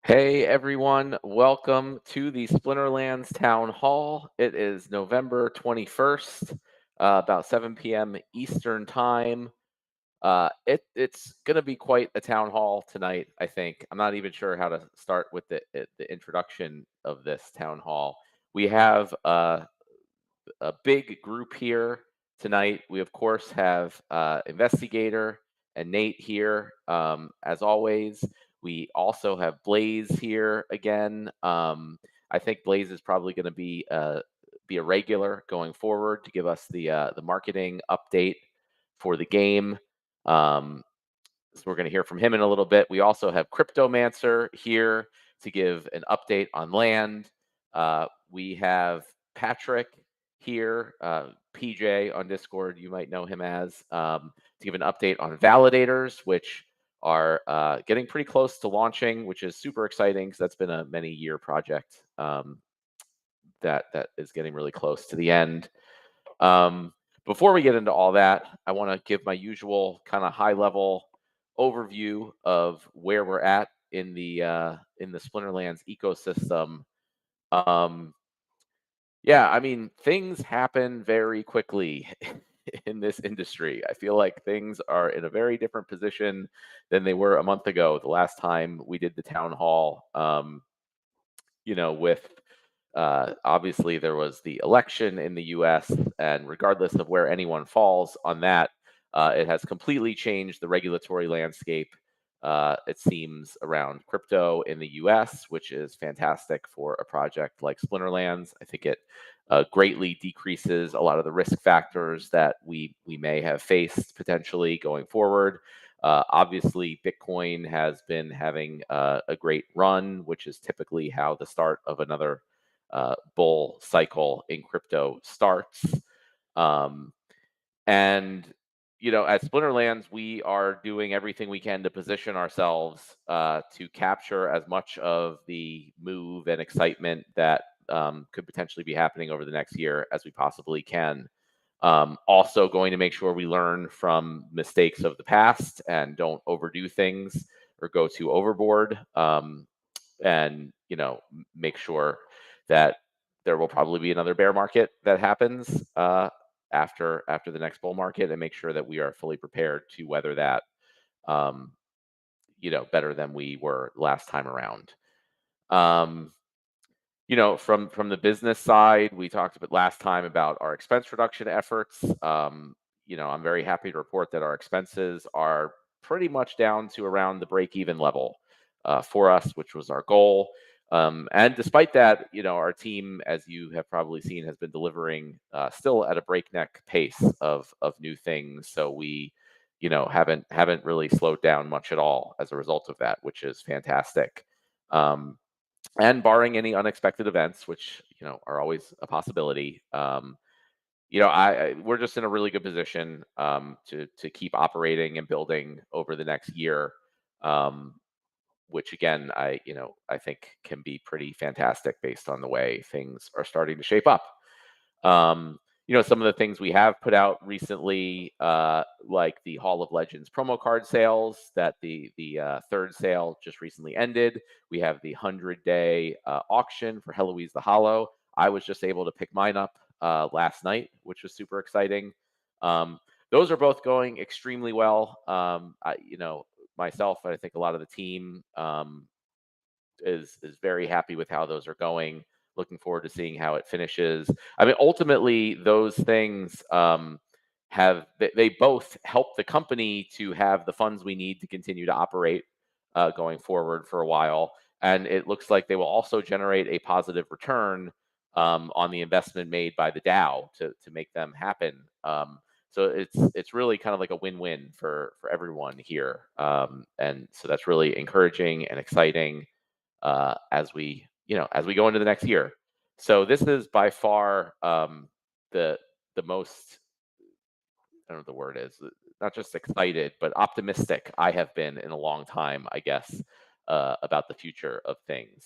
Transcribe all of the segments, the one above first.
Hey everyone, welcome to the Splinterlands Town Hall. It is November 21st, about 7 p.m. Eastern Time. It's going to be quite a town hall tonight, I think. I'm not even sure how to start with the introduction of this town hall. We have a big group here tonight. We, of course, have Investigator and Nate here, as always. We also have Blaze here again. I think Blaze is probably going to be a regular going forward to give us the marketing update for the game. So we're going to hear from him in a little bit. We also have Cryptomancer here to give an update on land. We have Patrick here, PJ on Discord, you might know him as, to give an update on validators, which are getting pretty close to launching, which is super exciting because that's been a many-year project that is getting really close to the end. Before we get into all that, I want to give my usual kind of high-level overview of where we're at in the Splinterlands ecosystem. Um, yeah, I mean, things happen very quickly in this industry. I feel like things are in a very different position than they were a month ago, the last time we did the town hall. With obviously there was the election in the US, and regardless of where anyone falls on that, it has completely changed the regulatory landscape. It seems around crypto in the US, which is fantastic for a project like Splinterlands. I think it greatly decreases a lot of the risk factors that we may have faced potentially going forward. Obviously, Bitcoin has been having a great run, which is typically how the start of another bull cycle in crypto starts. Um, and at Splinterlands, we are doing everything we can to position ourselves to capture as much of the move and excitement that could potentially be happening over the next year as we possibly can. Also going to make sure we learn from mistakes of the past and don't overdo things or go too overboard. And make sure that there will probably be another bear market that happens after the next bull market, and make sure that we are fully prepared to weather that um, better than we were last time around. Um, from the business side, we talked about last time about our expense reduction efforts. I'm very happy to report that our expenses are pretty much down to around the break-even level for us, which was our goal. And despite that, our team, as you have probably seen, has been delivering still at a breakneck pace of new things. So we, haven't really slowed down much at all as a result of that, which is fantastic. And barring any unexpected events, which are always a possibility, we're just in a really good position to keep operating and building over the next year, um, which again I think can be pretty fantastic based on the way things are starting to shape up. Um, some of the things we have put out recently, like the Hall of Legends promo card sales, that the third sale just recently ended. We have the 100-day auction for Heloise the Hollow. I was just able to pick mine up last night, which was super exciting. Um, those are both going extremely well. Myself, and I think a lot of the team is very happy with how those are going. Looking forward to seeing how it finishes. I mean, ultimately, those things they both help the company to have the funds we need to continue to operate going forward for a while, and it looks like they will also generate a positive return on the investment made by the DAO to make them happen. So it's really kind of like a win-win for everyone here, and so that's really encouraging and exciting as we go into the next year. So this is by far the most, I don't know what the word is, not just excited but optimistic I have been in a long time, I guess, about the future of things.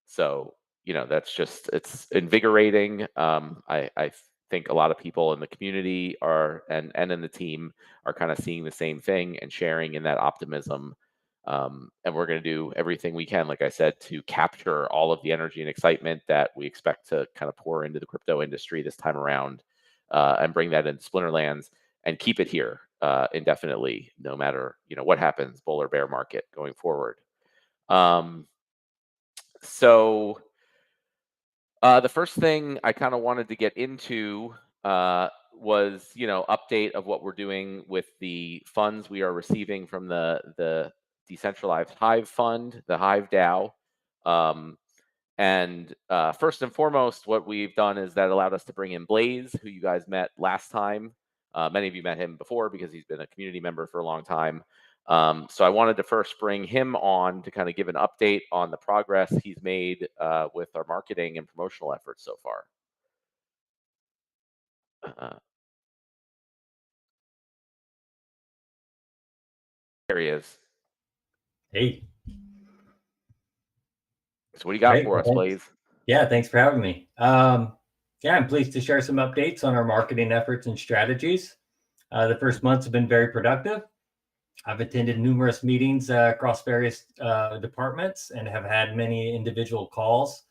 So that's just, it's invigorating. I think a lot of people in the community are and in the team are kind of seeing the same thing and sharing in that optimism. And we're going to do everything we can, like I said, to capture all of the energy and excitement that we expect to kind of pour into the crypto industry this time around, and bring that into Splinterlands and keep it here indefinitely, no matter what happens, bull or bear market going forward. So the first thing I kind of wanted to get into was, update of what we're doing with the funds we are receiving from the decentralized Hive fund, the Hive DAO. And first and foremost, what we've done is that allowed us to bring in Blaze, who you guys met last time. Many of you met him before because he's been a community member for a long time. So I wanted to first bring him on to kind of give an update on the progress he's made with our marketing and promotional efforts so far. There he is. Hey. So what do you got for us, Blaze? Yeah, thanks for having me. Yeah, I'm pleased to share some updates on our marketing efforts and strategies. The first months have been very productive. I've attended numerous meetings across various departments and have had many individual calls,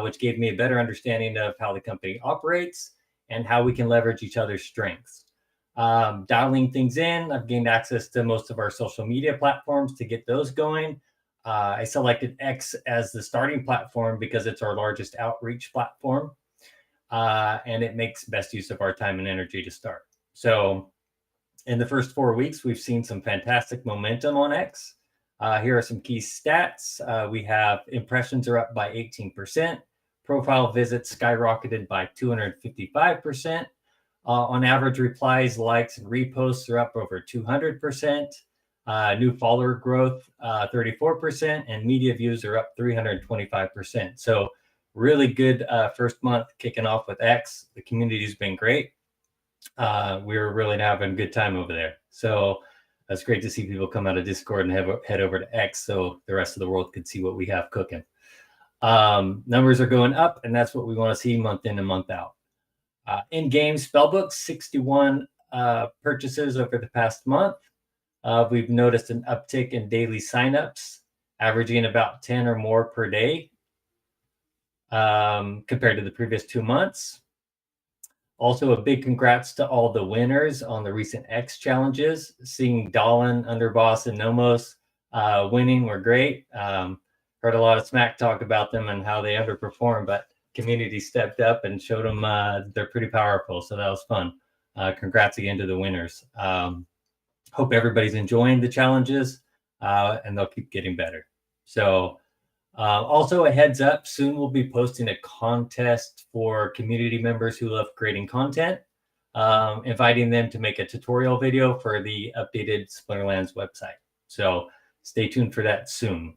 which gave me a better understanding of how the company operates and how we can leverage each other's strengths. Dialing things in, I've gained access to most of our social media platforms to get those going. I selected X as the starting platform because it's our largest outreach platform, and it makes best use of our time and energy to start. So in the first 4 weeks, we've seen some fantastic momentum on X. Here are some key stats. We have impressions are up by 18%. Profile visits skyrocketed by 255%. On average, replies, likes, and reposts are up over 200%. New follower growth, 34%, and media views are up 325%. So really good first month kicking off with X. The community's been great. We're really having a good time over there. So it's great to see people come out of Discord and head over to X so the rest of the world could see what we have cooking. Numbers are going up, and that's what we want to see month in and month out. In-game spellbooks, 61 purchases over the past month. We've noticed an uptick in daily signups, averaging about 10 or more per day compared to the previous 2 months. Also, a big congrats to all the winners on the recent X challenges. Seeing Dolan, Underboss, and Nomos winning were great. Heard a lot of smack talk about them and how they underperformed, but community stepped up and showed them they're pretty powerful. So that was fun. Congrats again to the winners. Hope everybody's enjoying the challenges and they'll keep getting better. So also a heads up, soon we'll be posting a contest for community members who love creating content, inviting them to make a tutorial video for the updated Splinterlands website. So stay tuned for that soon.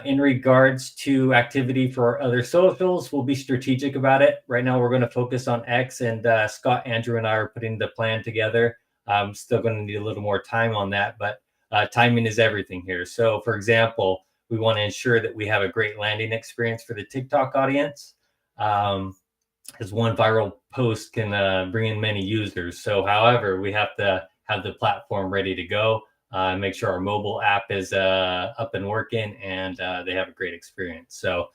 In regards to activity for other socials, we'll be strategic about it. Right now, we're going to focus on X, and Scott, Andrew, and I are putting the plan together. I'm still going to need a little more time on that, but timing is everything here. So, for example, we want to ensure that we have a great landing experience for the TikTok audience, because one viral post can bring in many users. So, however, we have to have the platform ready to go. Make sure our mobile app is up and working and they have a great experience. So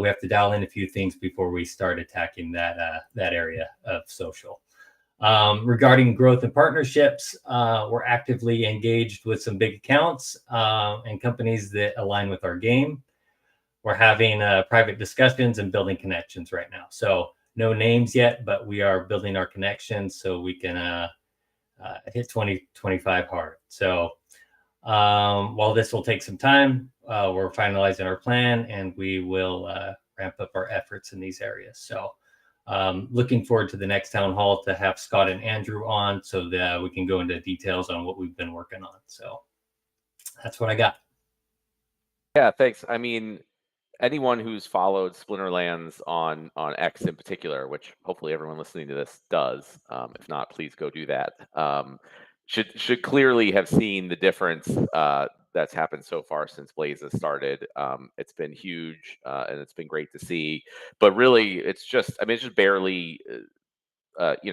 we have to dial in a few things before we start attacking that area of social. Regarding growth and partnerships, we're actively engaged with some big accounts and companies that align with our game. We're having private discussions and building connections right now. So no names yet, but we are building our connections so we can hit 2025 hard. So while this will take some time, we're finalizing our plan and we will ramp up our efforts in these areas. So looking forward to the next town hall to have Scott and Andrew on so that we can go into details on what we've been working on. So that's what I got. Yeah, thanks. I mean, anyone who's followed Splinterlands on X in particular, which hopefully everyone listening to this does, if not, please go do that. Should clearly have seen the difference that's happened so far since Blaze has started. It's been huge and it's been great to see. But really, it's just barely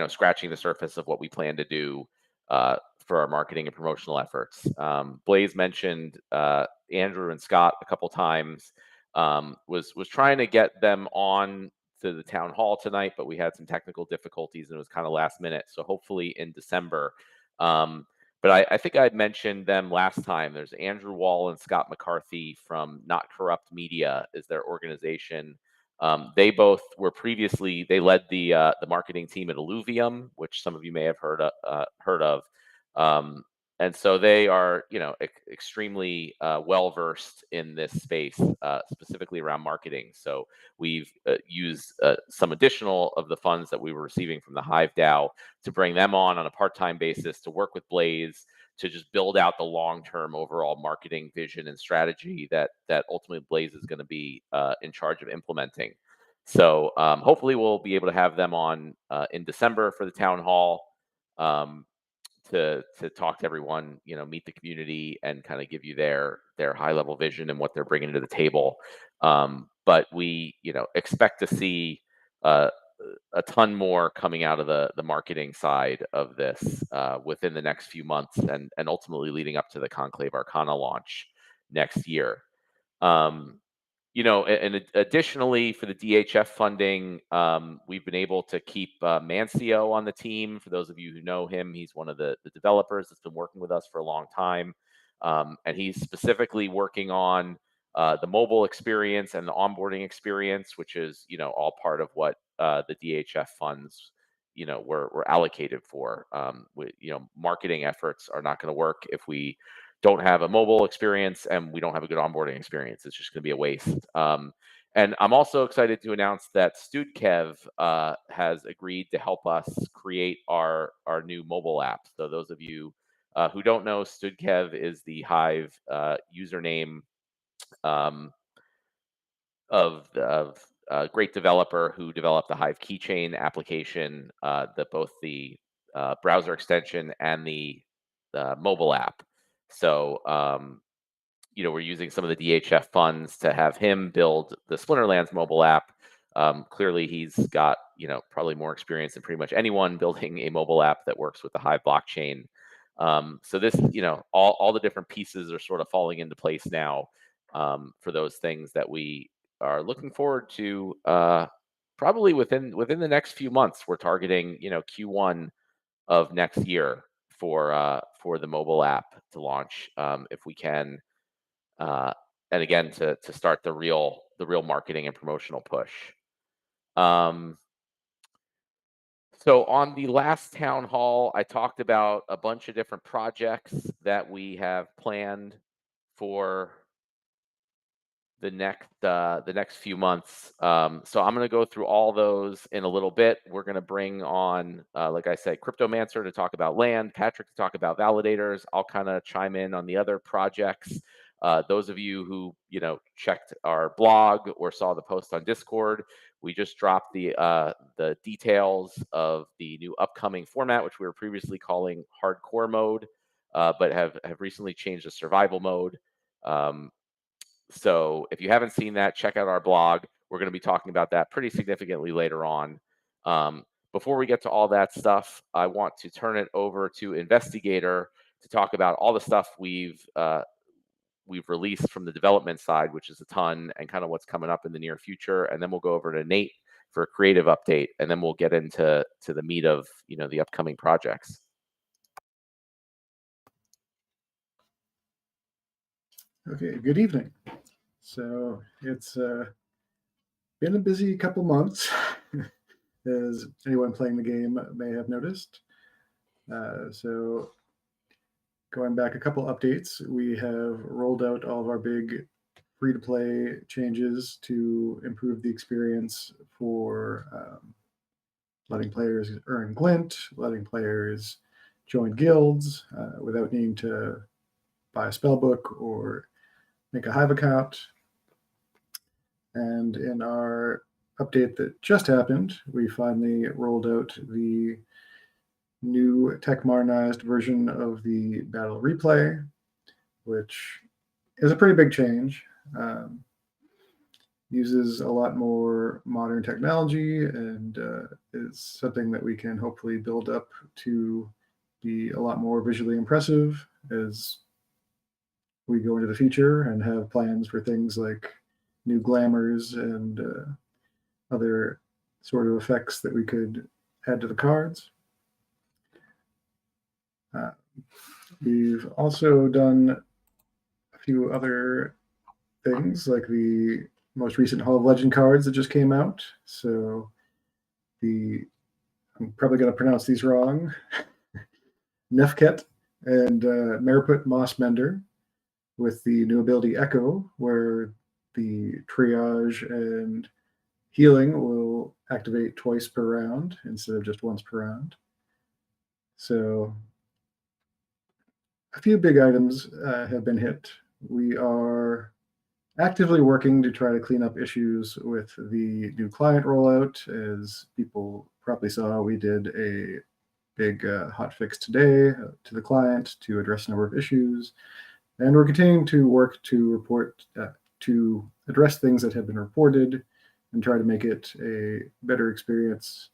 scratching the surface of what we plan to do for our marketing and promotional efforts. Blaze mentioned Andrew and Scott a couple times. Was trying to get them on to the town hall tonight, but we had some technical difficulties and it was kind of last minute. So hopefully in December. But I think I'd mentioned them last time. There's Andrew Wall and Scott McCarthy from Not Corrupt Media is their organization. They both were previously, they led the marketing team at Illuvium, which some of you may have heard of. And so they are, extremely well versed in this space, specifically around marketing. So we've used some additional of the funds that we were receiving from the Hive DAO to bring them on a part-time basis to work with Blaze to just build out the long-term overall marketing vision and strategy that ultimately Blaze is going to be in charge of implementing. So hopefully we'll be able to have them on in December for the town hall. To talk to everyone, meet the community and kind of give you their high level vision and what they're bringing to the table. But we, expect to see a ton more coming out of the marketing side of this within the next few months and ultimately leading up to the Conclave Arcana launch next year. And additionally for the DHF funding, we've been able to keep Mancio on the team. For those of you who know him, he's one of the developers that's been working with us for a long time. And he's specifically working on the mobile experience and the onboarding experience, which is, all part of what the DHF funds, were allocated for. Marketing efforts are not going to work if we don't have a mobile experience and we don't have a good onboarding experience. It's just going to be a waste. And I'm also excited to announce that StudKev has agreed to help us create our new mobile app. So those of you who don't know, StudKev is the Hive username of a great developer who developed the Hive keychain application, both the browser extension and the mobile app. So, we're using some of the DHF funds to have him build the Splinterlands mobile app. Clearly, he's got, probably more experience than pretty much anyone building a mobile app that works with the Hive blockchain. So this, all the different pieces are sort of falling into place now for those things that we are looking forward to probably within the next few months. We're targeting, Q1 of next year for the mobile app to launch, if we can, and again to start the real marketing and promotional push. So on the last town hall, I talked about a bunch of different projects that we have planned for the next few months. So I'm going to go through all those in a little bit. We're going to bring on, like I said, Cryptomancer to talk about land, Patrick to talk about validators. I'll kind of chime in on the other projects. Those of you who checked our blog or saw the post on Discord, we just dropped the details of the new upcoming format, which we were previously calling hardcore mode, but have recently changed to survival mode. So if you haven't seen that, check out our blog. We're going to be talking about that pretty significantly later on. Before we get to all that stuff, I want to turn it over to Investigator to talk about all the stuff we've released from the development side, which is a ton, and kind of what's coming up in the near future. And then we'll go over to Nate for a creative update, and then we'll get into the meat of the upcoming projects. Okay, good evening. So it's been a busy couple months, as anyone playing the game may have noticed. So going back a couple updates, we have rolled out all of our big free-to-play changes to improve the experience for letting players earn glint, letting players join guilds without needing to buy a spellbook or make a Hive account. And in our update that just happened, we finally rolled out the new tech-modernized version of the battle replay, which is a pretty big change. Uses a lot more modern technology and is something that we can hopefully build up to be a lot more visually impressive as we go into the future and have plans for things like new glamours and other sort of effects that we could add to the cards. We've also done a few other things like the most recent Hall of Legend cards that just came out. So I'm probably going to pronounce these wrong, Nefket and Meriput Mossmender with the new ability Echo, where the triage and healing will activate twice per round instead of just once per round. So a few big items have been hit. We are actively working to try to clean up issues with the new client rollout. As people probably saw, we did a big hotfix today to the client to address a number of issues. And we're continuing to work to address things that have been reported and try to make it a better experience.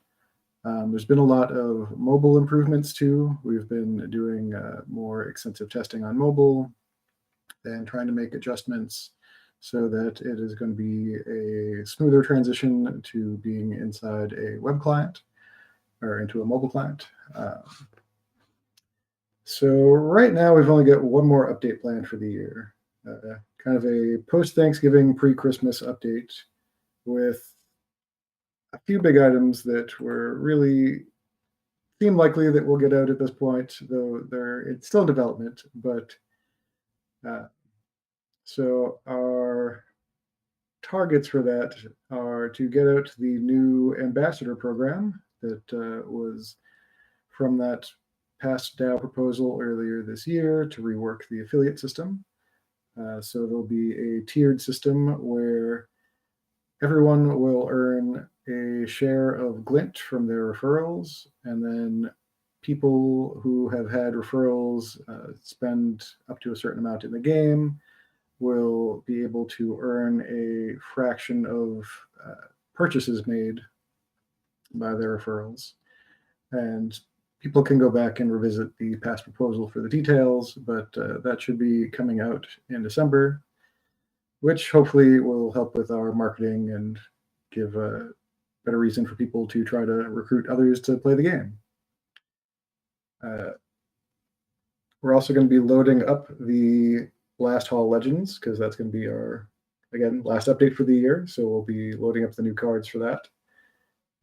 There's been a lot of mobile improvements too. We've been doing more extensive testing on mobile and trying to make adjustments so that it is going to be a smoother transition to being inside a web client or into a mobile client. So right now we've only got one more update planned for the year, kind of a post-Thanksgiving, pre-Christmas update with a few big items that were really seem likely that we'll get out at this point, though it's still in development. But so our targets for that are to get out the new ambassador program that was from that past DAO proposal earlier this year to rework the affiliate system. So there'll be a tiered system where everyone will earn a share of glint from their referrals, and then people who have had referrals spend up to a certain amount in the game will be able to earn a fraction of purchases made by their referrals. And people can go back and revisit the past proposal for the details, but that should be coming out in December, which hopefully will help with our marketing and give a better reason for people to try to recruit others to play the game. We're also going to be loading up the last Hall Legends because that's going to be our, again, last update for the year. So we'll be loading up the new cards for that.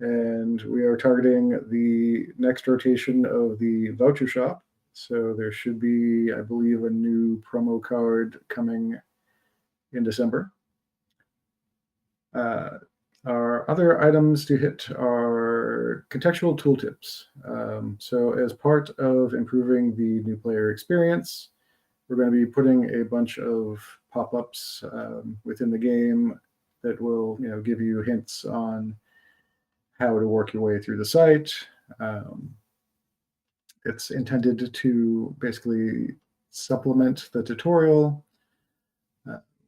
And we are targeting the next rotation of the voucher shop. So there should be, I believe, a new promo card coming in December. Our other items to hit are contextual tooltips. So as part of improving the new player experience, we're going to be putting a bunch of pop-ups within the game that will, give you hints on how to work your way through the site. It's intended to basically supplement the tutorial,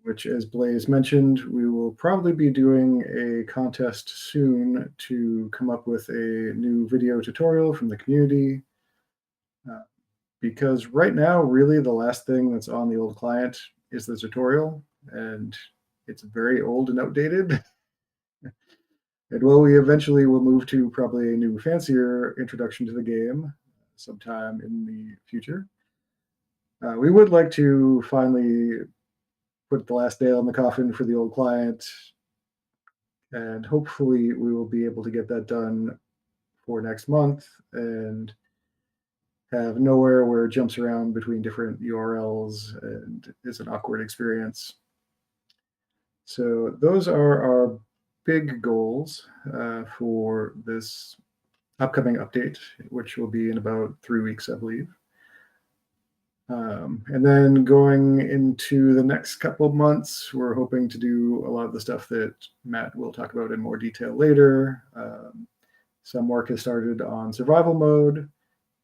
which, as Blaze mentioned, we will probably be doing a contest soon to come up with a new video tutorial from the community. Because right now, really, the last thing that's on the old client is the tutorial, and it's very old and outdated. And while we eventually will move to probably a new, fancier introduction to the game sometime in the future, we would like to finally put the last nail in the coffin for the old client, and hopefully we will be able to get that done for next month and have nowhere where it jumps around between different URLs and is an awkward experience. So those are our big goals for this upcoming update, which will be in about 3 weeks, I believe. And then going into the next couple of months, we're hoping to do a lot of the stuff that Matt will talk about in more detail later. Some work has started on survival mode.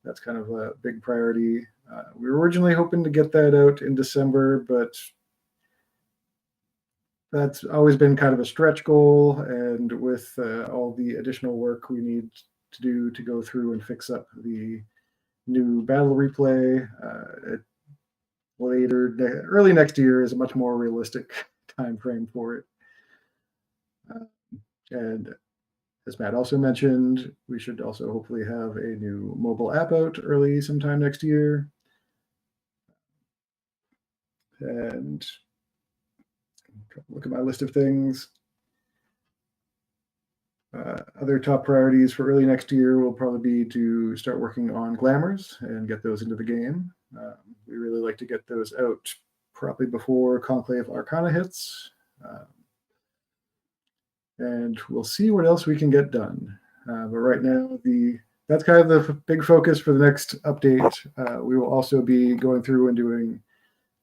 That's kind of a big priority. We were originally hoping to get that out in December, but that's always been kind of a stretch goal. And with all the additional work we need to do to go through and fix up the new battle replay. Early next year is a much more realistic time frame for it. And as Matt also mentioned, we should also hopefully have a new mobile app out early sometime next year. And look at my list of things. Other top priorities for early next year will probably be to start working on glamours and get those into the game. We really like to get those out probably before Conclave Arcana hits. And we'll see what else we can get done. But right now, that's kind of the big focus for the next update. We will also be going through and doing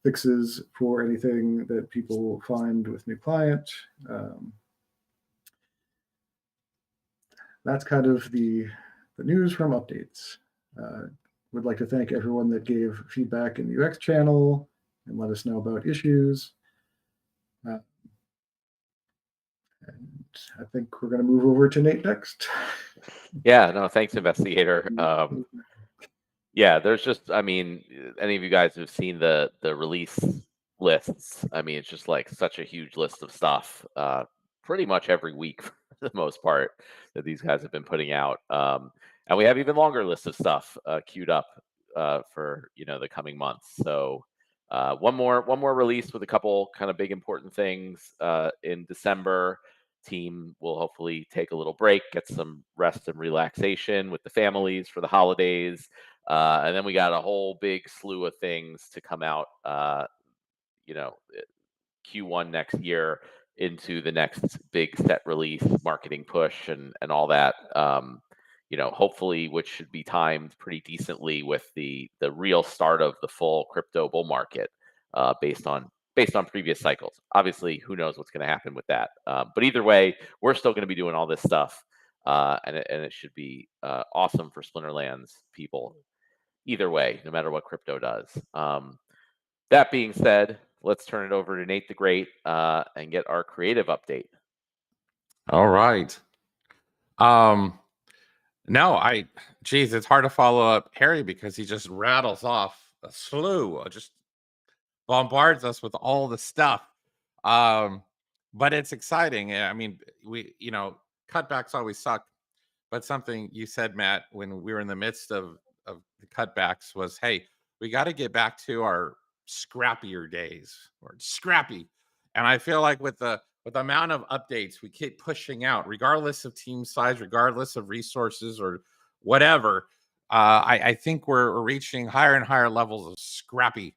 fixes for anything that people find with new client. That's kind of the news from updates. Would like to thank everyone that gave feedback in the UX channel and let us know about issues. And I think we're going to move over to Nate next. Yeah, no, thanks, Investigator. Yeah, there's just, I mean, any of you guys who've seen the release lists, I mean, it's just like such a huge list of stuff, pretty much every week for the most part that these guys have been putting out. And we have even longer lists of stuff queued up for the coming months. So one more release with a couple kind of big important things in December. Team will hopefully take a little break, get some rest and relaxation with the families for the holidays. And then we got a whole big slew of things to come out, Q1 next year into the next big set release, marketing push, and all that. Hopefully, which should be timed pretty decently with the real start of the full crypto bull market, based on previous cycles. Obviously, who knows what's going to happen with that? But either way, we're still going to be doing all this stuff, and it should be awesome for Splinterlands people. Either way, no matter what crypto does. That being said, let's turn it over to Nate the Great and get our creative update. All right. Geez, it's hard to follow up Harry because he just rattles off a slew, just bombards us with all the stuff. But it's exciting. I mean, cutbacks always suck. But something you said, Matt, when we were in the midst of the cutbacks was, hey, we got to get back to our scrappier days, or scrappy. And I feel like with the amount of updates we keep pushing out, regardless of team size, regardless of resources or whatever, I think we're reaching higher and higher levels of scrappy.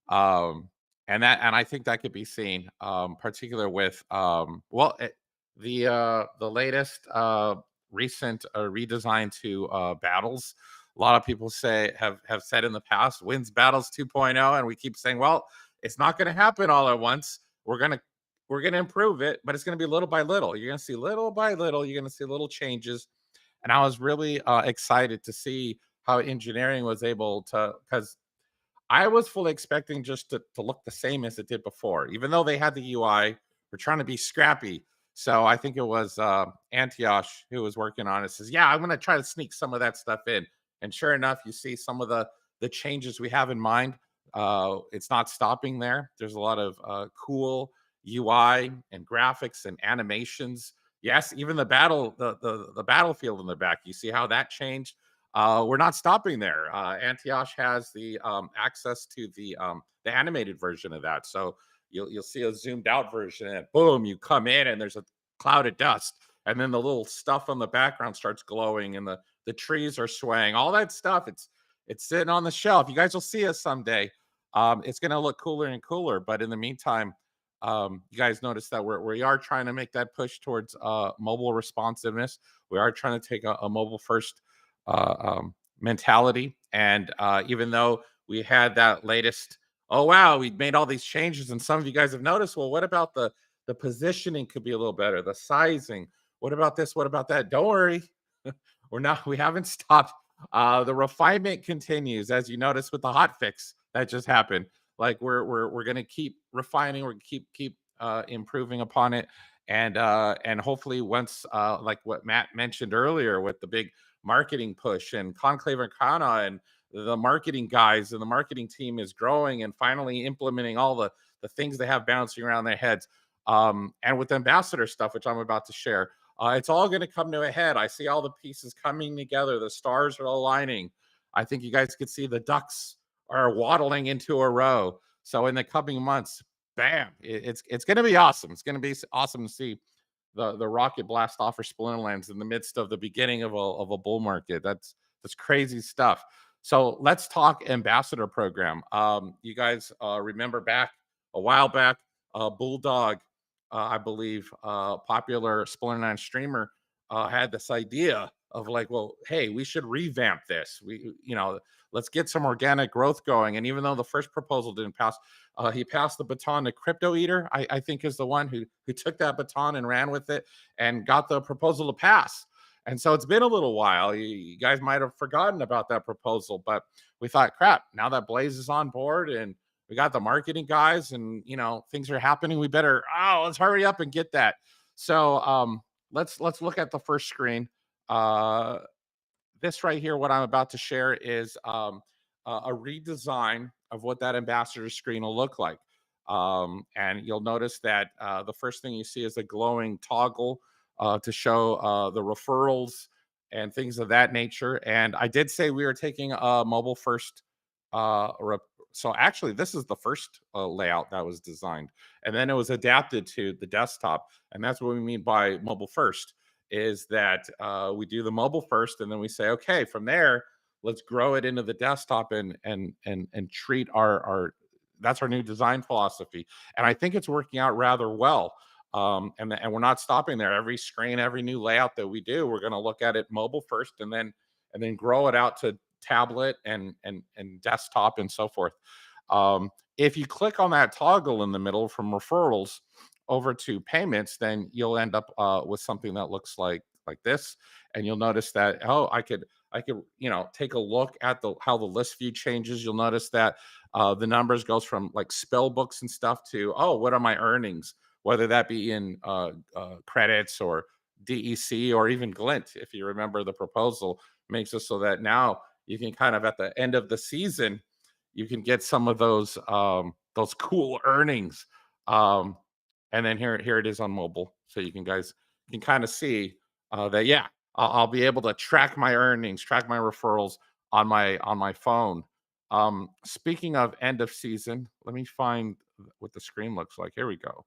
And I think that could be seen, particular with the latest recent redesign to battles. A lot of people have said in the past, wins battles 2.0, and we keep saying, well, it's not going to happen all at once. We're gonna improve it, but it's going to be little by little. You're going to see little by little. You're going to see little changes, and I was really excited to see how engineering was able to, because I was fully expecting just to look the same as it did before, even though they had the UI. We're trying to be scrappy. So I think it was Antiosh who was working on it. Says, yeah, I'm going to try to sneak some of that stuff in. And sure enough, you see some of the changes we have in mind. It's not stopping there. There's a lot of cool UI and graphics and animations. Yes, even the battlefield in the back. You see how that changed. We're not stopping there. Antioch has the access to the animated version of that. So you'll see a zoomed out version, and boom, you come in and there's a cloud of dust, and then the little stuff on the background starts glowing, and the trees are swaying. All that stuff, it's sitting on the shelf. You guys will see it someday. It's going to look cooler and cooler, but in the meantime, you guys notice that we are trying to make that push towards mobile responsiveness. We are trying to take a mobile first mentality. And even though we had that latest, oh wow, we made all these changes, and some of you guys have noticed, well, what about the positioning could be a little better, the sizing, what about this, what about that? Don't worry, we haven't stopped. The refinement continues, as you notice with the hot fix that just happened. Like we're gonna keep refining, we're gonna keep improving upon it, and hopefully once like what Matt mentioned earlier with the big marketing push and Conclave Arcana and the marketing guys and the marketing team is growing and finally implementing all the things they have bouncing around their heads. And with ambassador stuff, which I'm about to share, it's all going to come to a head. I see all the pieces coming together. The stars are aligning. I think you guys could see the ducks are waddling into a row. So in the coming months, bam, it's going to be awesome. It's going to be awesome to see the rocket blast off for Splinterlands in the midst of the beginning of a bull market. That's crazy stuff. So let's talk ambassador program. You guys remember back a while back, Bulldog, I believe, popular Splinterlands streamer, had this idea of like, well, hey, we should revamp this. Let's get some organic growth going. And even though the first proposal didn't pass, he passed the baton to Crypto Eater, I think is the one who took that baton and ran with it and got the proposal to pass. And so it's been a little while. You guys might have forgotten about that proposal, but we thought, crap, now that Blaze is on board and we got the marketing guys and, things are happening, we better, let's hurry up and get that. So let's look at the first screen. This right here, what I'm about to share is a redesign of what that ambassador screen will look like. And you'll notice that the first thing you see is a glowing toggle to show the referrals and things of that nature. And I did say we were taking a mobile first. So actually, this is the first layout that was designed. And then it was adapted to the desktop. And that's what we mean by mobile first, is that we do the mobile first, and then we say, okay, from there, let's grow it into the desktop and treat our that's our new design philosophy. And I think it's working out rather well. And we're not stopping there. Every screen, every new layout that we do, we're going to look at it mobile first, and then grow it out to tablet and desktop and so forth. If you click on that toggle in the middle from referrals over to payments, then you'll end up with something that looks like this, and you'll notice that I could take a look at how the list view changes. You'll notice that the numbers goes from like spell books and stuff to what are my earnings, whether that be in credits or DEC or even Glint. If you remember, the proposal makes it so that now you can kind of at the end of the season you can get some of those cool earnings. And then here it is on mobile, so you can kind of see that I'll be able to track my earnings, track my referrals on my phone. Speaking of end of season, let me find what the screen looks like. Here we go.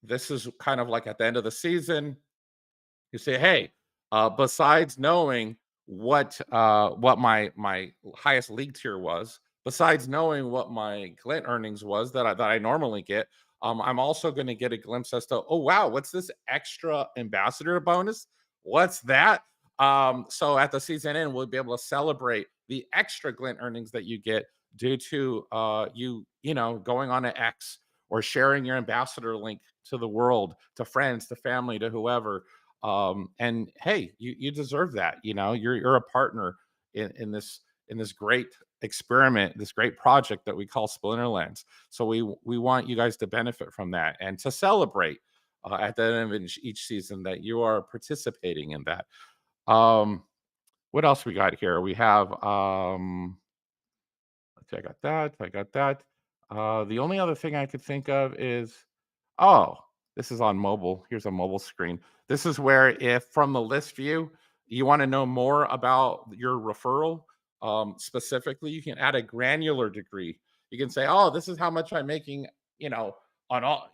This is kind of like at the end of the season. You say, hey, besides knowing what my highest league tier was, besides knowing what my Glint earnings was that I normally get, I'm also going to get a glimpse as to, oh wow, what's this extra ambassador bonus? What's that? So at the season end, we'll be able to celebrate the extra Glint earnings that you get due to you going on an X or sharing your ambassador link to the world, to friends, to family, to whoever. And hey, you deserve that. You're a partner in this great experiment, this great project that we call Splinterlands. So we want you guys to benefit from that and to celebrate at the end of each season that you are participating in that. What else we got here? We have let's see, I got that. The only other thing I could think of is, this is on mobile. Here's a mobile screen. This is where, if from the list view, you want to know more about your referral, specifically, you can add a granular degree. You can say, this is how much I'm making, on all,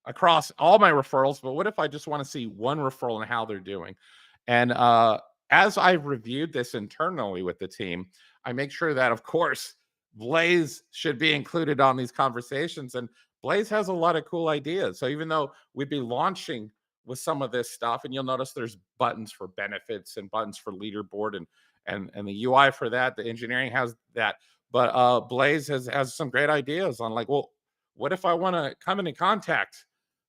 across all my referrals. But what if I just want to see one referral and how they're doing? And as I've reviewed this internally with the team, I make sure that, of course, Blaze should be included on these conversations. And Blaze has a lot of cool ideas. So even though we'd be launching with some of this stuff, and you'll notice there's buttons for benefits and buttons for leaderboard and the UI for that, the engineering has that. But Blaze has some great ideas on like, well, what if I want to come into contact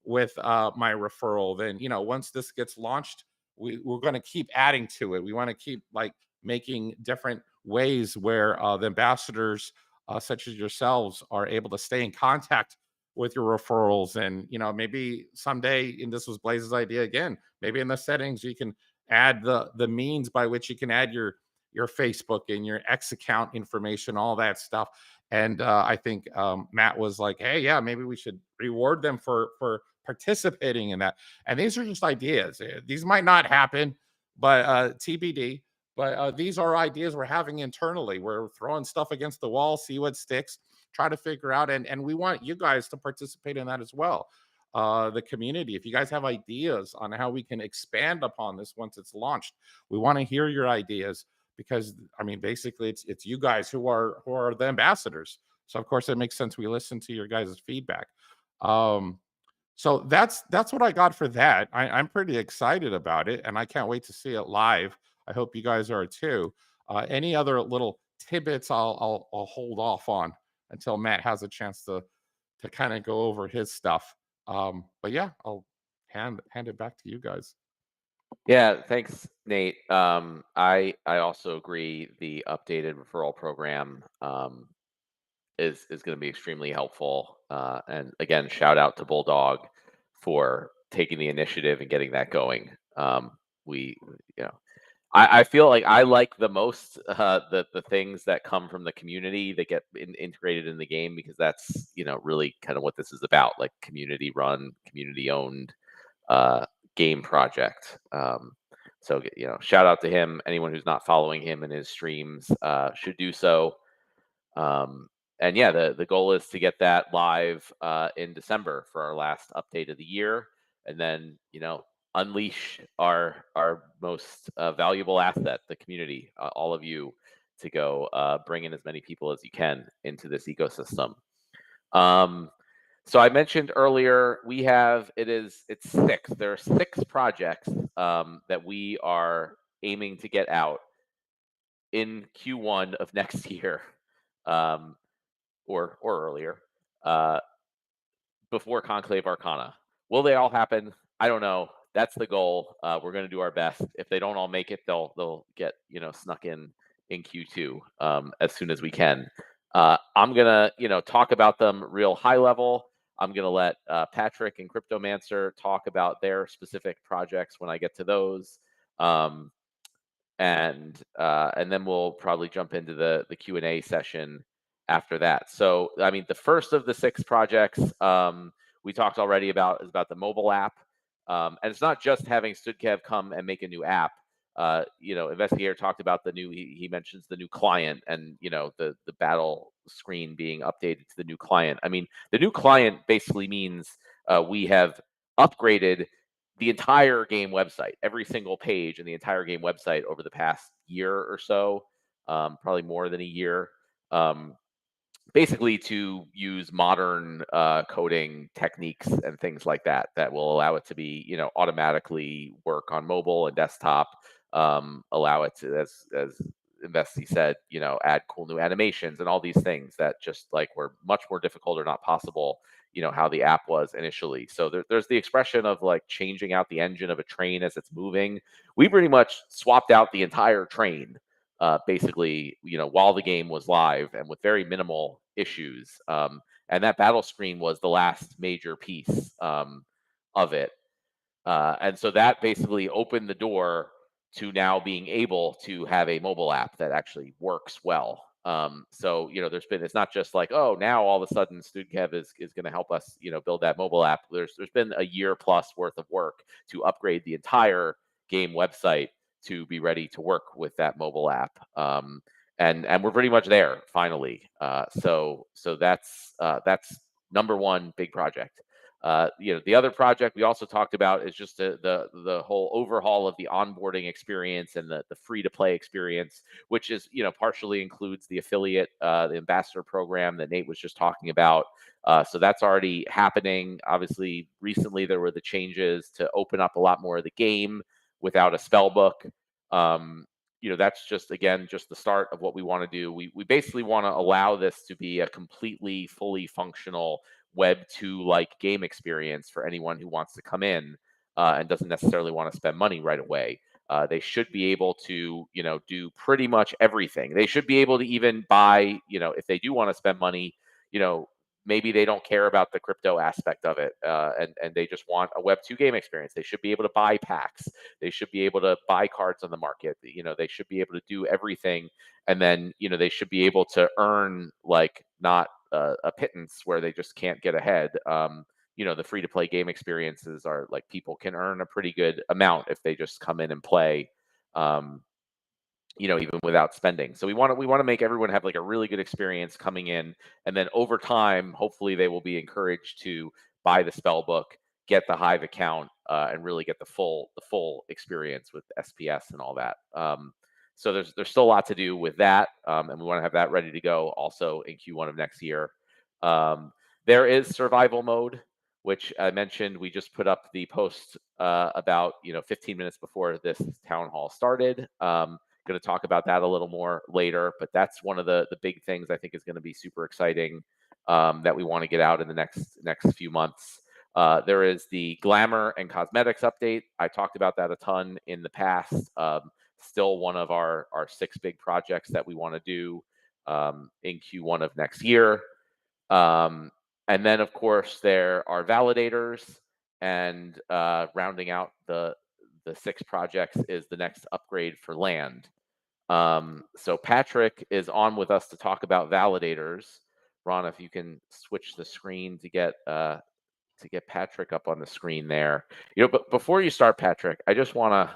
with my referral? Then, once this gets launched, we're going to keep adding to it. We want to keep like making different ways where the ambassadors such as yourselves are able to stay in contact with your referrals. And maybe someday, and this was Blaze's idea again, Maybe in the settings you can add the means by which you can add your Facebook and your X account information, all that stuff. And I think Matt was like, "Hey, yeah, maybe we should reward them for participating in that." And these are just ideas. These might not happen, but TBD. But these are ideas we're having internally. We're throwing stuff against the wall, see what sticks, try to figure out, and we want you guys to participate in that as well. The community, if you guys have ideas on how we can expand upon this once it's launched, we want to hear your ideas, because I mean, basically it's you guys who are the ambassadors. So of course it makes sense we listen to your guys' feedback. So that's what I got for that. I'm pretty excited about it, and I can't wait to see it live. I hope you guys are too. Any other little tidbits I'll hold off on until Matt has a chance to kind of go over his stuff. But yeah, I'll hand it back to you guys. Yeah, thanks, Nate. I also agree the updated referral program is going to be extremely helpful. And again, shout out to Bulldog for taking the initiative and getting that going. We, you know, I feel like I like the most the things that come from the community that get integrated in the game, because that's, you know, really kind of what this is about, like community run, community owned game project. So, you know, shout out to him. Anyone who's not following him in his streams should do so. And yeah, the goal is to get that live in December for our last update of the year, and then, you know, unleash our most valuable asset, the community, all of you, to go bring in as many people as you can into this ecosystem. So I mentioned earlier, it's six. There are 6 projects that we are aiming to get out in Q1 of next year. Or earlier, before Conclave Arcana. Will they all happen? I don't know. That's the goal. We're going to do our best. If they don't all make it, they'll get, you know, snuck in Q2 as soon as we can. I'm gonna, you know, talk about them real high level. I'm gonna let Patrick and Cryptomancer talk about their specific projects when I get to those. And then we'll probably jump into the Q&A session after that. So, I mean, the first of the 6 projects we talked already about is about the mobile app, and it's not just having StudKev come and make a new app. You know, Investigator talked about the new. He mentions the new client, and, you know, the battle screen being updated to the new client. I mean, the new client basically means we have upgraded the entire game website, every single page in the entire game website over the past year or so, probably more than a year, basically to use modern coding techniques and things like that that will allow it to be, you know, automatically work on mobile and desktop, allow it to, as Investi said, you know, add cool new animations and all these things that just like were much more difficult or not possible, you know, how the app was initially. So there's the expression of like changing out the engine of a train as it's moving. We pretty much swapped out the entire train, basically, you know, while the game was live and with very minimal issues. And that battle screen was the last major piece of it. And so that basically opened the door to now being able to have a mobile app that actually works well. So, you know, it's not just like, oh, now all of a sudden StudKev is going to help us, you know, build that mobile app. There's been a year plus worth of work to upgrade the entire game website to be ready to work with that mobile app. And we're pretty much there finally. So that's number one big project. You know, the other project we also talked about is just the whole overhaul of the onboarding experience and the free to play experience, which is, you know, partially includes the affiliate, the ambassador program that Nate was just talking about. So that's already happening. Obviously, recently there were the changes to open up a lot more of the game without a spell book. You know, that's just, again, just the start of what we want to do. We basically want to allow this to be a completely, fully functional Web 2 like game experience for anyone who wants to come in and doesn't necessarily want to spend money right away. They should be able to, you know, do pretty much everything. They should be able to even buy, you know, if they do want to spend money, you know, maybe they don't care about the crypto aspect of it, and they just want a Web2 game experience. They should be able to buy packs. They should be able to buy cards on the market. They should be able to do everything, and then they should be able to earn like not a pittance where they just can't get ahead. The free to play game experiences are like people can earn a pretty good amount if they just come in and play. Even without spending. So we want to make everyone have like a really good experience coming in, and then over time, hopefully they will be encouraged to buy the spell book, get the Hive account, and really get the full experience with SPS and all that. So there's still a lot to do with that, and we want to have that ready to go also in Q1 of next year. There is survival mode, which I mentioned. We just put up the post about 15 minutes before this town hall started. Going to talk about that a little more later, but that's one of the big things I think is going to be super exciting that we want to get out in the next few months. There is the glamour and cosmetics update. I talked about that a ton in the past. Still one of our 6 big projects that we want to do in Q1 of next year. And then, of course, there are validators, and rounding out the 6 projects is the next upgrade for land. So Patrick is on with us to talk about validators. Ron, if you can switch the screen to get Patrick up on the screen there. But before you start, Patrick, I just want to.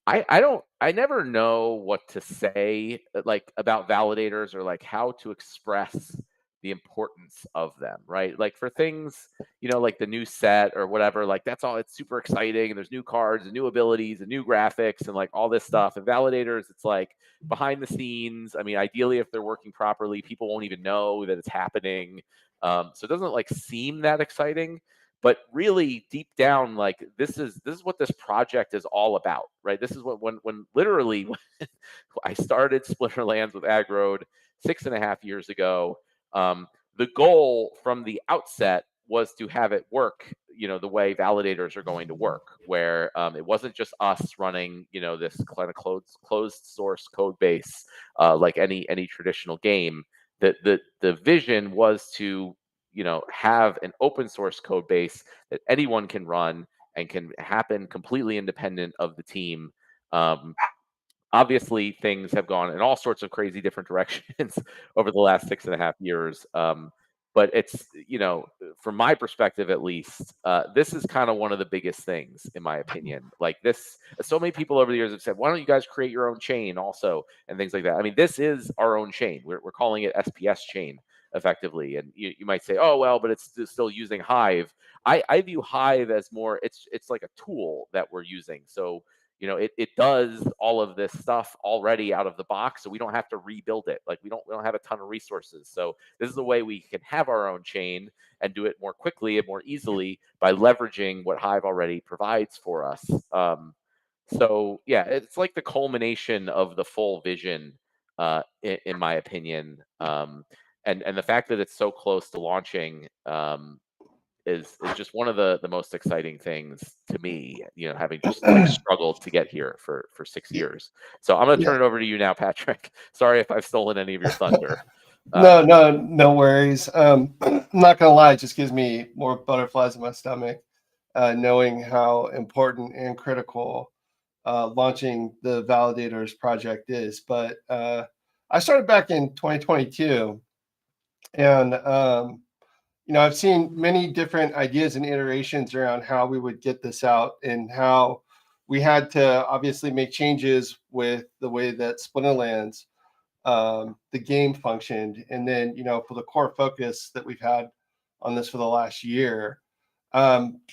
I never know what to say like about validators, or like how to express the importance of them, right? Like for things, like the new set or whatever, like that's all, it's super exciting, and there's new cards and new abilities and new graphics and like all this stuff. And validators, it's like behind the scenes. I mean, ideally, if they're working properly, people won't even know that it's happening. So it doesn't like seem that exciting. But really deep down, like this is what this project is all about, right? This is what when literally I started Splinterlands with Agrode 6.5 years ago. The goal from the outset was to have it work, the way validators are going to work, where it wasn't just us running, this kind of closed source code base like any traditional game. The vision was to have an open source code base that anyone can run and can happen completely independent of the team. Obviously, things have gone in all sorts of crazy different directions over the last 6.5 years. But it's, from my perspective, at least, this is kind of one of the biggest things, in my opinion. Like this, so many people over the years have said, why don't you guys create your own chain also, and things like that. I mean, this is our own chain. We're calling it SPS chain effectively. And you might say, oh, well, but it's still using Hive. I view Hive as more, it's like a tool that we're using. So, it does all of this stuff already out of the box, so we don't have to rebuild it. Like we don't have a ton of resources. So this is a way we can have our own chain and do it more quickly and more easily by leveraging what Hive already provides for us. So yeah, it's like the culmination of the full vision, in my opinion. And the fact that it's so close to launching is just one of the most exciting things to me, having just like struggled to get here for 6 years. So I'm going to turn it over to you now, Patrick. Sorry if I've stolen any of your thunder. No worries. I'm not going to lie, it just gives me more butterflies in my stomach, knowing how important and critical launching the Validators project is. But I started back in 2022, and I've seen many different ideas and iterations around how we would get this out, and how we had to obviously make changes with the way that Splinterlands, the game functioned. And then, for the core focus that we've had on this for the last year,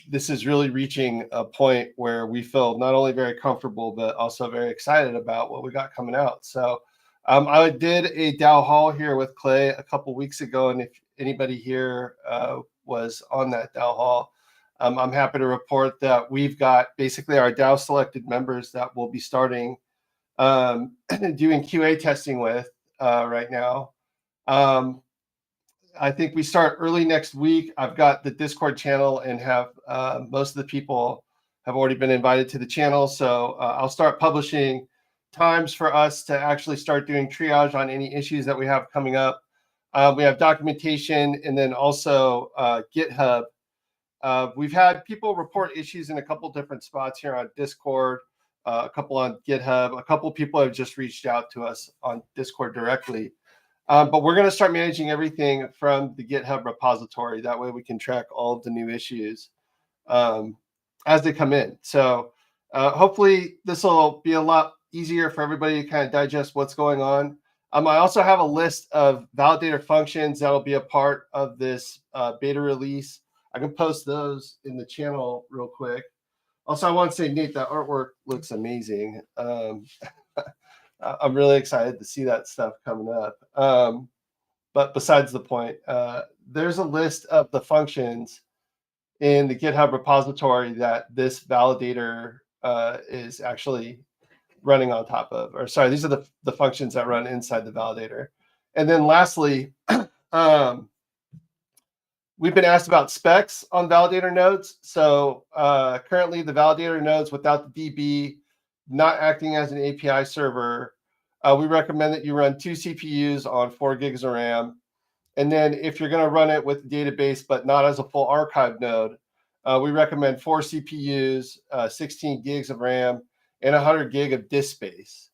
this is really reaching a point where we feel not only very comfortable, but also very excited about what we got coming out. So I did a DAO Hall here with Clay a couple weeks ago, and if anybody here was on that DAO Hall, I'm happy to report that we've got basically our DAO selected members that will be starting doing QA testing with right now. I think we start early next week. I've got the Discord channel, and have most of the people have already been invited to the channel. So I'll start publishing times for us to actually start doing triage on any issues that we have coming up. We have documentation, and then also GitHub. We've had people report issues in a couple different spots here on Discord, a couple on GitHub. A couple people have just reached out to us on Discord directly. But we're going to start managing everything from the GitHub repository. That way we can track all of the new issues as they come in. So hopefully this will be a lot easier for everybody to kind of digest what's going on. I also have a list of validator functions that will be a part of this beta release. I can post those in the channel real quick. Also, I want to say, Nate, that artwork looks amazing. I'm really excited to see that stuff coming up. But besides the point, there's a list of the functions in the GitHub repository that this validator is actually running on top of. Or sorry, these are the functions that run inside the validator. And then lastly, we've been asked about specs on validator nodes. So currently the validator nodes without the DB, not acting as an API server, we recommend that you run 2 CPUs on 4 gigs of RAM. And then if you're going to run it with the database, but not as a full archive node, we recommend 4 CPUs, 16 gigs of RAM, and 100 gig of disk space.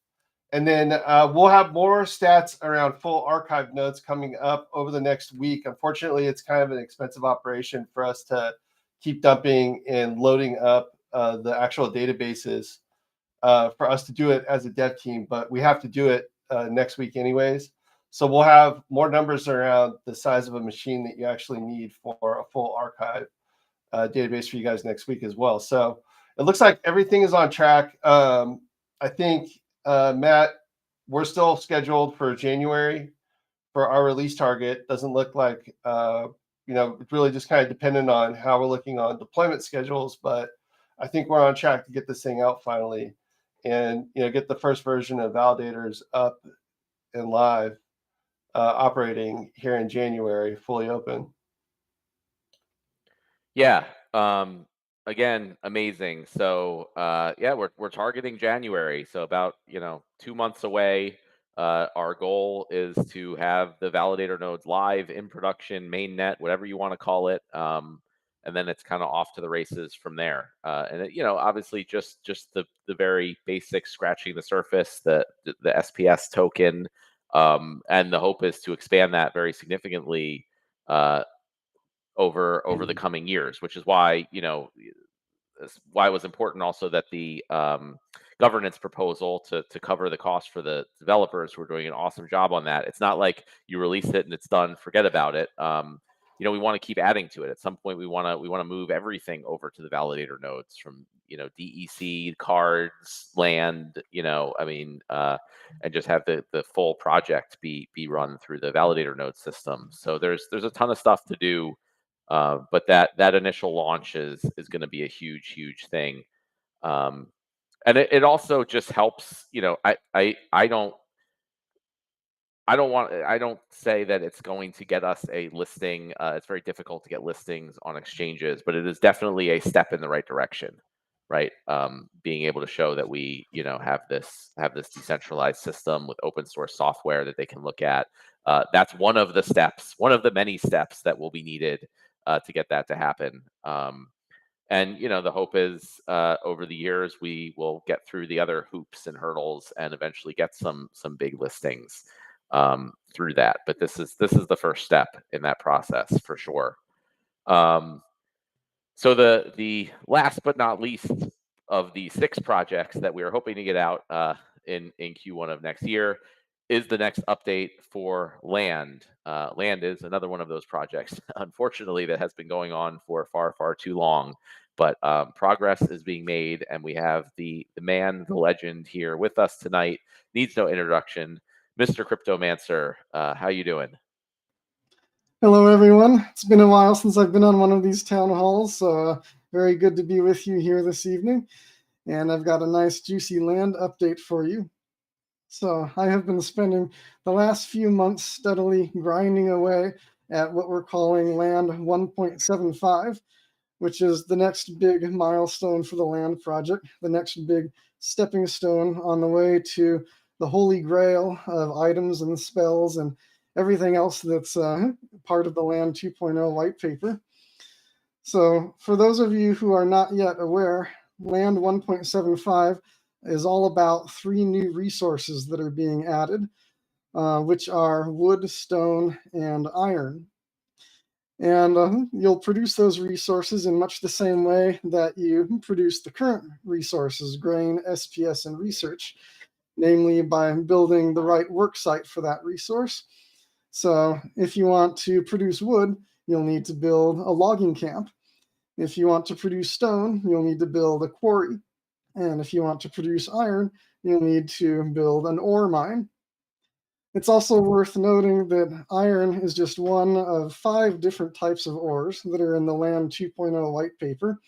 And then we'll have more stats around full archive nodes coming up over the next week. Unfortunately, it's kind of an expensive operation for us to keep dumping and loading up the actual databases for us to do it as a dev team, but we have to do it next week anyways. So we'll have more numbers around the size of a machine that you actually need for a full archive database for you guys next week as well. So it looks like everything is on track. I think, Matt, we're still scheduled for January for our release target. Doesn't look like, it's really just kind of dependent on how we're looking on deployment schedules, but I think we're on track to get this thing out finally and, get the first version of validators up and live, operating here in January, fully open. Yeah. Again, amazing. So yeah, we're targeting January. So about 2 months away. Our goal is to have the validator nodes live in production, mainnet, whatever you want to call it. And then it's kind of off to the races from there. And obviously just the very basic scratching the surface, the SPS token, and the hope is to expand that very significantly over the coming years, which is why why it was important also that the governance proposal to cover the cost for the developers who are doing an awesome job on that. It's not like you release it and it's done, forget about it. We want to keep adding to it. At some point, we want to move everything over to the validator nodes, from DEC, cards, land, and just have the full project be run through the validator node system. So there's a ton of stuff to do. But that initial launch is going to be a huge thing, and it also just helps. I don't say that it's going to get us a listing. It's very difficult to get listings on exchanges, but it is definitely a step in the right direction, right? Being able to show that we have this decentralized system with open source software that they can look at. That's one of the steps, one of the many steps that will be needed to get that to happen. And the hope is over the years we will get through the other hoops and hurdles and eventually get some big listings through that. But this is the first step in that process for sure. So the last but not least of the 6 projects that we are hoping to get out in Q1 of next year is the next update for Land. Land is another one of those projects, unfortunately, that has been going on for far too long. But progress is being made, and we have the man, the legend here with us tonight. Needs no introduction, Mr. Cryptomancer. How you doing? Hello, everyone. It's been a while since I've been on one of these town halls, so very good to be with you here this evening. And I've got a nice juicy Land update for you. So I have been spending the last few months steadily grinding away at what we're calling Land 1.75, which is the next big milestone for the Land project, the next big stepping stone on the way to the holy grail of items and spells and everything else that's part of the Land 2.0 white paper. So for those of you who are not yet aware, Land 1.75 is all about 3 new resources that are being added, which are wood, stone, and iron. And you'll produce those resources in much the same way that you produce the current resources, grain, SPS, and research, namely by building the right work site for that resource. So if you want to produce wood, you'll need to build a logging camp. If you want to produce stone, you'll need to build a quarry. And if you want to produce iron, you'll need to build an ore mine. It's also worth noting that iron is just one of 5 different types of ores that are in the Land 2.0 white paper.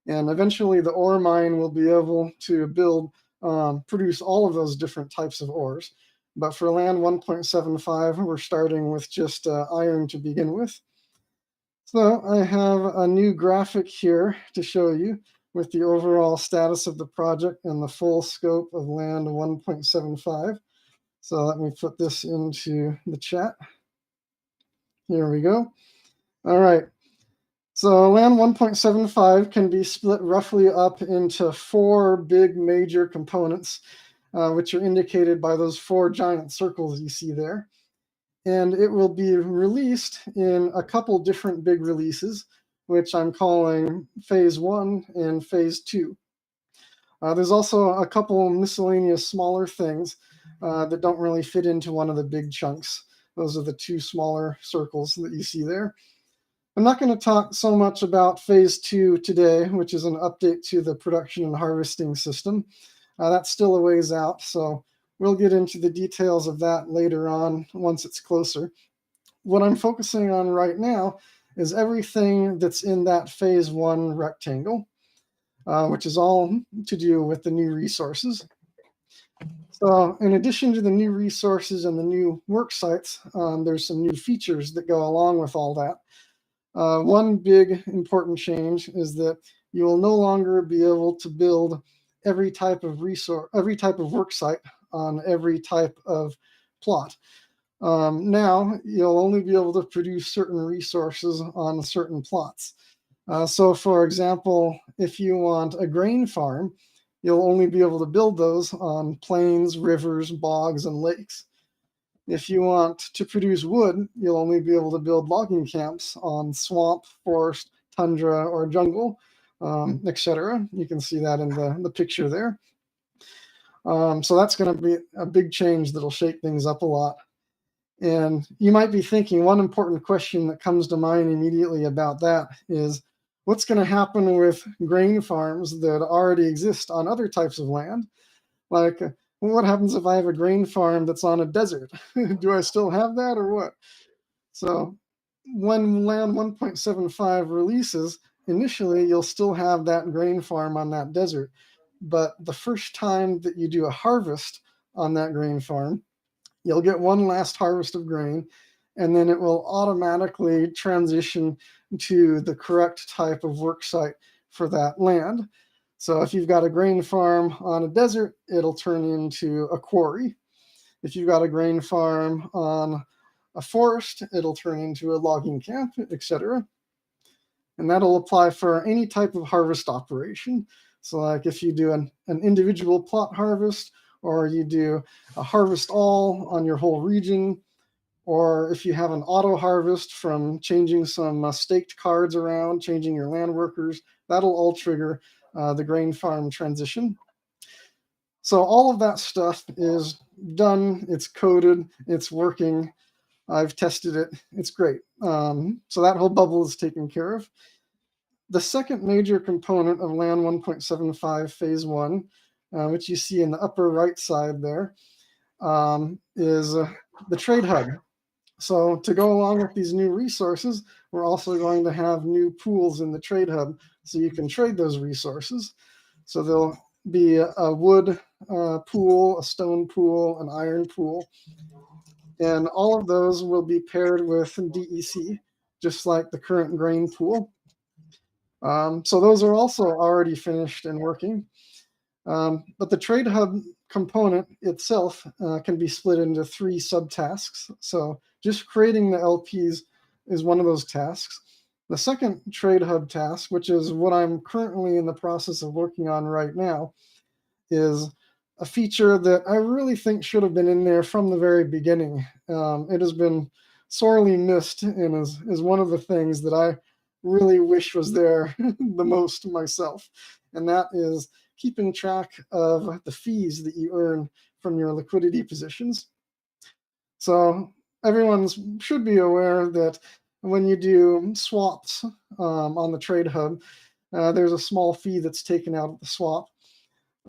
And eventually the ore mine will be able to produce all of those different types of ores. But for Land 1.75, we're starting with just iron to begin with. So I have a new graphic here to show you with the overall status of the project and the full scope of Land 1.75. So let me put this into the chat. Here we go. All right. So Land 1.75 can be split roughly up into 4 big major components, which are indicated by those 4 giant circles you see there. And it will be released in a couple different big releases, which I'm calling Phase 1 and Phase 2. There's also a couple miscellaneous smaller things that don't really fit into one of the big chunks. Those are the 2 smaller circles that you see there. I'm not going to talk so much about Phase 2 today, which is an update to the production and harvesting system. That's still a ways out, so we'll get into the details of that later on once it's closer. What I'm focusing on right now is everything that's in that Phase 1 rectangle, which is all to do with the new resources. So in addition to the new resources and the new work sites, there's some new features that go along with all that. One big important change is that you will no longer be able to build every type of work site on every type of plot. Now you'll only be able to produce certain resources on certain plots. So for example, if you want a grain farm, you'll only be able to build those on plains, rivers, bogs, and lakes. If you want to produce wood, you'll only be able to build logging camps on swamp, forest, tundra, or jungle, etc. You can see that in the picture there. So that's going to be a big change that'll shake things up a lot. And you might be thinking, one important question that comes to mind immediately about that is, what's going to happen with grain farms that already exist on other types of land? Like, what happens if I have a grain farm that's on a desert? Do I still have that or what? So when Land 1.75 releases, initially you'll still have that grain farm on that desert. But the first time that you do a harvest on that grain farm, you'll get one last harvest of grain, and then it will automatically transition to the correct type of work site for that land. So if you've got a grain farm on a desert, it'll turn into a quarry. If you've got a grain farm on a forest, it'll turn into a logging camp, etc. And that'll apply for any type of harvest operation. So like if you do an individual plot harvest, or you do a harvest all on your whole region, or if you have an auto harvest from changing some staked cards around, changing your land workers, that'll all trigger the grain farm transition. So all of that stuff is done, it's coded, it's working. I've tested it, it's great. So that whole bubble is taken care of. The second major component of Land 1.75 Phase 1, which you see in the upper right side there, is the trade hub. So to go along with these new resources, we're also going to have new pools in the trade hub so you can trade those resources. So there'll be a wood pool, a stone pool, an iron pool. And all of those will be paired with DEC, just like the current grain pool. So those are also already finished and working. But the trade hub component itself can be split into 3 subtasks. So just creating the LPs is one of those tasks. The second trade hub task, which is what I'm currently in the process of working on right now, is a feature that I really think should have been in there from the very beginning. It has been sorely missed and is one of the things that I really wish was there the most myself. And that is keeping track of the fees that you earn from your liquidity positions. So everyone should be aware that when you do swaps on the trade hub, there's a small fee that's taken out of the swap.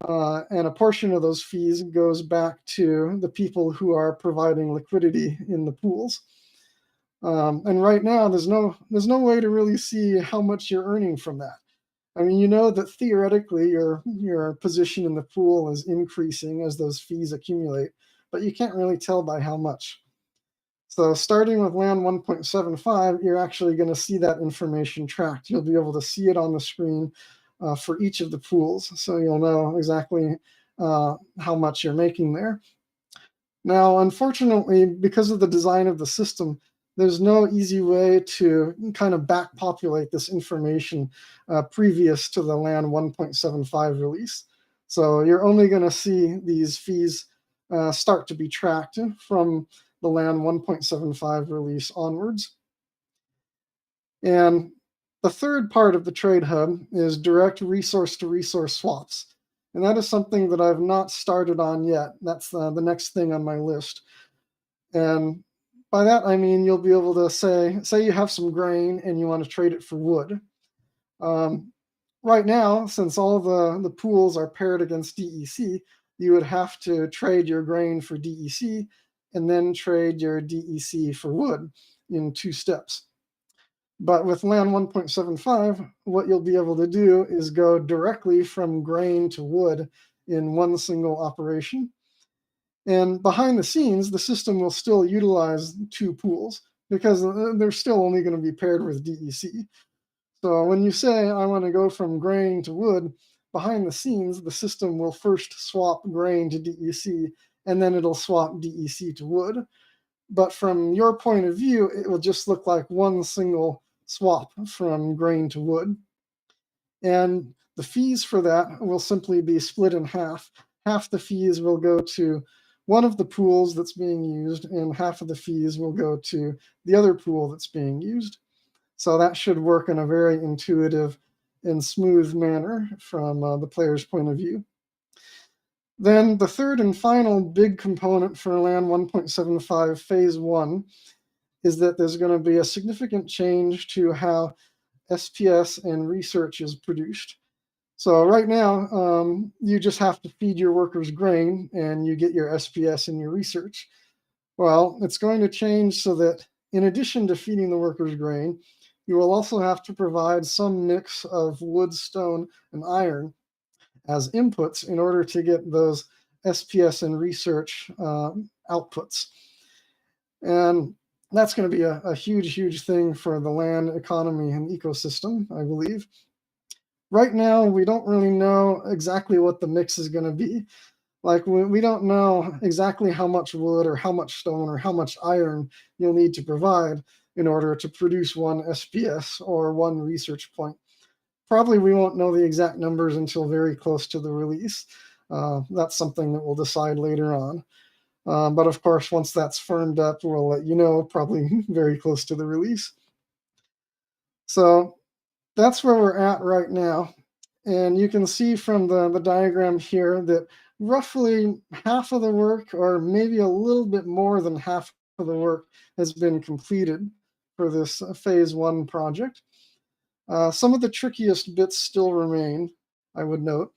And a portion of those fees goes back to the people who are providing liquidity in the pools. And right now, there's no way to really see how much you're earning from that. I mean, you know that theoretically your position in the pool is increasing as those fees accumulate, but you can't really tell by how much. So starting with LAN 1.75, you're actually going to see that information tracked. You'll be able to see it on the screen for each of the pools, so you'll know exactly how much you're making there. Now, unfortunately, because of the design of the system, there's no easy way to kind of back populate this information previous to the LAN 1.75 release. So you're only going to see these fees start to be tracked from the LAN 1.75 release onwards. And the third part of the trade hub is direct resource-to-resource swaps. And that is something that I've not started on yet. That's the next thing on my list. And by that, I mean you'll be able to say you have some grain and you want to trade it for wood. Right now, since all the pools are paired against DEC, you would have to trade your grain for DEC and then trade your DEC for wood in 2 steps. But with LAN 1.75, what you'll be able to do is go directly from grain to wood in one single operation. And behind the scenes, the system will still utilize 2 pools because they're still only going to be paired with DEC. So when you say, I want to go from grain to wood, behind the scenes, the system will first swap grain to DEC, and then it'll swap DEC to wood. But from your point of view, it will just look like one single swap from grain to wood. And the fees for that will simply be split in half. Half the fees will go to one of the pools that's being used, and half of the fees will go to the other pool that's being used. So that should work in a very intuitive and smooth manner from the player's point of view. Then the third and final big component for LAN 1.75 Phase 1 is that there's going to be a significant change to how SPS and research is produced. So right now, you just have to feed your workers grain and you get your SPS and your research. Well, it's going to change so that in addition to feeding the workers grain, you will also have to provide some mix of wood, stone, and iron as inputs in order to get those SPS and research outputs. And that's going to be a huge, huge thing for the land economy and ecosystem, I believe. Right now, we don't really know exactly what the mix is going to be. Like, we don't know exactly how much wood or how much stone or how much iron you'll need to provide in order to produce one SPS or one research point. Probably we won't know the exact numbers until very close to the release. That's something that we'll decide later on. But of course, once that's firmed up, we'll let you know, probably very close to the release. So that's where we're at right now. And you can see from the diagram here that roughly half of the work, or maybe a little bit more than half of the work, has been completed for this Phase 1 project. Some of the trickiest bits still remain, I would note,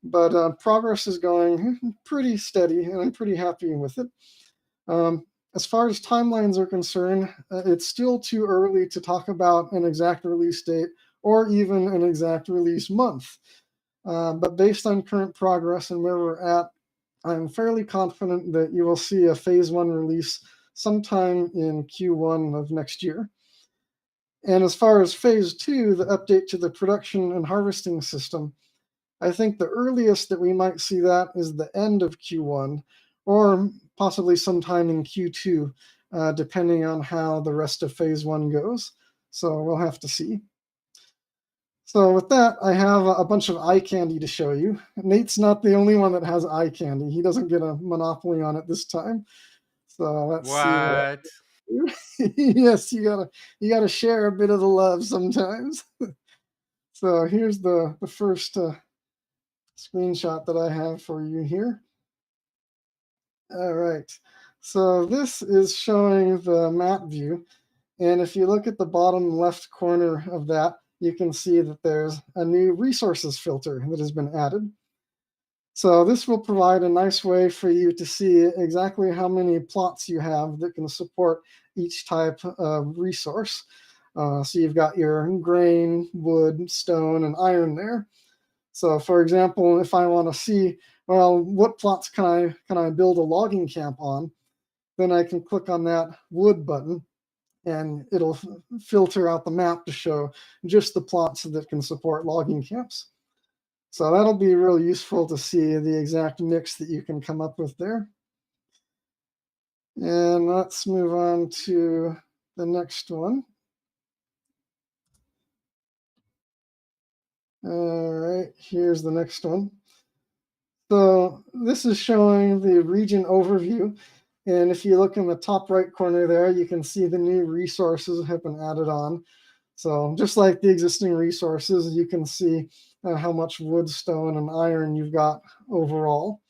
but progress is going pretty steady, and I'm pretty happy with it. As far as timelines are concerned, it's still too early to talk about an exact release date or even an exact release month. But based on current progress and where we're at, I'm fairly confident that you will see a Phase 1 release sometime in Q1 of next year. And as far as Phase 2, the update to the production and harvesting system, I think the earliest that we might see that is the end of Q1, or possibly sometime in Q2, depending on how the rest of phase 1 goes. So we'll have to see. So with that, I have a bunch of eye candy to show you. Nate's not the only one that has eye candy. He doesn't get a monopoly on it this time. So let's What? see. Yes, you gotta share a bit of the love sometimes. So here's the first screenshot that I have for you here. All right. So this is showing the map view. And if you look at the bottom left corner of that, you can see that there's a new resources filter that has been added. So this will provide a nice way for you to see exactly how many plots you have that can support each type of resource. So you've got your grain, wood, stone, and iron there. So for example, if I want to see, well, what plots can I build a logging camp on, then I can click on that wood button, and it'll filter out the map to show just the plots that can support logging camps. So that'll be really useful to see the exact mix that you can come up with there. And let's move on to the next one. All right, here's the next one. So this is showing the region overview. And if you look in the top right corner there, you can see the new resources have been added on. So just like the existing resources, you can see how much wood, stone, and iron you've got overall.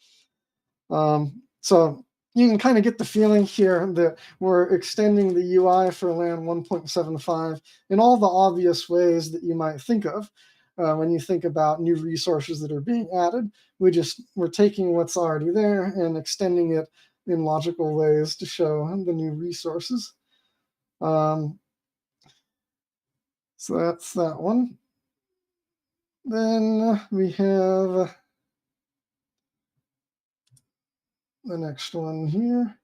So you can kind of get the feeling here that we're extending the UI for LAN 1.75 in all the obvious ways that you might think of when you think about new resources that are being added. We're taking what's already there and extending it in logical ways to show the new resources. So that's that one. Then we have the next one here.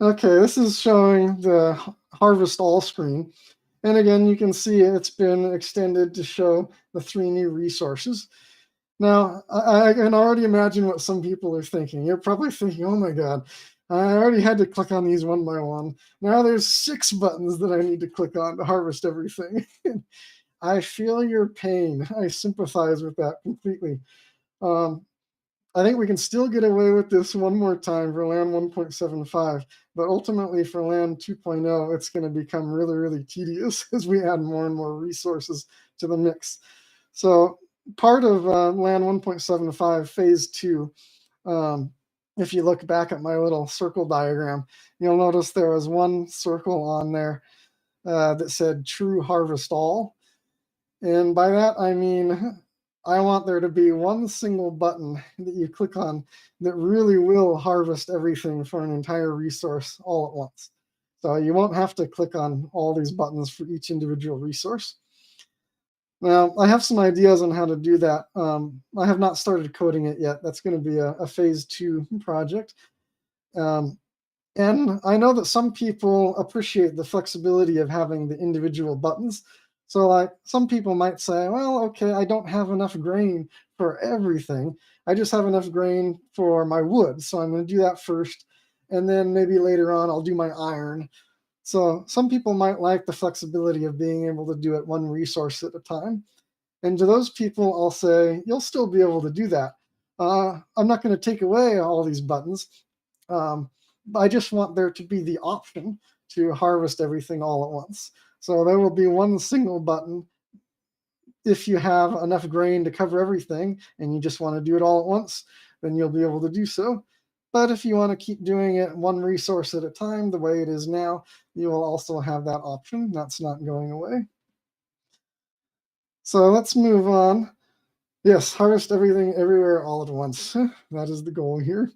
Okay, this is showing the harvest all screen. And again, you can see it's been extended to show the 3 new resources. Now, I can already imagine what some people are thinking. You're probably thinking, oh my God, I already had to click on these one by one. Now there's 6 buttons that I need to click on to harvest everything. I feel your pain. I sympathize with that completely. I think we can still get away with this one more time for LAN 1.75, but ultimately for LAN 2.0, it's going to become really, really tedious as we add more and more resources to the mix. So part of LAN 1.75 phase 2, if you look back at my little circle diagram, you'll notice there was one circle on there that said true harvest all. And by that, I mean, I want there to be one single button that you click on that really will harvest everything for an entire resource all at once. So you won't have to click on all these buttons for each individual resource. Now, I have some ideas on how to do that. I have not started coding it yet. That's going to be a phase 2 project. And I know that some people appreciate the flexibility of having the individual buttons. So like some people might say, well, okay, I don't have enough grain for everything. I just have enough grain for my wood. So I'm going to do that first. And then maybe later on, I'll do my iron. So some people might like the flexibility of being able to do it one resource at a time. And to those people, I'll say, you'll still be able to do that. I'm not going to take away all these buttons. I just want there to be the option to harvest everything all at once. So there will be one single button if you have enough grain to cover everything and you just want to do it all at once, then you'll be able to do so. But if you want to keep doing it one resource at a time, the way it is now, you will also have that option. That's not going away. So let's move on. Yes, harvest everything everywhere all at once. That is the goal here.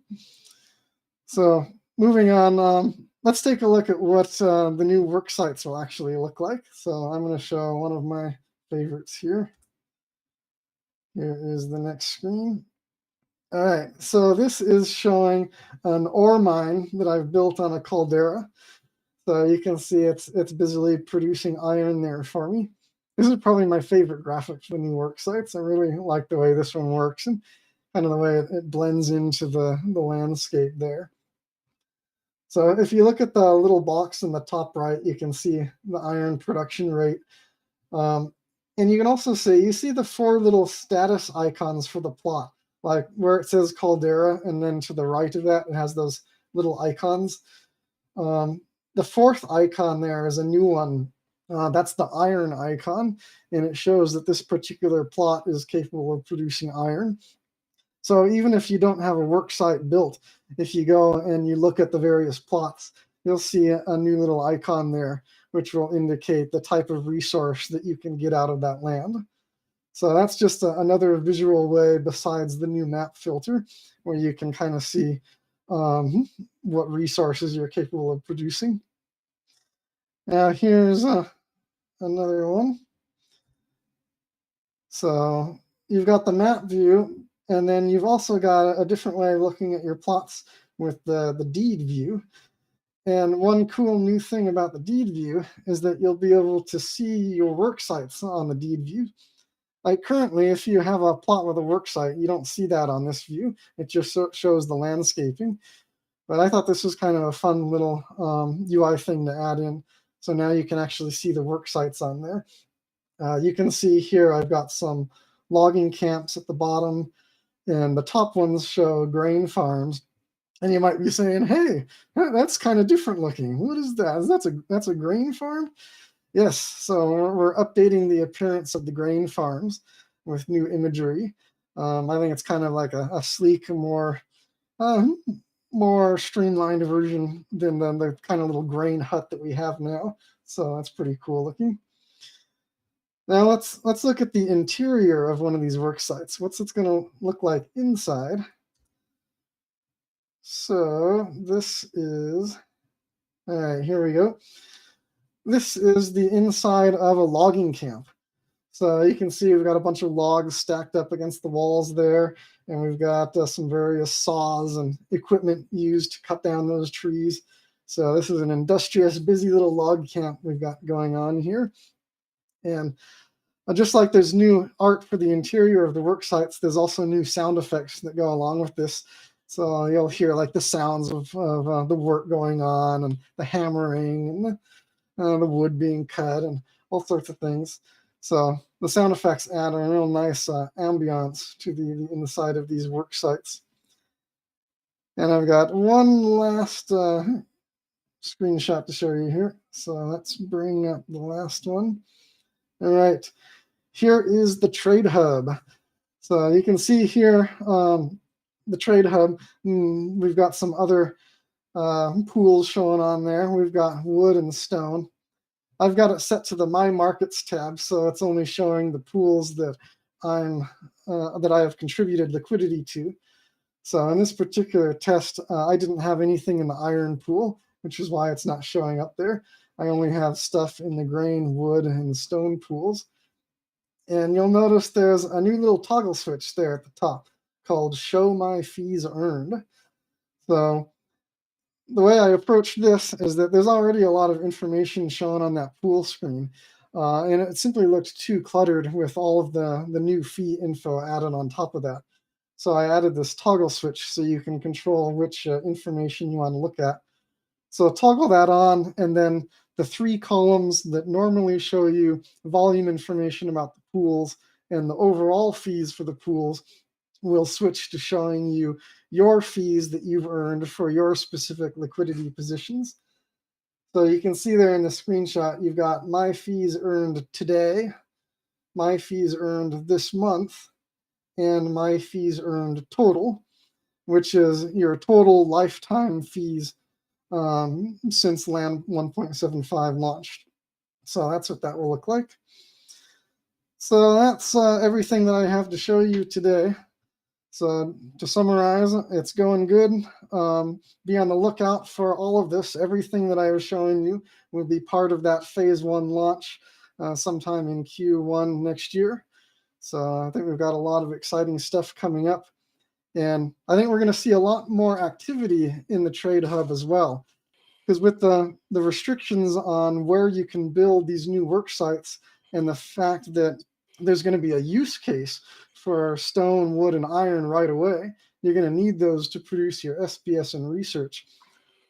So moving on, let's take a look at what the new work sites will actually look like. So I'm going to show one of my favorites here. Here is the next screen. All right, so this is showing an ore mine that I've built on a caldera. So you can see it's busily producing iron there for me. This is probably my favorite graphic for the new work sites. I really like the way this one works and kind of the way it blends into the landscape there. So if you look at the little box in the top right, you can see the iron production rate. And you can also see, you see the 4 little status icons for the plot, like where it says Caldera, and then to the right of that, it has those little icons. The 4th icon there is a new one. That's the iron icon, and it shows that this particular plot is capable of producing iron. So even if you don't have a work site built, if you go and you look at the various plots, you'll see a new little icon there, which will indicate the type of resource that you can get out of that land. So that's just another visual way besides the new map filter, where you can kind of see what resources you're capable of producing. Now here's another one. So you've got the map view, and then you've also got a different way of looking at your plots with the deed view. And one cool new thing about the deed view is that you'll be able to see your work sites on the deed view. Like currently, if you have a plot with a work site, you don't see that on this view. It just shows the landscaping. But I thought this was kind of a fun little UI thing to add in. So now you can actually see the work sites on there. You can see here I've got some logging camps at the bottom, and the top ones show grain farms. And you might be saying, hey, that's kind of different looking. What is that? That's a grain farm? Yes, so we're updating the appearance of the grain farms with new imagery. I think it's kind of like a sleek, more streamlined version than the kind of little grain hut that we have now. So that's pretty cool looking. Now let's look at the interior of one of these work sites. What's it going to look like inside? So this is, all right, here we go. This is the inside of a logging camp. So you can see we've got a bunch of logs stacked up against the walls there, and we've got some various saws and equipment used to cut down those trees. So this is an industrious, busy little log camp we've got going on here. And just like there's new art for the interior of the work sites, there's also new sound effects that go along with this. So you'll hear like the sounds of the work going on, and the hammering, and the wood being cut, and all sorts of things. So the sound effects add a real nice ambiance to the inside of these work sites. And I've got one last screenshot to show you here. So let's bring up the last one. All right, here is the trade hub. So you can see here the trade hub. We've got some other pools showing on there. We've got wood and stone. I've got it set to the My Markets tab, so it's only showing the pools that I have contributed liquidity to. So in this particular test, I didn't have anything in the iron pool, which is why it's not showing up there. I only have stuff in the grain, wood, and stone pools. And you'll notice there's a new little toggle switch there at the top called Show My Fees Earned. So the way I approach this is that there's already a lot of information shown on that pool screen, and it simply looked too cluttered with all of the new fee info added on top of that. So I added this toggle switch so you can control which information you want to look at. So toggle that on, and then the 3 columns that normally show you volume information about the pools and the overall fees for the pools will switch to showing you your fees that you've earned for your specific liquidity positions. So you can see there in the screenshot, you've got my fees earned today, my fees earned this month, and my fees earned total, which is your total lifetime fees since LAN 1.75 launched. So that's what that will look like. So that's everything that I have to show you today. So to summarize, it's going good. Be on the lookout for all of this. Everything that I was showing you will be part of that phase 1 launch sometime in Q1 next year. So I think we've got a lot of exciting stuff coming up. And I think we're going to see a lot more activity in the Trade Hub as well. Because with the restrictions on where you can build these new work sites, and the fact that there's going to be a use case for stone, wood, and iron right away, you're going to need those to produce your SPS and research.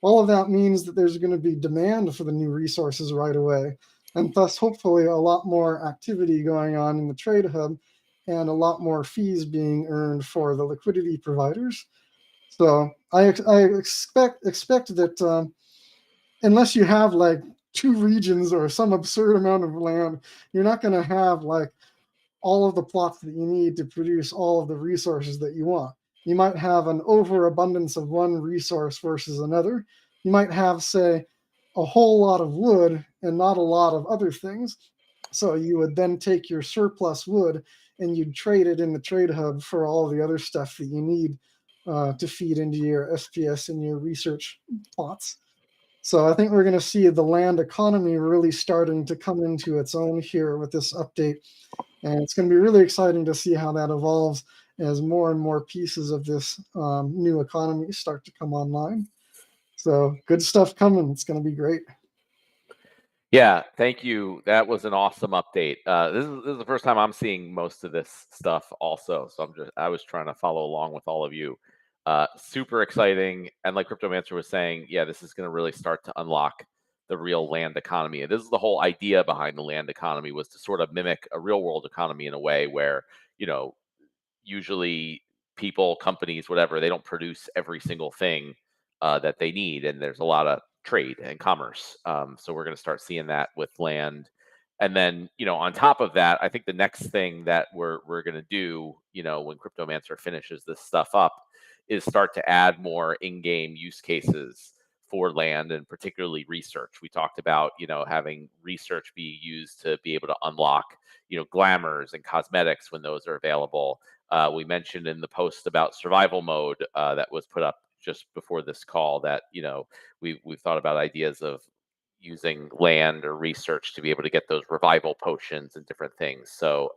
all of that means that there's going to be demand for the new resources right away, and thus hopefully a lot more activity going on in the trade hub and a lot more fees being earned for the liquidity providers. So I expect that unless you have like 2 regions or some absurd amount of land, you're not going to have like all of the plots that you need to produce all of the resources that you want. You might have an overabundance of one resource versus another. You might have, say, a whole lot of wood and not a lot of other things. So you would then take your surplus wood and you'd trade it in the trade hub for all the other stuff that you need to feed into your SPS and your research plots. So I think we're going to see the land economy really starting to come into its own here with this update. And it's going to be really exciting to see how that evolves as more and more pieces of this new economy start to come online. So good stuff coming. It's going to be great. Yeah, thank you. That was an awesome update. This is the first time I'm seeing most of this stuff also. So I was trying to follow along with all of you. Super exciting. And like Cryptomancer was saying, yeah, this is going to really start to unlock the real land economy. And this is the whole idea behind the land economy, was to sort of mimic a real world economy in a way where, usually people, companies, whatever, they don't produce every single thing that they need. And there's a lot of trade and commerce. So we're going to start seeing that with land. And then, on top of that, I think the next thing that we're going to do, when Cryptomancer finishes this stuff up, is start to add more in-game use cases for land, and particularly research. We talked about, having research be used to be able to unlock, glamours and cosmetics when those are available. We mentioned in the post about survival mode that was put up just before this call that, we've thought about ideas of using land or research to be able to get those revival potions and different things. So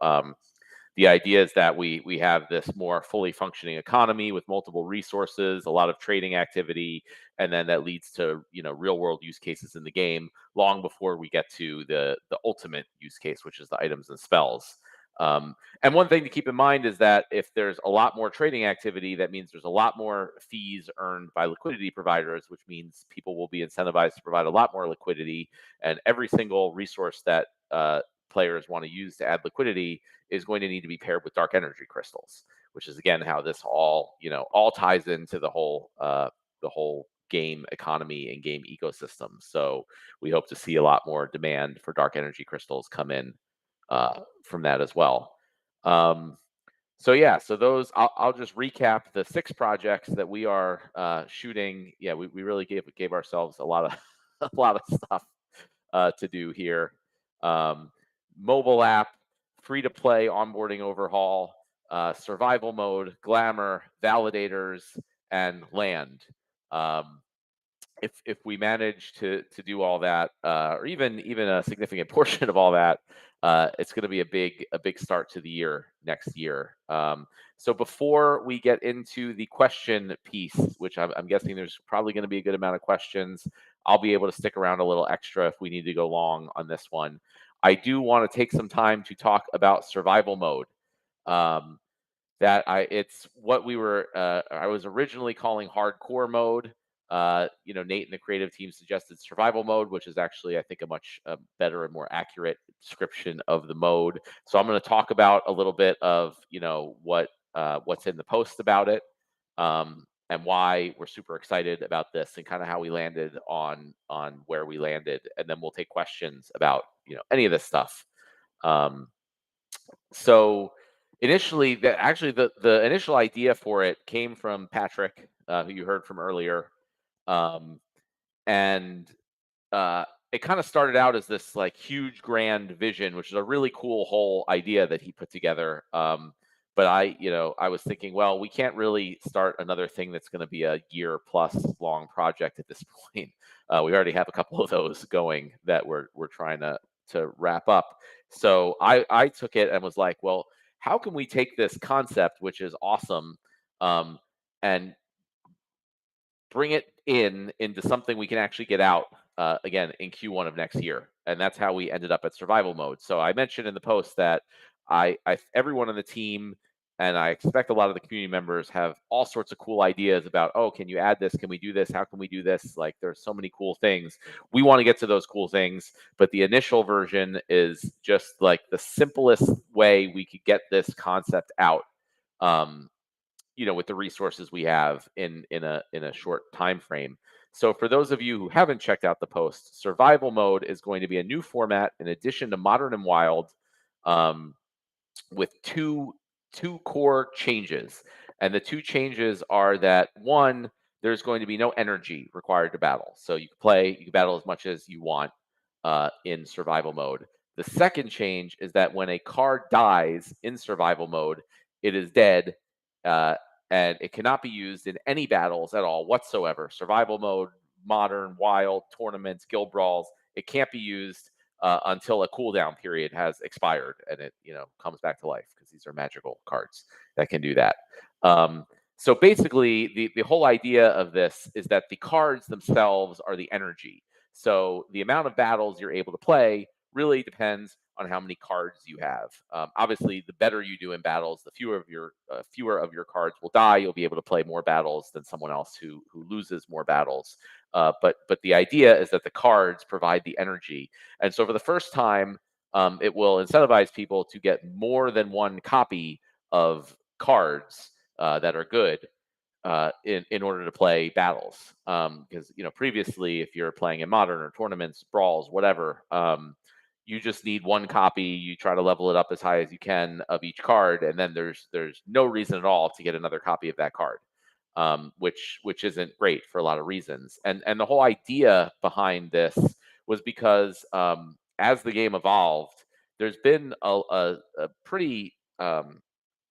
the idea is that we have this more fully functioning economy with multiple resources, a lot of trading activity, and then that leads to real world use cases in the game long before we get to the ultimate use case, which is the items and spells. And one thing to keep in mind is that if there's a lot more trading activity, that means there's a lot more fees earned by liquidity providers, which means people will be incentivized to provide a lot more liquidity. And every single resource that players want to use to add liquidity is going to need to be paired with dark energy crystals, which is again how this all ties into the whole game economy and game ecosystem. So we hope to see a lot more demand for dark energy crystals come in from that as well. So yeah, so those I'll just recap the 6 projects that we are shooting. Yeah, we really gave ourselves a lot of a lot of stuff to do here. Mobile app, free to play onboarding overhaul, survival mode, glamour, validators, and land. If we manage to do all that, or even a significant portion of all that, it's going to be a big start to the year next year. So before we get into the question piece, which I'm guessing there's probably going to be a good amount of questions, I'll be able to stick around a little extra if we need to go long on this one. I do want to take some time to talk about survival mode. It's what I was originally calling hardcore mode. Nate and the creative team suggested survival mode, which is actually, I think, a much better and more accurate description of the mode. So I'm going to talk about a little bit of, what's in the post about it, and why we're super excited about this, and kind of how we landed on where we landed, and then we'll take questions about any of this stuff. So initially, the initial idea for it came from Patrick, who you heard from earlier, and it kind of started out as this like huge grand vision, which is a really cool whole idea that he put together. But I was thinking, well, we can't really start another thing that's going to be a year plus long project at this point. We already have a couple of those going that we're trying to wrap up. So I took it and was like, well, how can we take this concept, which is awesome, and bring it into something we can actually get out again in Q1 of next year? And that's how we ended up at survival mode. So I mentioned in the post that everyone on the team And I expect a lot of the community members have all sorts of cool ideas about, oh, can you add this? Can we do this? How can we do this? Like, there's so many cool things. We want to get to those cool things, but the initial version is just like the simplest way we could get this concept out. With the resources we have in a short time frame. So for those of you who haven't checked out the post, survival mode is going to be a new format in addition to Modern and Wild, with two core changes. And the two changes are that, one, there's going to be no energy required to battle. So you can battle as much as you want in survival mode. The second change is that when a card dies in survival mode, it is dead, and it cannot be used in any battles at all whatsoever. Survival mode, modern, wild, tournaments, guild brawls, it can't be used until a cooldown period has expired and it comes back to life, because these are magical cards that can do that. So basically, the whole idea of this is that the cards themselves are the energy. So the amount of battles you're able to play really depends on how many cards you have. Obviously, the better you do in battles, the fewer of your cards will die. You'll be able to play more battles than someone else who loses more battles. But the idea is that the cards provide the energy, and so for the first time, it will incentivize people to get more than one copy of cards that are good in order to play battles. Because previously, if you're playing in modern or tournaments, brawls, whatever, you just need one copy. You try to level it up as high as you can of each card, and then there's no reason at all to get another copy of that card, which isn't great for a lot of reasons. And the whole idea behind this was because as the game evolved, there's been a pretty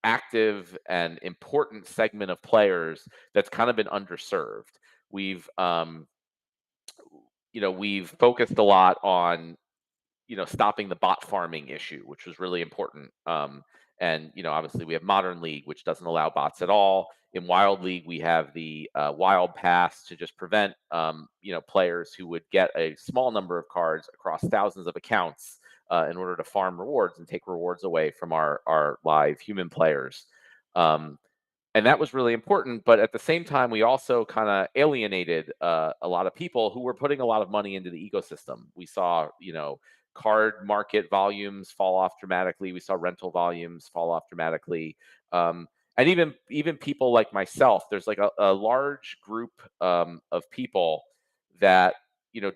active and important segment of players that's kind of been underserved. We've we've focused a lot on stopping the bot farming issue, which was really important. And obviously we have Modern League, which doesn't allow bots at all. In Wild League, we have the Wild Pass to just prevent players who would get a small number of cards across thousands of accounts in order to farm rewards and take rewards away from our live human players. And that was really important. But at the same time, we also kind of alienated a lot of people who were putting a lot of money into the ecosystem. We saw, card market volumes fall off dramatically. We saw rental volumes fall off dramatically. And even people like myself, there's like a large group of people that,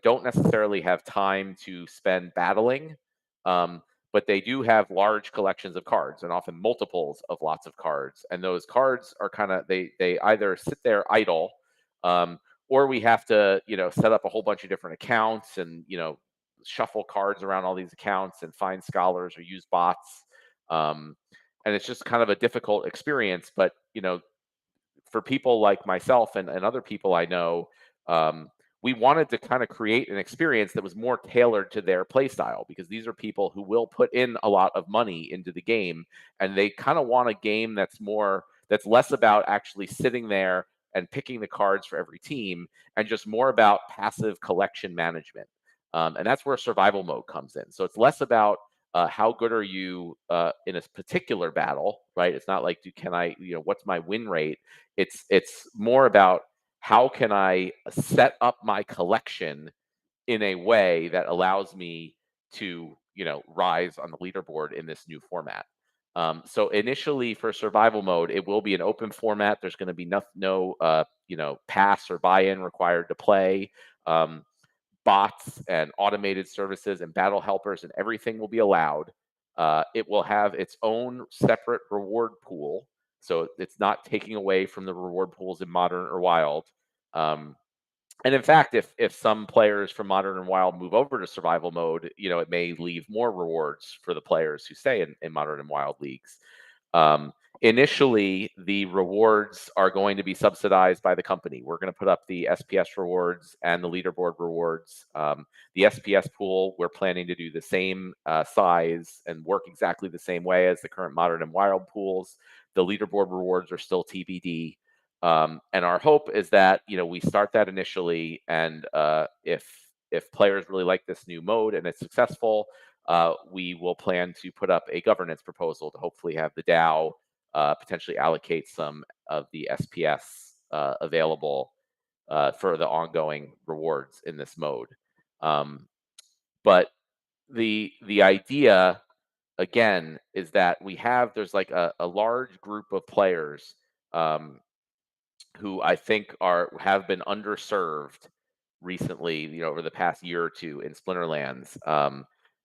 don't necessarily have time to spend battling. But they do have large collections of cards and often multiples of lots of cards. And those cards are kind of, they either sit there idle, or we have to, set up a whole bunch of different accounts and, shuffle cards around all these accounts and find scholars or use bots. And it's just kind of a difficult experience. But, for people like myself and other people I know, we wanted to kind of create an experience that was more tailored to their play style, because these are people who will put in a lot of money into the game, and they kind of want a game that's less about actually sitting there and picking the cards for every team, and just more about passive collection management. And that's where survival mode comes in. So it's less about how good are you in a particular battle, right? It's not like, what's my win rate? It's more about, how can I set up my collection in a way that allows me to, rise on the leaderboard in this new format? So initially for survival mode, it will be an open format. There's going to be no pass or buy-in required to play. Bots and automated services and battle helpers and everything will be allowed. It will have its own separate reward pool, so it's not taking away from the reward pools in Modern or Wild. And in fact, if some players from Modern and Wild move over to survival mode, it may leave more rewards for the players who stay in Modern and Wild leagues. Initially, the rewards are going to be subsidized by the company. We're going to put up the SPS rewards and the leaderboard rewards. The SPS pool, we're planning to do the same size and work exactly the same way as the current Modern and Wild pools. The leaderboard rewards are still TBD. And our hope is that, we start that initially, and if players really like this new mode and it's successful, we will plan to put up a governance proposal to hopefully have the DAO potentially allocate some of the SPS available for the ongoing rewards in this mode. But the idea again is that there's like a large group of players um, who I think have been underserved recently, over the past year or two in Splinterlands,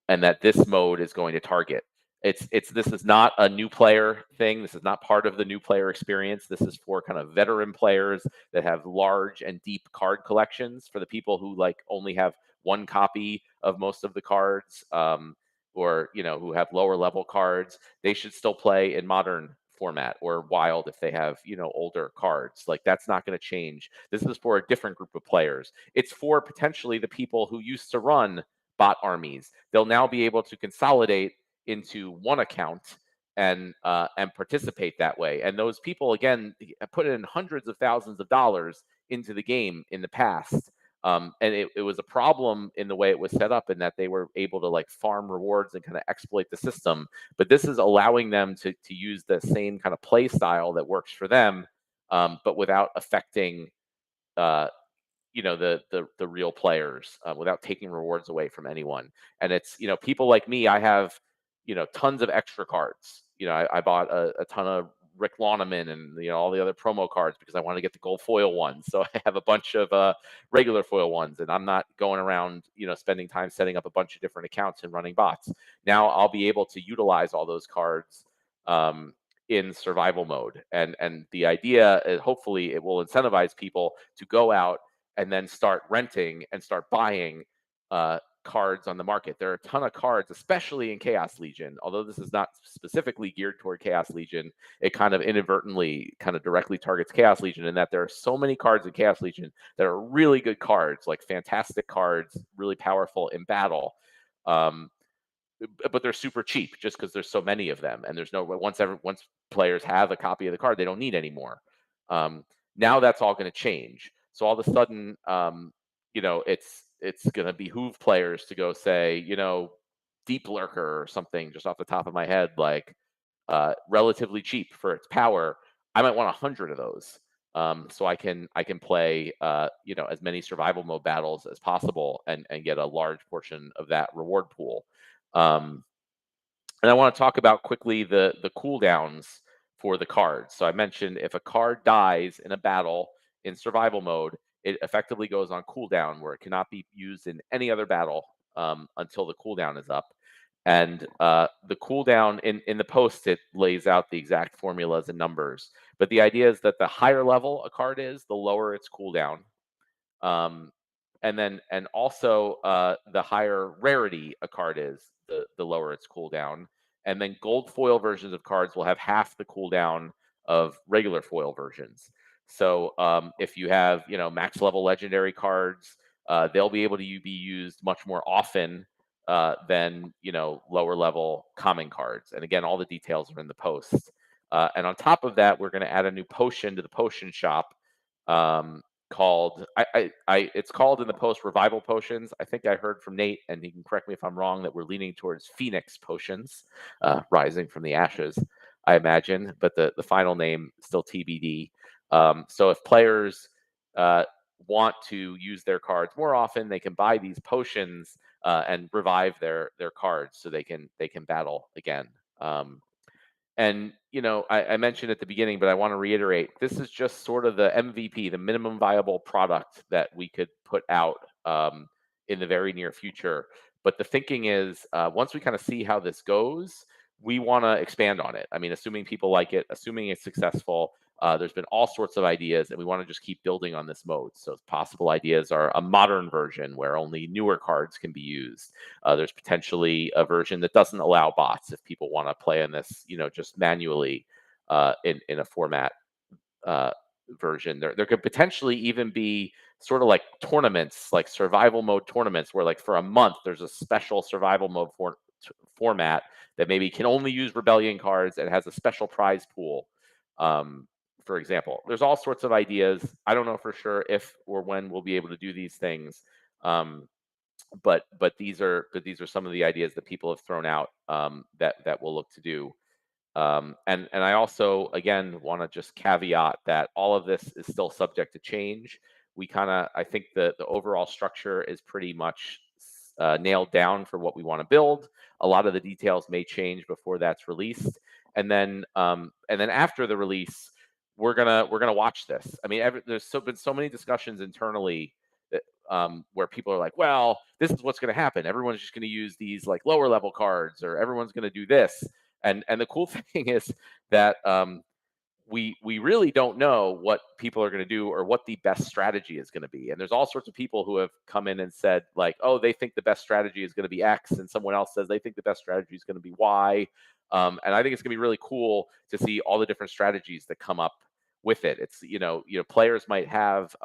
and that this mode is going to target. This is not a new player thing. This is not part of the new player experience. This is for kind of veteran players that have large and deep card collections. For the people who like only have one copy of most of the cards, or who have lower level cards, they should still play in modern format or wild if they have older cards. Like, that's not going to change. This is for a different group of players. It's for potentially the people who used to run bot armies. They'll now be able to consolidate into one account and participate that way. And those people, again, put in hundreds of thousands of dollars into the game in the past. And it was a problem in the way it was set up, in that they were able to like farm rewards and kind of exploit the system. But this is allowing them to use the same kind of play style that works for them, but without affecting the real players, without taking rewards away from anyone. And it's people like me. I have tons of extra cards. I bought a ton of Rick Launeman and all the other promo cards because I want to get the gold foil ones. So I have a bunch of regular foil ones, and I'm not going around spending time setting up a bunch of different accounts and running bots. Now I'll be able to utilize all those cards in survival mode, and the idea is hopefully it will incentivize people to go out and then start renting and start buying cards on the market. There are a ton of cards, especially in Chaos Legion. Although this is not specifically geared toward Chaos Legion, it kind of inadvertently kind of directly targets Chaos Legion, in that there are so many cards in Chaos Legion that are really good cards, like fantastic cards, really powerful in battle. But they're super cheap just because there's so many of them, and there's no once players have a copy of the card, they don't need anymore. Now that's all going to change. So all of a sudden, it's going to behoove players to go say, Deep Lurker or something, just off the top of my head, like relatively cheap for its power. I might want 100 of those, so I can play as many survival mode battles as possible and get a large portion of that reward pool. And I want to talk about quickly the cooldowns for the cards. So I mentioned if a card dies in a battle in survival mode, it effectively goes on cooldown, where it cannot be used in any other battle until the cooldown is up. And the cooldown in the post, it lays out the exact formulas and numbers. But the idea is that the higher level a card is, the lower its cooldown. And also the higher rarity a card is, the lower its cooldown. And then gold foil versions of cards will have half the cooldown of regular foil versions. So if you have max level legendary cards, they'll be able to be used much more often than lower level common cards. And again, all the details are in the post. And on top of that, we're going to add a new potion to the potion shop. Called it's called in the post revival potions. I think I heard from Nate, and he can correct me if I'm wrong, that we're leaning towards Phoenix potions, rising from the ashes, I imagine, but the final name still TBD. So if players want to use their cards more often, they can buy these potions and revive their cards so they can battle again. And I mentioned at the beginning, but I want to reiterate, this is just sort of the MVP, the minimum viable product that we could put out in the very near future. But the thinking is, once we kind of see how this goes, we want to expand on it. I mean, assuming people like it, assuming it's successful, there's been all sorts of ideas, and we want to just keep building on this mode. So possible ideas are a modern version where only newer cards can be used. There's potentially a version that doesn't allow bots if people want to play in this, just manually in a format version. There could potentially even be sort of like tournaments, like survival mode tournaments, where like for a month there's a special survival mode format that maybe can only use rebellion cards and has a special prize pool. For example, there's all sorts of ideas. I don't know for sure if or when we'll be able to do these things. But these are some of the ideas that people have thrown out that we'll look to do. And I also, again, want to just caveat that all of this is still subject to change. I think the overall structure is pretty much nailed down for what we want to build. A lot of the details may change before that's released, and then after the release, we're gonna watch this. I mean, there's been so many discussions internally that, where people are like, well, this is what's going to happen. Everyone's just going to use these like lower level cards, or everyone's going to do this. And the cool thing is that we really don't know what people are going to do or what the best strategy is going to be. And there's all sorts of people who have come in and said like, oh, they think the best strategy is going to be X, and someone else says they think the best strategy is going to be Y. And I think it's going to be really cool to see all the different strategies that come up with it. It's players might have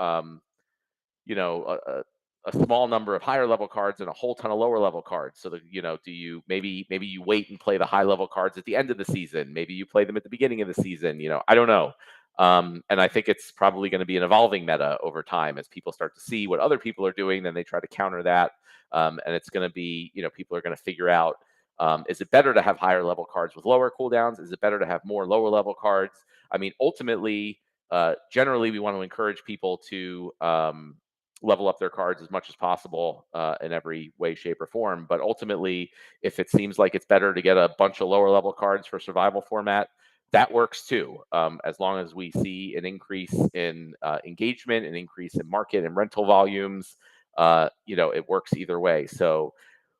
a small number of higher level cards and a whole ton of lower level cards. So that, do you maybe you wait and play the high level cards at the end of the season? Maybe you play them at the beginning of the season. I don't know. And I think it's probably going to be an evolving meta over time as people start to see what other people are doing. Then they try to counter that. And it's going to be, people are going to figure out, is it better to have higher level cards with lower cooldowns? Is it better to have more lower level cards? I mean, ultimately, generally, we want to encourage people to level up their cards as much as possible in every way, shape, or form. But ultimately, if it seems like it's better to get a bunch of lower level cards for survival format, that works too. As long as we see an increase in engagement, an increase in market and rental volumes, it works either way. So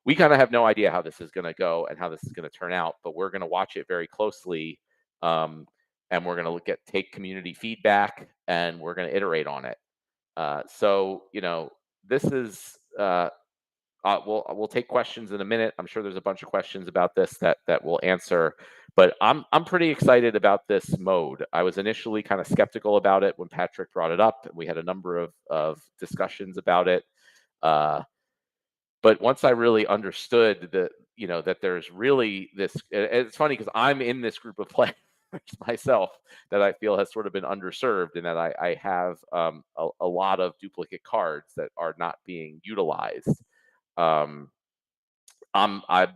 we kind of have no idea how this is going to go and how this is going to turn out, but we're going to watch it very closely. And we're going to take community feedback, and we're going to iterate on it. So this is we'll take questions in a minute. I'm sure there's a bunch of questions about this that we'll answer, but I'm pretty excited about this mode. I was initially kind of skeptical about it when Patrick brought it up, and we had a number of discussions about it. But once I really understood that there's really this, it's funny because I'm in this group of players myself that I feel has sort of been underserved, and that I have a lot of duplicate cards that are not being utilized. I've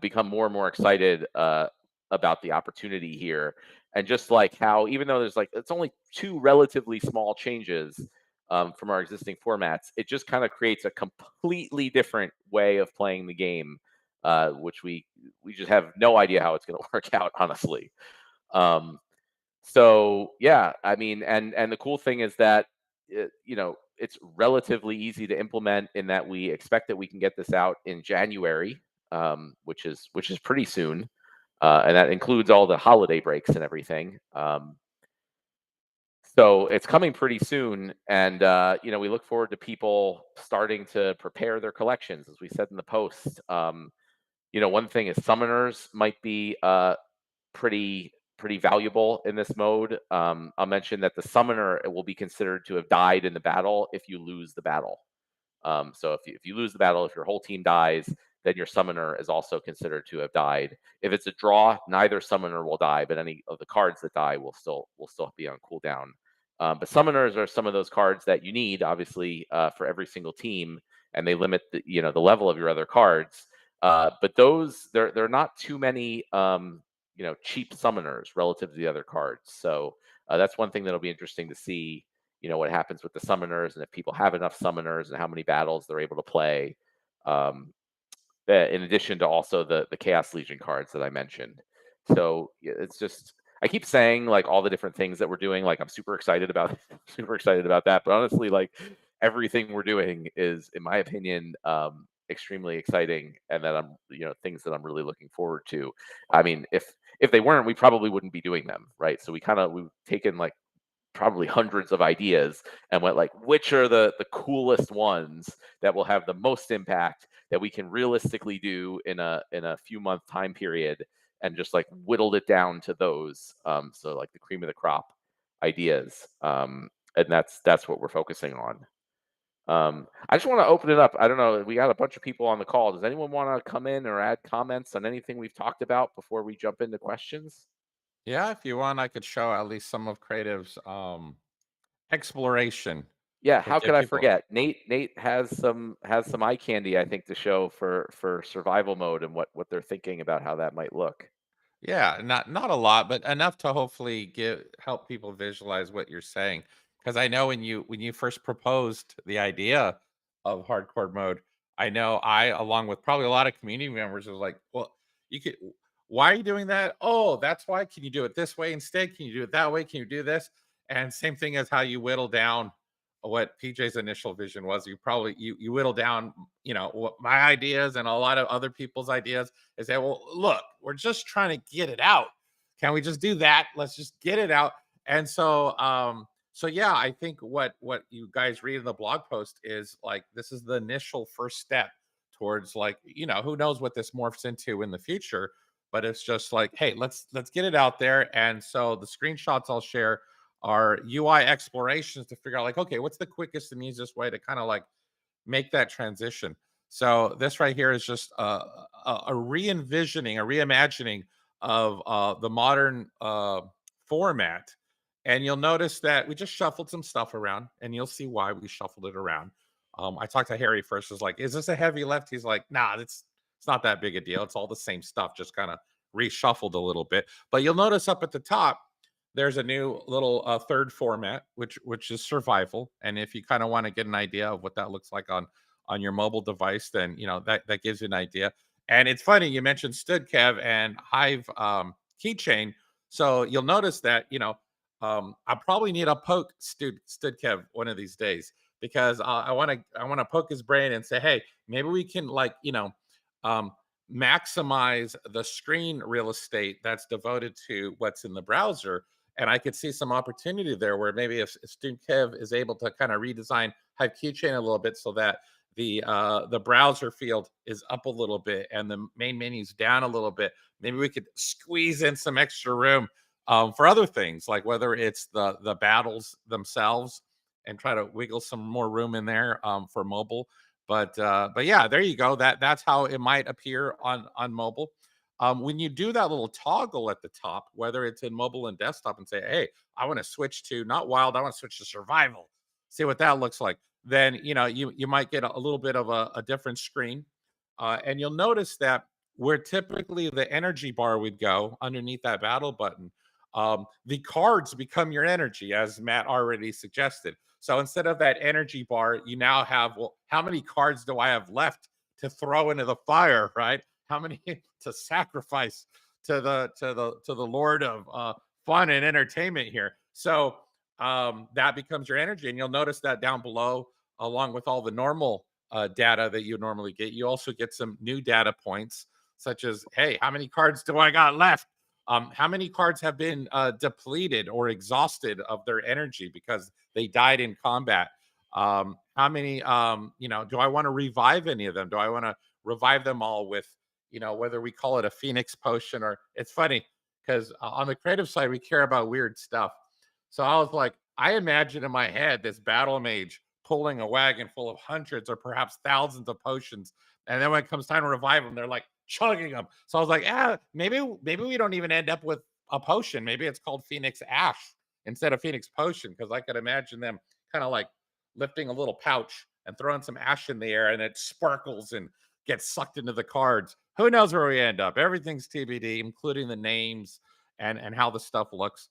become more and more excited about the opportunity here, and just like how, even though it's only 2 relatively small changes from our existing formats, it just kind of creates a completely different way of playing the game, which we just have no idea how it's going to work out, honestly. So yeah, I mean, and the cool thing is that it's relatively easy to implement, in that we expect that we can get this out in January, which is pretty soon, and that includes all the holiday breaks and everything. So it's coming pretty soon, and we look forward to people starting to prepare their collections, as we said in the post. One thing is summoners might be pretty valuable in this mode. I'll mention that the summoner will be considered to have died in the battle if you lose the battle. So if you lose the battle, if your whole team dies, then your summoner is also considered to have died. If it's a draw, neither summoner will die, but any of the cards that die will still be on cooldown. But summoners are some of those cards that you need, obviously, for every single team, and they limit the level of your other cards. But those, they're not too many cheap summoners relative to the other cards. So that's one thing that'll be interesting to see. What happens with the summoners, and if people have enough summoners, and how many battles they're able to play. In addition to also the Chaos Legion cards that I mentioned. So it's just, I keep saying like all the different things that we're doing, like I'm super excited about that. But honestly, like everything we're doing is, in my opinion, extremely exciting, and that I'm things that I'm really looking forward to. I mean, if they weren't, we probably wouldn't be doing them, right? So we've taken like probably hundreds of ideas and went like, which are the coolest ones that will have the most impact that we can realistically do in a few month time period, and just like whittled it down to those. So like the cream of the crop ideas. And that's what we're focusing on. I just want to open it up. I don't know. We got a bunch of people on the call. Does anyone want to come in or add comments on anything we've talked about before we jump into questions? Yeah, if you want, I could show at least some of Creative's exploration. Yeah, to how get could I people- forget? Nate has some eye candy, I think, to show for survival mode, and what they're thinking about how that might look. Yeah, not a lot, but enough to hopefully help people visualize what you're saying. Because I know when you first proposed the idea of hardcore mode, I know I, along with probably a lot of community members, was like, well, you could. Why are you doing that? Oh, that's why. Can you do it this way instead? Can you do it that way? Can you do this? And same thing as how you whittle down what PJ's initial vision was. You whittle down, what my ideas and a lot of other people's ideas is that, well, look, we're just trying to get it out. Can we just do that? Let's just get it out. And so yeah, I think what you guys read in the blog post is like, this is the initial first step towards, like, who knows what this morphs into in the future, but it's just like, hey, let's get it out there. And so the screenshots I'll share are UI explorations to figure out, like, okay, what's the quickest and easiest way to kind of like make that transition. So this right here is just a re-envisioning, a reimagining of the modern format. And you'll notice that we just shuffled some stuff around, and you'll see why we shuffled it around. I talked to Harry first. Was like, "Is this a heavy lift?" He's like, "Nah, it's not that big a deal. It's all the same stuff, just kind of reshuffled a little bit." But you'll notice up at the top, there's a new little third format, which is survival. And if you kind of want to get an idea of what that looks like on your mobile device, then that gives you an idea. And it's funny you mentioned StudKev and Hive keychain. So you'll notice that I probably need a poke StudKev one of these days, because I want to poke his brain and say, hey, maybe we can um, maximize the screen real estate that's devoted to what's in the browser. And I could see some opportunity there where maybe if StudKev is able to kind of redesign Hive keychain a little bit so that the browser field is up a little bit and the main menu's down a little bit, maybe we could squeeze in some extra room for other things, like whether it's the battles themselves, and try to wiggle some more room in there for mobile. But yeah, there you go. That's how it might appear on mobile. When you do that little toggle at the top, whether it's in mobile and desktop, and say, hey, I want to switch to not wild, I want to switch to survival, see what that looks like, then you might get a little bit of a different screen. And you'll notice that where typically the energy bar would go underneath that battle button, the cards become your energy, as Matt already suggested. So instead of that energy bar, you now have, well, how many cards do I have left to throw into the fire, right? How many to sacrifice to the Lord of fun and entertainment here? So that becomes your energy, and you'll notice that down below, along with all the normal data that you normally get, you also get some new data points, such as, hey, how many cards do I got left? How many cards have been depleted or exhausted of their energy because they died in combat? How many, do I want to revive any of them? Do I want to revive them all with, whether we call it a Phoenix potion? Or it's funny because on the creative side, we care about weird stuff. So I was like, I imagine in my head this battle mage pulling a wagon full of hundreds or perhaps thousands of potions. And then when it comes time to revive them, they're like chugging them. So I was like, maybe we don't even end up with a potion. Maybe it's called Phoenix Ash instead of Phoenix Potion, because I could imagine them kind of like lifting a little pouch and throwing some ash in the air, and it sparkles and gets sucked into the cards. Who knows where we end up? Everything's TBD, including the names and how the stuff looks.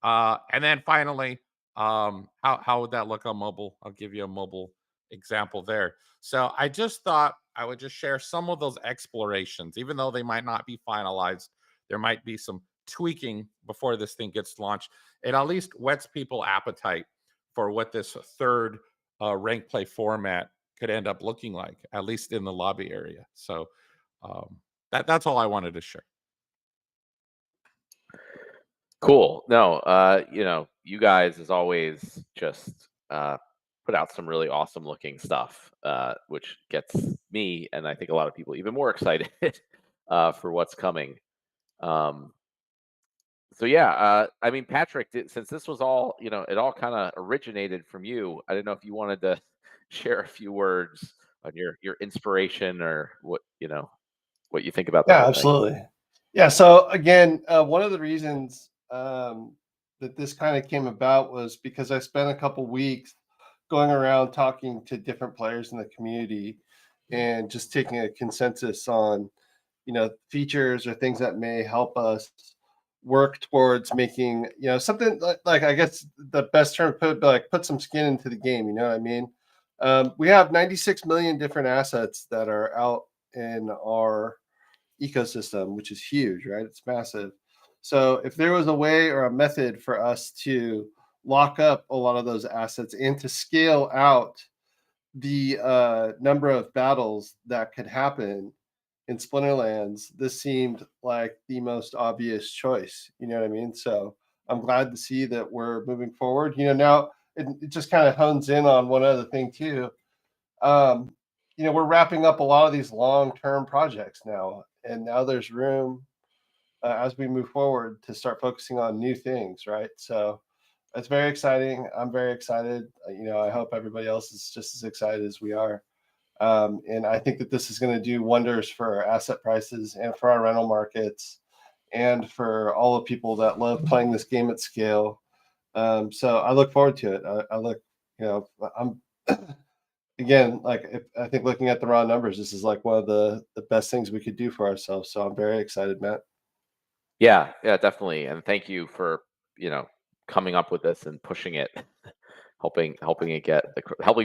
And then finally, how would that look on mobile? I'll give you a mobile example there. So I just thought I would just share some of those explorations, even though they might not be finalized. There might be some tweaking before this thing gets launched. It at least whets people appetite for what this third rank play format could end up looking like, at least in the lobby area. So that's all I wanted to share. Cool. No, you guys, as always, just put out some really awesome looking stuff, which gets me, and I think a lot of people, even more excited for what's coming. So yeah, I mean, Patrick, since this was all, it all kind of originated from you, I didn't know if you wanted to share a few words on your inspiration, or what what you think about the Yeah, whole thing. absolutely. Yeah. So again, one of the reasons that this kind of came about was because I spent a couple weeks going around talking to different players in the community and just taking a consensus on, features or things that may help us work towards making, something like I guess the best term to put, like put some skin into the game. You know what I mean? We have 96 million different assets that are out in our ecosystem, which is huge, right? It's massive. So if there was a way or a method for us to lock up a lot of those assets and to scale out the number of battles that could happen in Splinterlands, this seemed like the most obvious choice. You know what I mean? So I'm glad to see that we're moving forward. Now it just kind of hones in on one other thing too. We're wrapping up a lot of these long-term projects now, and now there's room as we move forward to start focusing on new things, right? So it's very exciting. I'm very excited. I hope everybody else is just as excited as we are. And I think that this is going to do wonders for our asset prices and for our rental markets and for all the people that love playing this game at scale. So I look forward to it. I'm again, I think looking at the raw numbers, this is like one of the best things we could do for ourselves. So I'm very excited, Matt. Yeah, definitely. And thank you for, coming up with this and pushing it, helping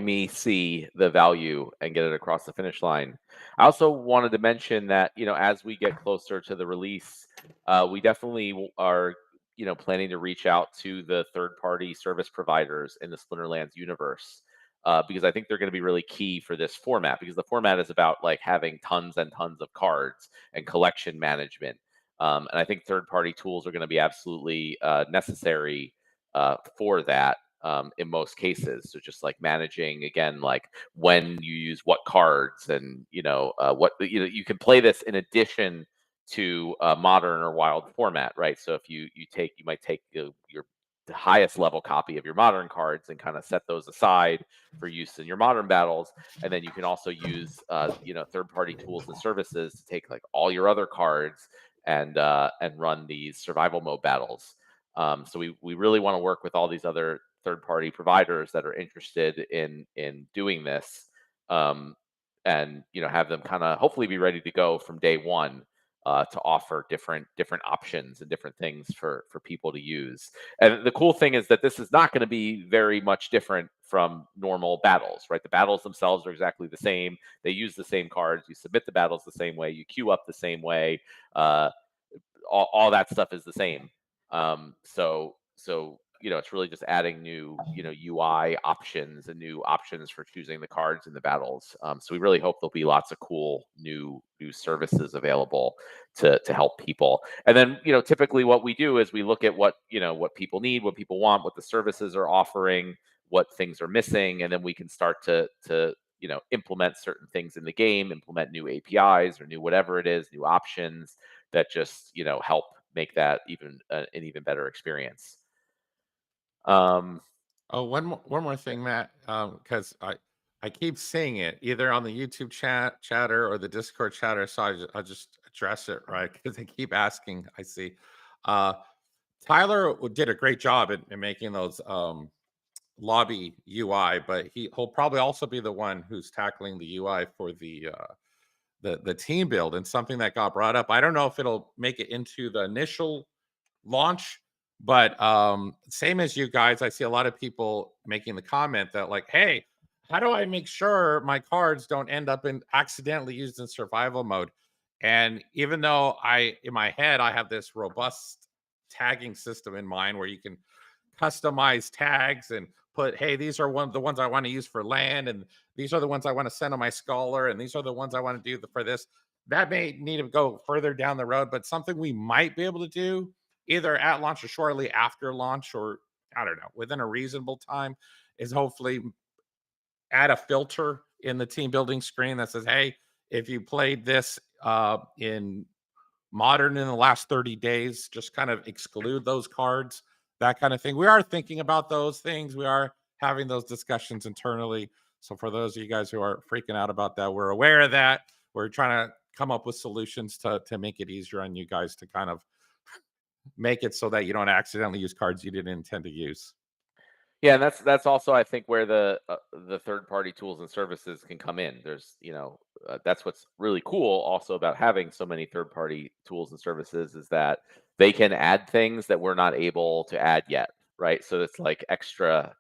me see the value and get it across the finish line. I also wanted to mention that, as we get closer to the release, we definitely are, planning to reach out to the third-party service providers in the Splinterlands universe. Because I think they're going to be really key for this format, because the format is about like having tons and tons of cards and collection management. And I think third-party tools are going to be absolutely necessary for that in most cases. So just like managing, again, like when you use what cards, and what you can play this in addition to modern or wild format, right? So if you might take your the highest level copy of your modern cards and kind of set those aside for use in your modern battles, and then you can also use third-party tools and services to take like all your other cards and run these survival mode battles. So we really want to work with all these other third-party providers that are interested in doing this, and have them kind of hopefully be ready to go from day one, to offer different options and different things for people to use. And the cool thing is that this is not going to be very much different from normal battles, right? The battles themselves are exactly the same. They use the same cards. You submit the battles the same way. You queue up the same way. All that stuff is the same. So it's really just adding new UI options and new options for choosing the cards in the battles. So we really hope there'll be lots of cool new services available to help people. And then typically what we do is we look at what what people need, what people want, what the services are offering, what things are missing, and then we can start to implement certain things in the game, implement new APIs or new whatever it is, new options that just help make that an even better experience. Oh, one more thing, Matt, because I keep seeing it either on the YouTube chatter or the Discord chatter, so I'll just address it, right? Because they keep asking. I see. Tyler did a great job in making those lobby UI, but he'll probably also be the one who's tackling the UI for the team build, and something that got brought up. I don't know if it'll make it into the initial launch, but same as you guys, I see a lot of people making the comment that like, hey, how do I make sure my cards don't end up accidentally used in survival mode? And even though in my head I have this robust tagging system in mind where you can customize tags and put, hey, these are the ones I want to use for land, and these are the ones I want to send on my scholar, and these are the ones I want to do for this. That may need to go further down the road, but something we might be able to do either at launch or shortly after launch, or I don't know, within a reasonable time, is hopefully add a filter in the team building screen that says, hey, if you played this in modern in the last 30 days, just kind of exclude those cards, that kind of thing. We are thinking about those things. We are having those discussions internally. So for those of you guys who are freaking out about that, we're aware of that. We're trying to come up with solutions to make it easier on you guys to kind of make it so that you don't accidentally use cards you didn't intend to use. Yeah, and that's also I think where the third party tools and services can come in. There's that's what's really cool also about having so many third-party tools and services, is that they can add things that we're not able to add yet, right? So it's like extra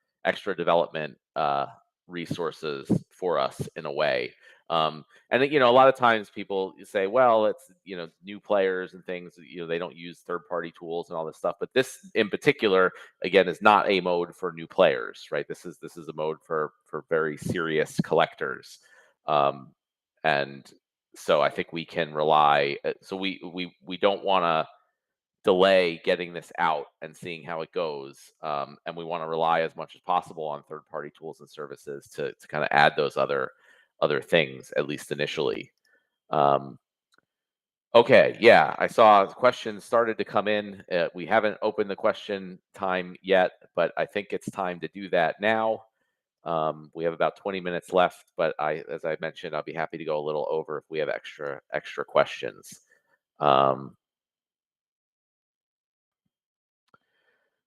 development resources for us in a way. And a lot of times people say, well, it's new players and things, they don't use third-party tools and all this stuff. But this in particular, again, is not a mode for new players, right? This is a mode for very serious collectors. And so I think we can rely. So we don't want to delay getting this out and seeing how it goes, and we want to rely as much as possible on third-party tools and services to kind of add those other things, at least initially. Okay, yeah, I saw questions started to come in. We haven't opened the question time yet, but I think it's time to do that now. We have about 20 minutes left, but as I mentioned, I'll be happy to go a little over if we have extra questions.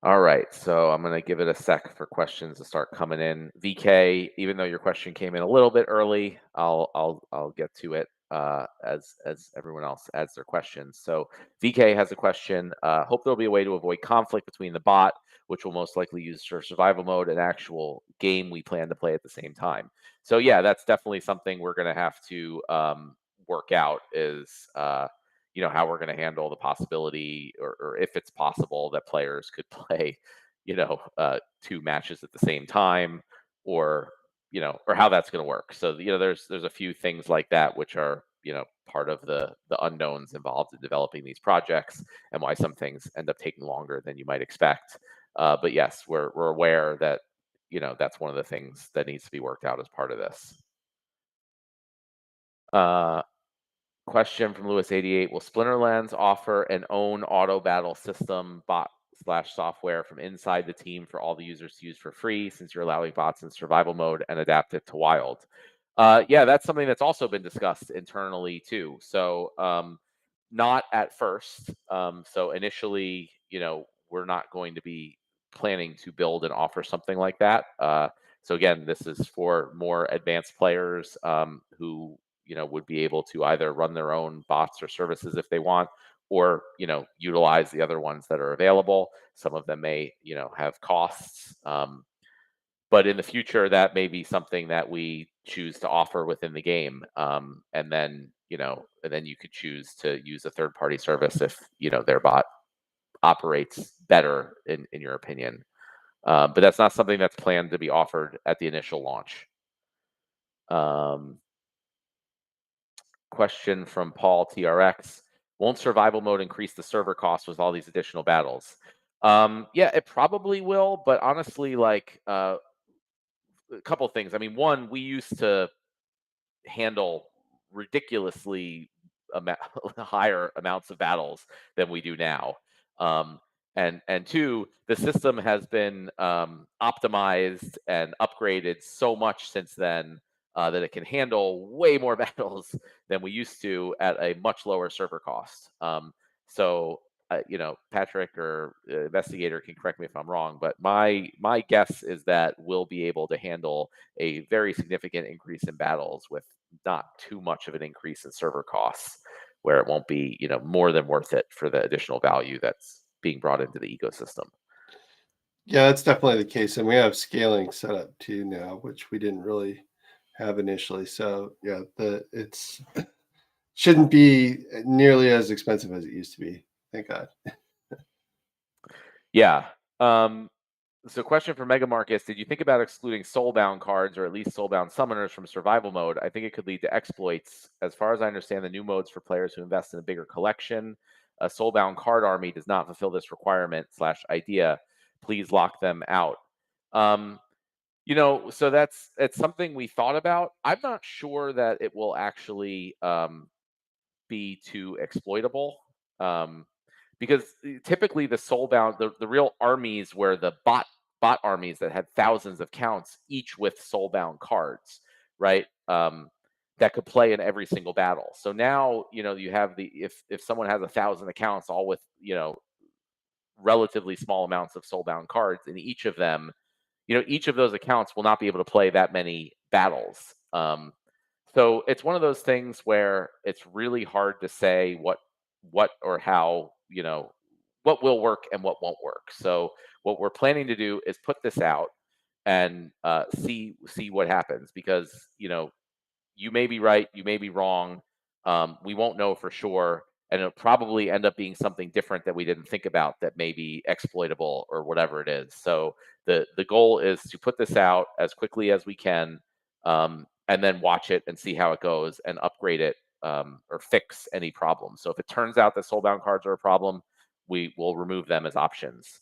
All right, so I'm going to give it a sec for questions to start coming in. VK, even though your question came in a little bit early, I'll get to it as everyone else adds their questions. So VK has a question. Hope there'll be a way to avoid conflict between the bot, which will most likely use for survival mode, and actual game we plan to play at the same time. So yeah, that's definitely something we're going to have to work out, is how we're going to handle the possibility, or if it's possible that players could play, 2 matches at the same time, or how that's going to work. So there's a few things like that which are part of the unknowns involved in developing these projects, and why some things end up taking longer than you might expect. But yes, we're aware that that's one of the things that needs to be worked out as part of this. Question from Lewis88: will Splinterlands offer an own auto battle system, bot/software from inside the team for all the users to use for free, since you're allowing bots in survival mode, and adapt it to wild? Yeah, that's something that's also been discussed internally too. So not at first. So initially, we're not going to be planning to build and offer something like that. So again, this is for more advanced players who would be able to either run their own bots or services if they want, or utilize the other ones that are available. Some of them may have costs, but in the future that may be something that we choose to offer within the game, and then you could choose to use a third-party service if their bot operates better in your opinion. But that's not something that's planned to be offered at the initial launch. Question from Paul TRX: won't survival mode increase the server cost with all these additional battles? Yeah, it probably will, but honestly, like a couple things. I mean, one, we used to handle ridiculously higher amounts of battles than we do now. And two, the system has been optimized and upgraded so much since then that it can handle way more battles than we used to at a much lower server cost. So Patrick or investigator can correct me if I'm wrong, but my guess is that we'll be able to handle a very significant increase in battles with not too much of an increase in server costs, where it won't be more than worth it for the additional value that's being brought into the ecosystem. Yeah, that's definitely the case, and we have scaling set up too now, which we didn't really have initially. So yeah, it's shouldn't be nearly as expensive as it used to be. Thank God. Yeah. So question for Mega Marcus: did you think about excluding soulbound cards, or at least soulbound summoners, from survival mode? I think it could lead to exploits. As far as I understand, the new modes for players who invest in a bigger collection. A soulbound card army does not fulfill this requirement/idea. Please lock them out. So it's something we thought about. I'm not sure that it will actually be too exploitable. Because typically the soulbound, the real armies were the bot armies that had thousands of counts, each with soulbound cards, right? That could play in every single battle. So now you have if someone has 1,000 accounts, all with relatively small amounts of soulbound cards, and each of them, each of those accounts will not be able to play that many battles So it's one of those things where it's really hard to say what or how, what will work and what won't work. So what we're planning to do is put this out and see what happens, because you may be right, you may be wrong. We won't know for sure, and it'll probably end up being something different that we didn't think about that may be exploitable or whatever it is. So the goal is to put this out as quickly as we can, and then watch it and see how it goes and upgrade it, or fix any problems. So if it turns out that soulbound cards are a problem, we will remove them as options.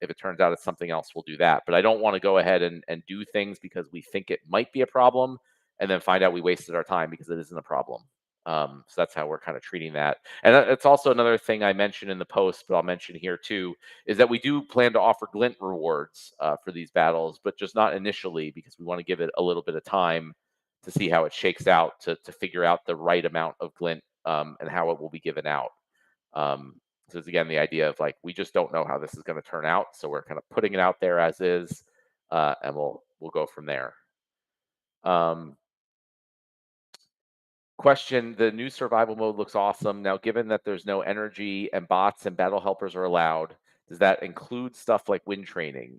If it turns out it's something else, we'll do that. But I don't want to go ahead and do things because we think it might be a problem and then find out we wasted our time because it isn't a problem. So that's how we're kind of treating that. And it's also another thing I mentioned in the post, but I'll mention here too, is that we do plan to offer glint rewards for these battles, but just not initially, because we want to give it a little bit of time to see how it shakes out, to figure out the right amount of glint, and how it will be given out. So it's again the idea of like, we just don't know how this is going to turn out, so we're kind of putting it out there as is, and we'll go from there. Question: the new survival mode looks awesome. Now, given that there's no energy and bots and battle helpers are allowed, does that include stuff like win trading?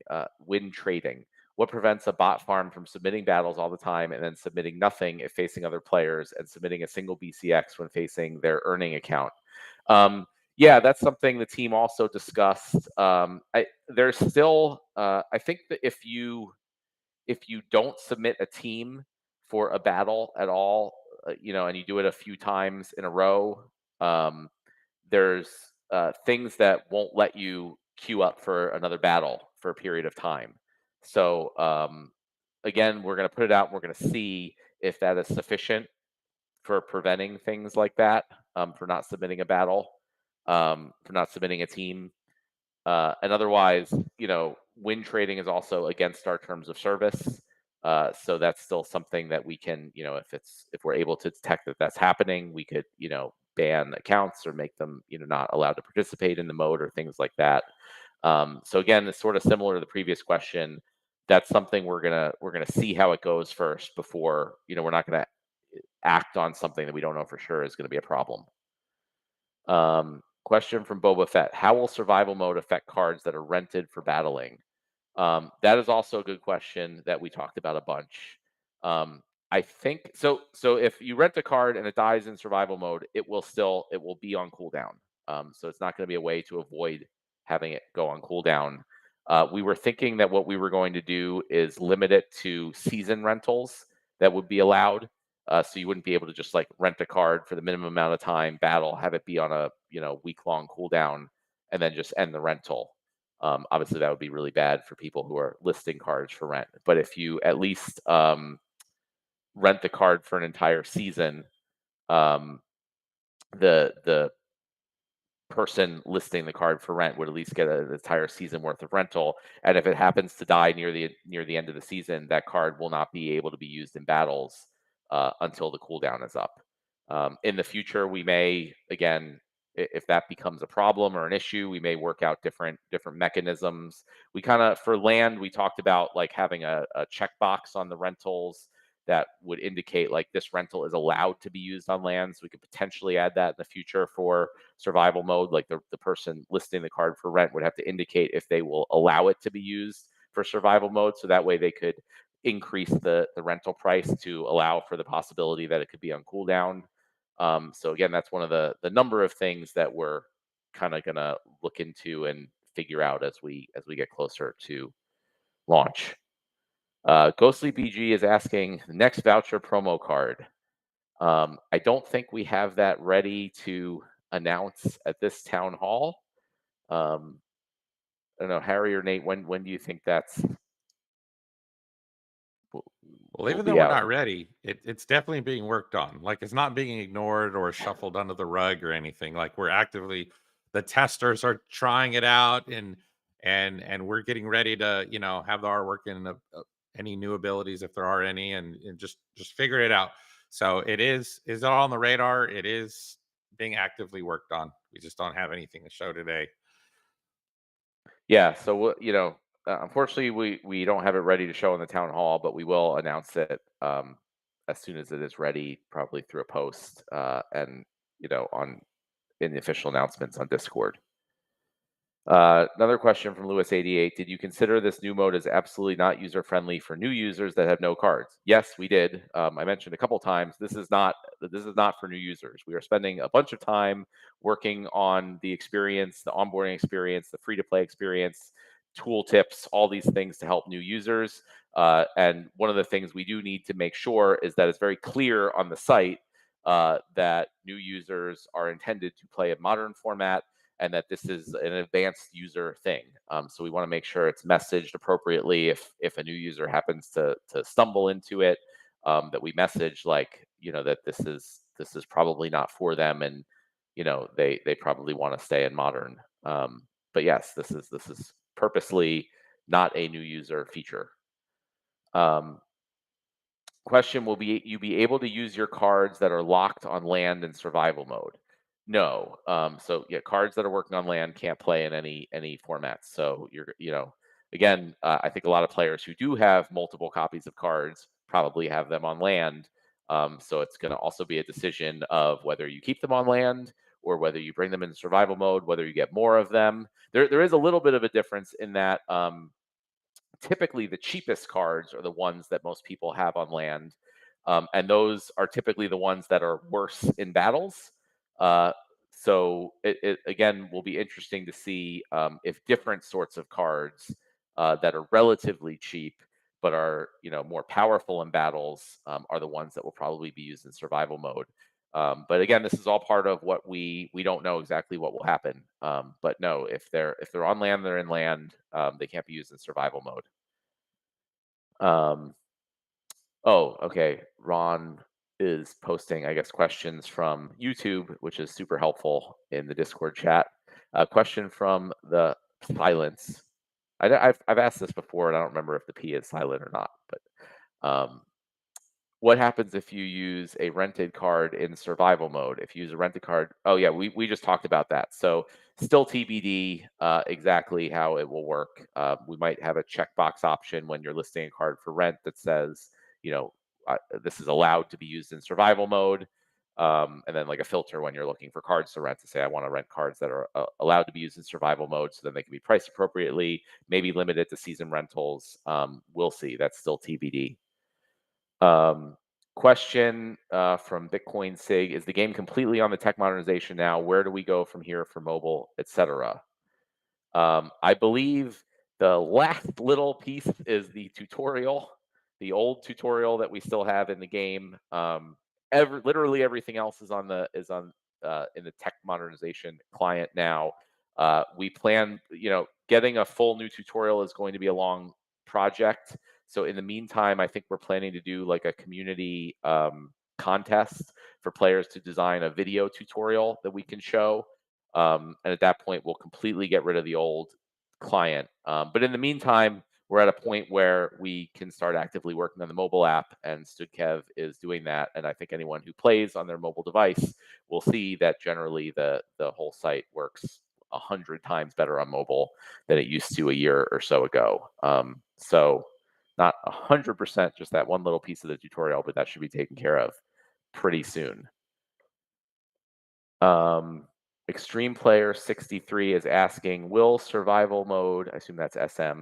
What prevents a bot farm from submitting battles all the time and then submitting nothing if facing other players, and submitting a single BCX when facing their earning account? Yeah, that's something the team also discussed. There's still, I think that if you don't submit a team for a battle at all, and you do it a few times in a row, there's things that won't let you queue up for another battle for a period of time. So again, we're going to put it out and we're going to see if that is sufficient for preventing things like that, for not submitting a battle, for not submitting a team. And otherwise, win trading is also against our terms of service. So that's still something that we can, if we're able to detect that that's happening, we could, ban accounts or make them, not allowed to participate in the mode or things like that. So again, it's sort of similar to the previous question. That's something we're gonna see how it goes first before, we're not gonna act on something that we don't know for sure is going to be a problem. Question from Boba Fett: how will survival mode affect cards that are rented for battling? That is also a good question that we talked about a bunch. I think so. So if you rent a card and it dies in survival mode, it will be on cooldown. So it's not going to be a way to avoid having it go on cooldown. We were thinking that what we were going to do is limit it to season rentals that would be allowed. So you wouldn't be able to just like rent a card for the minimum amount of time, battle, have it be on a week-long cooldown, and then just end the rental. Obviously, that would be really bad for people who are listing cards for rent. But if you at least rent the card for an entire season, the person listing the card for rent would at least get an entire season worth of rental. And if it happens to die near the end of the season, that card will not be able to be used in battles until the cooldown is up. In the future, we may, again, if that becomes a problem or an issue, we may work out different mechanisms. We kind of, for land, we talked about like having a checkbox on the rentals that would indicate like this rental is allowed to be used on land. So we could potentially add that in the future for survival mode. Like the person listing the card for rent would have to indicate if they will allow it to be used for survival mode. So that way they could increase the rental price to allow for the possibility that it could be on cooldown. So again, that's one of the number of things that we're kind of gonna look into and figure out as we get closer to launch. Ghostly BG is asking, next voucher promo card. I don't think we have that ready to announce at this town hall. I don't know, Harry or Nate, when do you think that's Well, even though be we're out? not ready, it's definitely being worked on. Like, it's not being ignored or shuffled under the rug or anything. Like, we're actively, the testers are trying it out, and we're getting ready to have the artwork and any new abilities if there are any, and just figure it out. So it is all on the radar. It is being actively worked on. We just don't have anything to show today. Yeah, so unfortunately, we don't have it ready to show in the town hall, but we will announce it as soon as it is ready, probably through a post and in the official announcements on Discord. Another question from Lewis88. Did you consider this new mode as absolutely not user-friendly for new users that have no cards? Yes, we did. I mentioned a couple times, this is not for new users. We are spending a bunch of time working on the experience, the onboarding experience, the free-to-play experience, tool tips, all these things to help new users. And one of the things we do need to make sure is that it's very clear on the site that new users are intended to play a modern format, and that this is an advanced user thing. So we want to make sure it's messaged appropriately. If a new user happens to stumble into it, that we message like, that this is probably not for them, and they probably want to stay in modern. But yes, this is purposely not a new user feature. Question: Will you be able to use your cards that are locked on land in survival mode? No. So yeah, cards that are working on land can't play in any formats. So again, I think a lot of players who do have multiple copies of cards probably have them on land. So it's going to also be a decision of whether you keep them on land or whether you bring them in survival mode, whether you get more of them. There is a little bit of a difference in that. Typically, the cheapest cards are the ones that most people have on land, and those are typically the ones that are worse in battles. So it again will be interesting to see if different sorts of cards that are relatively cheap but are more powerful in battles are the ones that will probably be used in survival mode. But again, this is all part of what we don't know exactly what will happen. But no, if they're on land, they're in land. They can't be used in survival mode. Oh, okay. Ron is posting, I guess, questions from YouTube, which is super helpful in the Discord chat. A question from the silence. I've asked this before, and I don't remember if the P is silent or not. But what happens if you use a rented card in survival mode? If you use a rented card, oh yeah, we just talked about that. So still TBD exactly how it will work. We might have a checkbox option when you're listing a card for rent that says, this is allowed to be used in survival mode. And then like a filter when you're looking for cards to rent to say, I want to rent cards that are allowed to be used in survival mode, so then they can be priced appropriately, maybe limited to season rentals. We'll see. That's still TBD. Question from Bitcoin Sig: Is the game completely on the tech modernization now? Where do we go from here for mobile, etc.? I believe the last little piece is the tutorial, the old tutorial that we still have in the game. Literally everything else is in the tech modernization client now. We plan, getting a full new tutorial is going to be a long project. So in the meantime, I think we're planning to do like a community contest for players to design a video tutorial that we can show. And at that point, we'll completely get rid of the old client. But in the meantime, we're at a point where we can start actively working on the mobile app, and StudKev is doing that. And I think anyone who plays on their mobile device will see that generally the whole site works 100 times better on mobile than it used to a year or so ago. So not 100% just that one little piece of the tutorial, but that should be taken care of pretty soon. Extreme Player 63 is asking, will survival mode, I assume that's SM,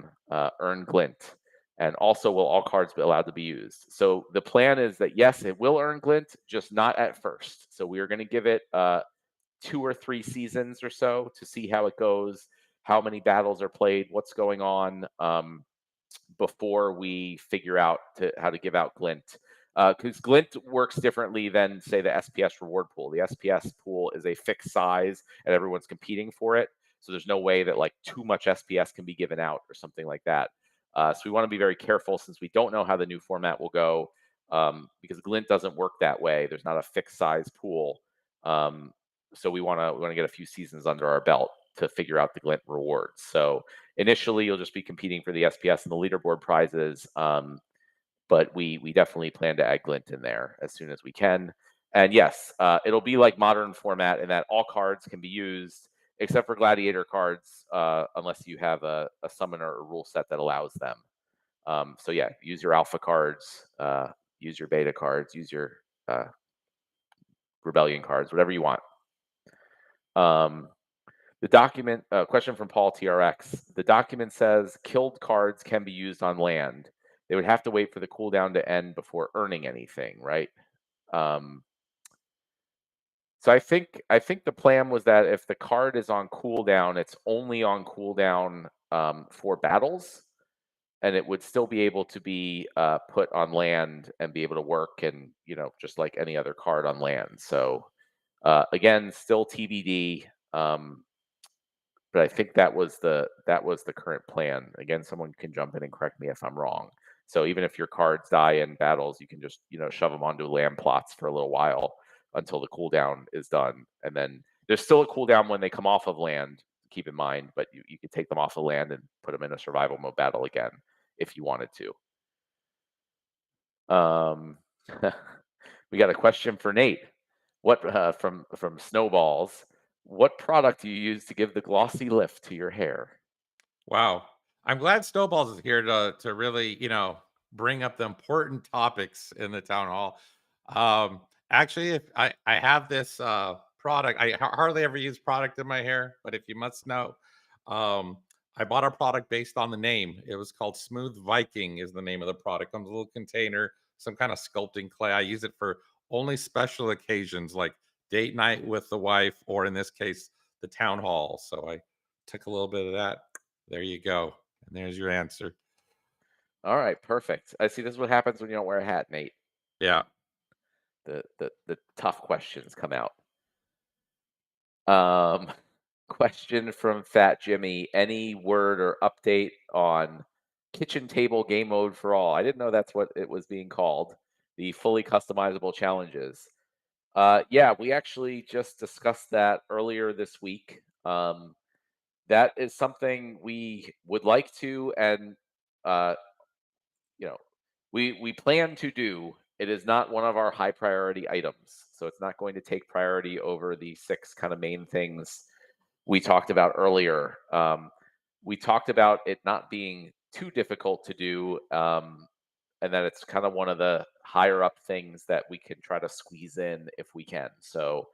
earn glint? And also, will all cards be allowed to be used? So the plan is that, yes, it will earn glint, just not at first. So we are going to give it 2 or 3 seasons or so to see how it goes, how many battles are played, what's going on, before we figure out how to give out glint. Because glint works differently than, say, the SPS reward pool. The SPS pool is a fixed size and everyone's competing for it. So there's no way that like too much SPS can be given out or something like that. So we want to be very careful since we don't know how the new format will go, because glint doesn't work that way. There's not a fixed size pool. So we want to get a few seasons under our belt to figure out the glint rewards. So initially, you'll just be competing for the SPS and the leaderboard prizes. But we definitely plan to add glint in there as soon as we can. And yes, it'll be like modern format in that all cards can be used except for gladiator cards, unless you have a summoner or rule set that allows them. So yeah, use your alpha cards use your beta cards, use your rebellion cards, whatever you want. The document, question from Paul TRX. The document says killed cards can be used on land. They would have to wait for the cooldown to end before earning anything, right? So I think the plan was that if the card is on cooldown, it's only on cooldown for battles, and it would still be able to be put on land and be able to work, and just like any other card on land. So again, still TBD. But I think that was the current plan. Again, someone can jump in and correct me if I'm wrong. So even if your cards die in battles, you can just shove them onto land plots for a little while until the cooldown is done, and then there's still a cooldown when they come off of land. Keep in mind, but you could take them off of land and put them in a survival mode battle again if you wanted to. We got a question for Nate. What from Snowballs? What product do you use to give the glossy lift to your hair? Wow. I'm glad Snowballs is here to really, bring up the important topics in the town hall. Actually, if I have this product, I hardly ever use product in my hair, but if you must know, um, I bought a product based on the name. It was called Smooth Viking is the name of the product. Comes in a little container, some kind of sculpting clay. I use it for only special occasions like date night with the wife, or in this case, the town hall. So I took a little bit of that. There you go. And there's your answer. All right, perfect. I see this is what happens when you don't wear a hat, Nate. Yeah. The tough questions come out. Question from Fat Jimmy. Any word or update on kitchen table game mode for all? I didn't know that's what it was being called. The fully customizable challenges. Yeah, we actually just discussed that earlier this week. That is something we would like to, and we plan to do. It is not one of our high priority items, so it's not going to take priority over the 6 kind of main things we talked about earlier. We talked about it not being too difficult to do, and that it's kind of one of the higher up things that we can try to squeeze in if we can. So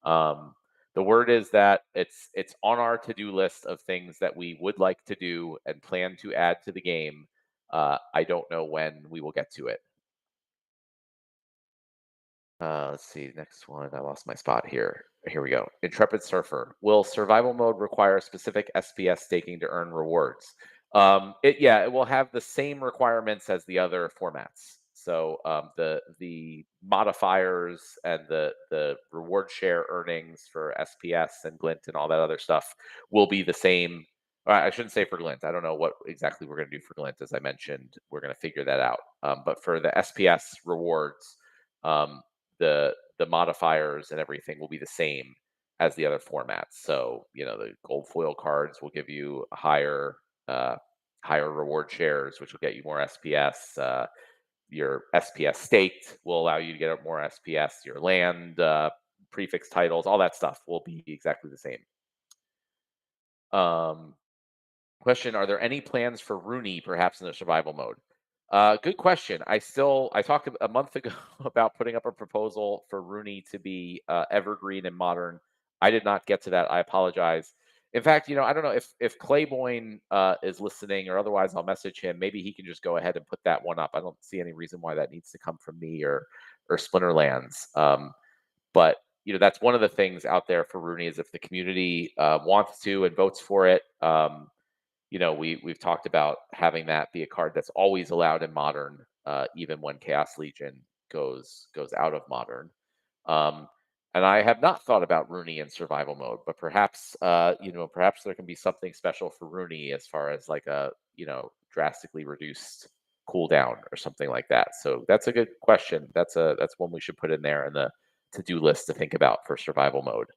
the word is that it's on our to-do list of things that we would like to do and plan to add to the game. I don't know when we will get to it. Let's see, next one. I lost my spot here. Here we go. Intrepid Surfer. Will survival mode require specific SPS staking to earn rewards? It will have the same requirements as the other formats. So the modifiers and the reward share earnings for SPS and Glint and all that other stuff will be the same. I shouldn't say for Glint. I don't know what exactly we're going to do for Glint. As I mentioned, we're going to figure that out. But for the SPS rewards, the modifiers and everything will be the same as the other formats. So the gold foil cards will give you a higher reward shares, which will get you more SPS. Your SPS staked will allow you to get more SPS. Your land prefix titles, all that stuff will be exactly the same. Question: are there any plans for Rooney, perhaps in the survival mode? Good question. I talked a month ago about putting up a proposal for Rooney to be evergreen and modern. I did not get to that. I apologize. In fact, I don't know if Clayboyne is listening, or otherwise I'll message him. Maybe he can just go ahead and put that one up. I don't see any reason why that needs to come from me or Splinterlands. But that's one of the things out there for Rooney, is if the community wants to and votes for it. We've talked about having that be a card that's always allowed in modern, even when Chaos Legion goes out of modern. And I have not thought about Rooney in survival mode, but perhaps perhaps there can be something special for Rooney as far as like a drastically reduced cooldown or something like that. So that's a good question. That's one we should put in there in the to-do list to think about for survival mode.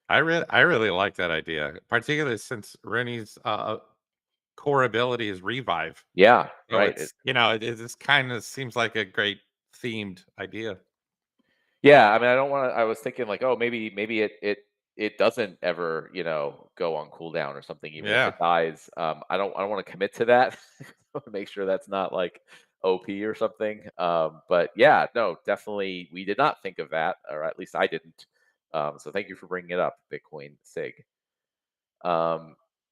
I really like that idea, particularly since Rooney's core ability is revive. Yeah, So right. it just kind of seems like a great themed idea. Yeah, I mean, I don't want to. I was thinking like, oh, maybe it doesn't ever go on cooldown or something, even if Yeah. it dies. I don't want to commit to that. I want to make sure that's not like OP or something. But yeah, no, definitely we did not think of that, or at least I didn't. So thank you for bringing it up, Bitcoin Sig.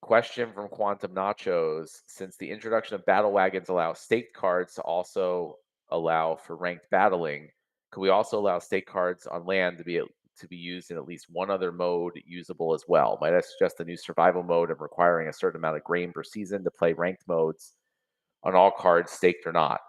Question from Quantum Nachos: since the introduction of battle wagons allows staked cards to also allow for ranked battling, could we also allow staked cards on land to be used in at least one other mode usable as well? Might I suggest a new survival mode of requiring a certain amount of grain per season to play ranked modes on all cards, staked or not?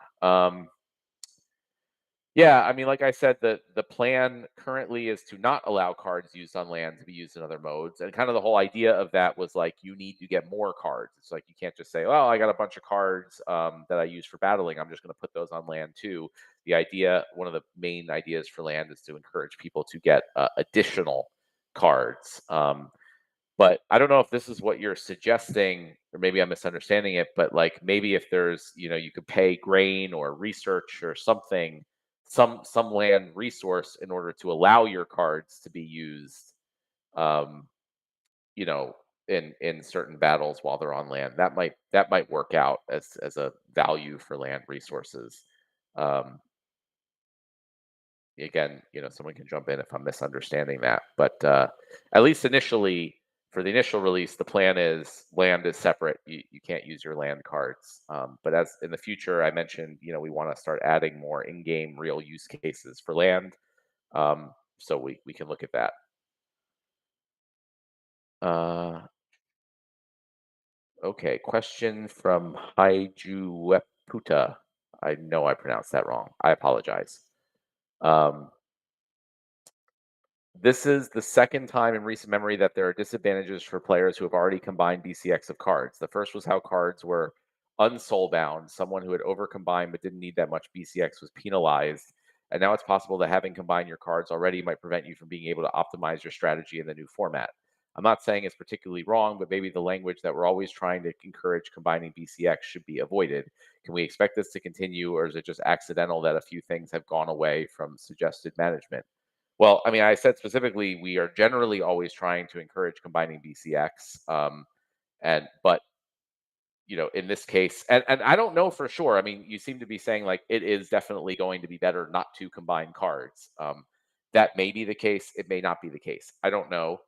Yeah, I mean, like I said, the plan currently is to not allow cards used on land to be used in other modes. And kind of the whole idea of that was like you need to get more cards. It's like you can't just say, "Well, I got a bunch of cards that I use for battling. I'm just going to put those on land too." The idea, one of the main ideas for land, is to encourage people to get additional cards. But I don't know if this is what you're suggesting, or maybe I'm misunderstanding it, but like maybe if there's, you could pay grain or research or something, some land resource in order to allow your cards to be used, um, you know, in certain battles while they're on land. That might work out as a value for land resources. Um, Again, someone can jump in if I'm misunderstanding that, but at least initially, for the initial release, the plan is land is separate. You can't use your land cards. But as in the future, I mentioned, we want to start adding more in-game real use cases for land. So we can look at that. Okay, question from Haijueputa. I know I pronounced that wrong. I apologize. This is the second time in recent memory that there are disadvantages for players who have already combined BCX of cards. The first was how cards were unsoulbound. Someone who had overcombined but didn't need that much BCX was penalized. And now it's possible that having combined your cards already might prevent you from being able to optimize your strategy in the new format. I'm not saying it's particularly wrong, but maybe the language that we're always trying to encourage combining BCX should be avoided. Can we expect this to continue, or is it just accidental that a few things have gone away from suggested management? Well, I mean, I said specifically, we are generally always trying to encourage combining BCX, but in this case, and I don't know for sure. I mean, you seem to be saying like it is definitely going to be better not to combine cards. That may be the case. It may not be the case. I don't know.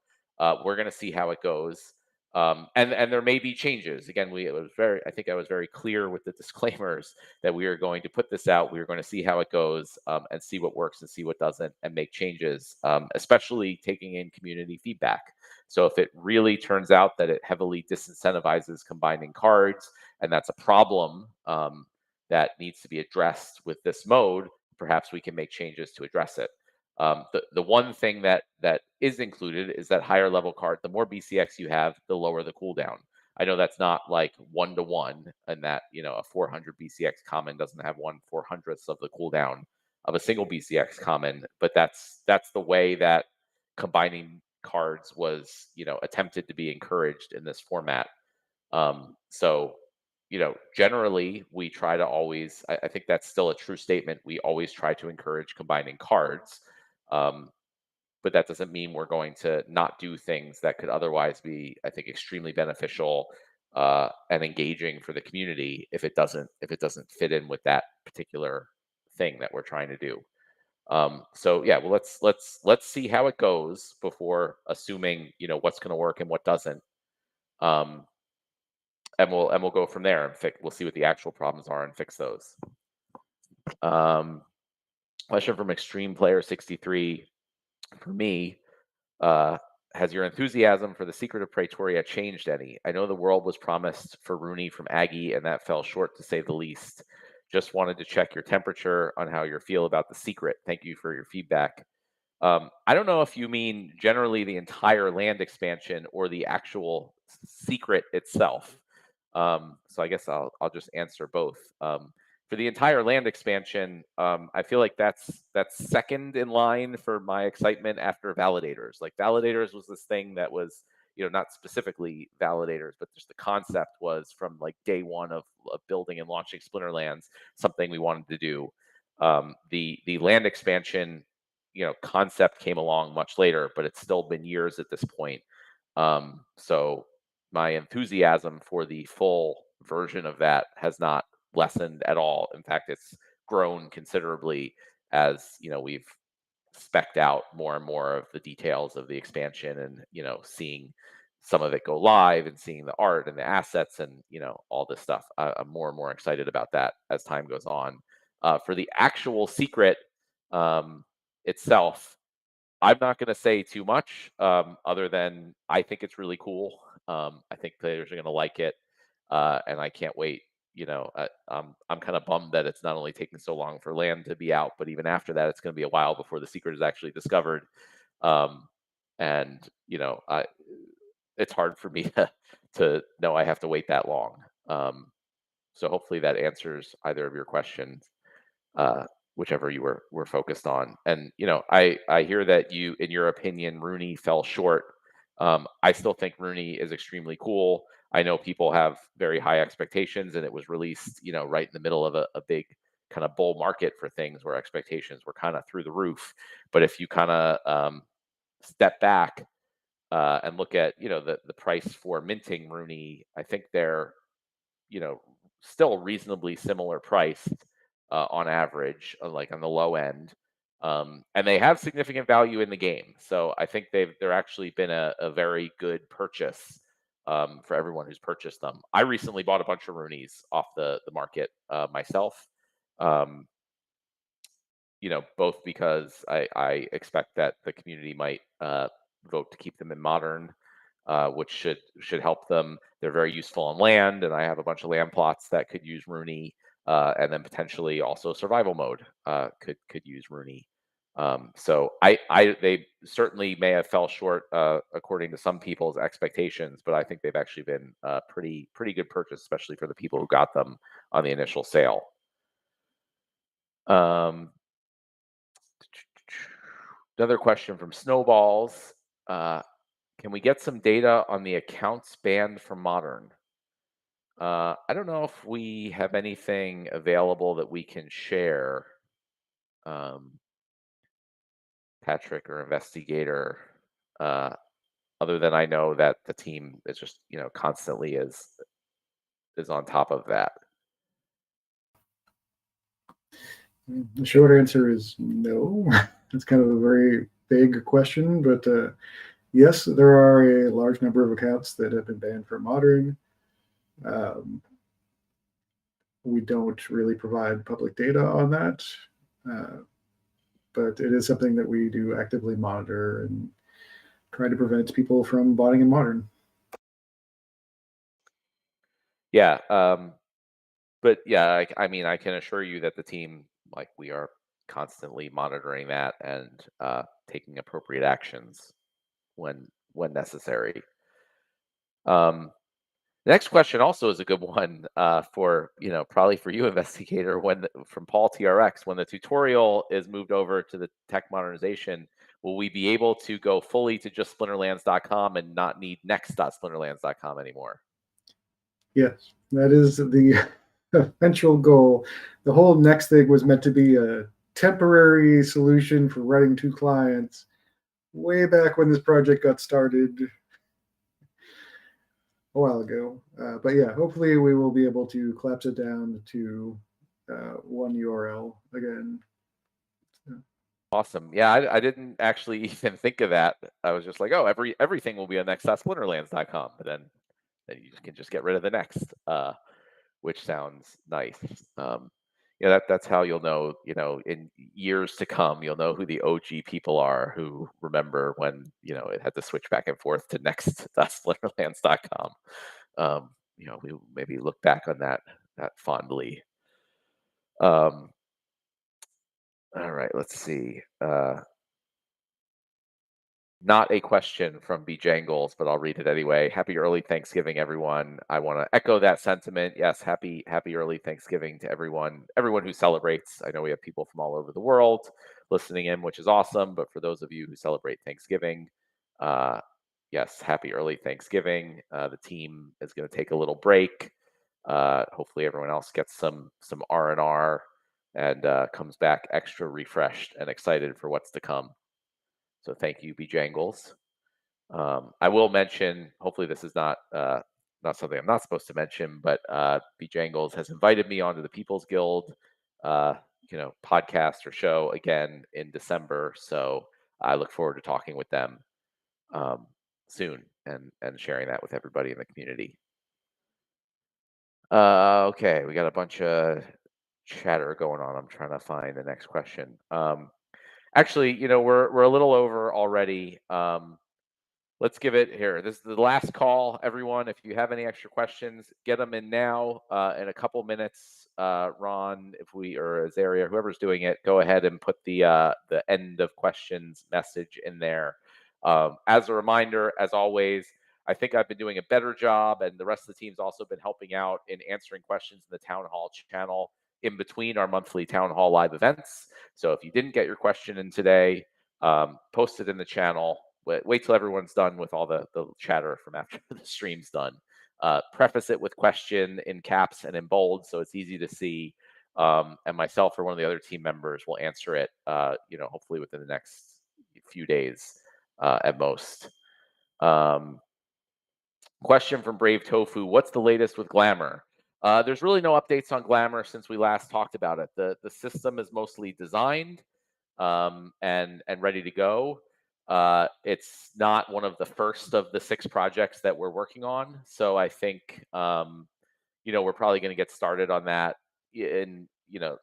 We're going to see how it goes. And there may be changes. Again, I think I was very clear with the disclaimers that we are going to put this out. We are going to see how it goes, and see what works and see what doesn't, and make changes, especially taking in community feedback. So if it really turns out that it heavily disincentivizes combining cards, and that's a problem that needs to be addressed with this mode, perhaps we can make changes to address it. The one thing that is included is that higher level card. The more BCX you have, the lower the cooldown. I know that's not like 1-to-1, and that a 400 BCX common doesn't have 1/400th of the cooldown of a single BCX common, but that's the way that combining cards was attempted to be encouraged in this format. So generally we try to always, I think that's still a true statement. We always try to encourage combining cards. But that doesn't mean we're going to not do things that could otherwise be, I think, extremely beneficial and engaging for the community if it doesn't fit in with that particular thing that we're trying to do. So yeah, well, let's see how it goes before assuming what's going to work and what doesn't. And we'll go from there and we'll see what the actual problems are and fix those. Question from Extreme Player 63. For me, has your enthusiasm for the Secret of Praetoria changed any? I know the world was promised for Rooney from Aggie, and that fell short to say the least. Just wanted to check your temperature on how you feel about the Secret. Thank you for your feedback. I don't know if you mean generally the entire land expansion or the actual Secret itself. So I guess I'll just answer both. For the entire land expansion, I feel like that's second in line for my excitement after Validators. Like Validators was this thing that was, not specifically Validators, but just the concept was from like day one of building and launching Splinterlands, something we wanted to do. The land expansion, concept came along much later, but it's still been years at this point. So my enthusiasm for the full version of that has not lessened at all. In fact, it's grown considerably as we've specced out more and more of the details of the expansion, and seeing some of it go live and seeing the art and the assets and all this stuff. I'm more and more excited about that as time goes on. For the actual secret itself, I'm not going to say too much other than I think it's really cool. I think players are going to like it, and I can't wait. I'm kind of bummed that it's not only taking so long for land to be out, but even after that, it's going to be a while before the secret is actually discovered. And it's hard for me to know I have to wait that long. So hopefully that answers either of your questions, whichever you were focused on. And I hear that you, in your opinion, Rooney fell short. I still think Rooney is extremely cool. I know people have very high expectations, and it was released, right in the middle of a big kind of bull market for things where expectations were kind of through the roof. But if you kind of step back and look at, the price for minting Rooney, I think they're, still reasonably similar priced on average, like on the low end. And they have significant value in the game. So I think they're actually been a very good purchase for everyone who's purchased them. I recently bought a bunch of Roonies off the market myself. Both because I expect that the community might vote to keep them in modern, which should help them. They're very useful on land, and I have a bunch of land plots that could use Rooney, and then potentially also survival mode could use Rooney. So they certainly may have fell short according to some people's expectations, but I think they've actually been pretty good purchase, especially for the people who got them on the initial sale. Another question from Snowballs. Can we get some data on the accounts banned from Modern? I don't know if we have anything available that we can share, Patrick or Investigator, other than I know that the team is just, constantly is on top of that. The short answer is no. It's kind of a very vague question, but yes, there are a large number of accounts that have been banned from Modern. We don't really provide public data on that, but it is something that we do actively monitor and try to prevent people from botting in Modern. Yeah, but yeah, I mean, I can assure you that the team, we are constantly monitoring that and taking appropriate actions when necessary. The next question also is a good one for probably for you, Investigator. From Paul TRX, when the tutorial is moved over to the tech modernization, will we be able to go fully to just splinterlands.com and not need next.splinterlands.com anymore? Yes, that is the eventual goal. The whole next thing was meant to be a temporary solution for running two clients way back when this project got started a while ago. But yeah, hopefully we will be able to collapse it down to one URL again. Awesome. Yeah, I didn't actually even think of that. I was just like, oh, everything will be on next.splinterlands.com, but then you can just get rid of the next, which sounds nice. That's how you'll know, in years to come, you'll know who the OG people are who remember when, it had to switch back and forth to next.splinterlands.com. We maybe look back on that fondly. All right, let's see. Not a question from B. Jangles, but I'll read it anyway. Happy early Thanksgiving, everyone. I want to echo that sentiment. Yes, happy early Thanksgiving to everyone who celebrates. I know we have people from all over the world listening in, which is awesome. But for those of you who celebrate Thanksgiving, yes, happy early Thanksgiving. The team is going to take a little break. Hopefully, everyone else gets some R&R and comes back extra refreshed and excited for what's to come. So thank you, B. Jangles. I will mention, hopefully this is not not something I'm not supposed to mention, but Bejangles has invited me onto the People's Guild, podcast or show again in December. So I look forward to talking with them soon and sharing that with everybody in the community. Okay, we got a bunch of chatter going on. I'm trying to find the next question. Actually, we're a little over already. Let's give it here. This is the last call, everyone. If you have any extra questions, get them in now. In a couple minutes, Ron, or Azaria, whoever's doing it, go ahead and put the end of questions message in there. As a reminder, as always, I think I've been doing a better job, and the rest of the team's also been helping out in answering questions in the Town Hall channel in between our monthly Town Hall live events. So if you didn't get your question in today, post it in the channel. Wait till everyone's done with all the chatter from after the stream's done. Preface it with question in caps and in bold so it's easy to see. And myself or one of the other team members will answer it, hopefully within the next few days at most. Question from Brave Tofu. What's the latest with Glamour? There's really no updates on Glamour since we last talked about it. The system is mostly designed and ready to go. It's not one of the first of the 6 projects that we're working on. So I think, we're probably going to get started on that in,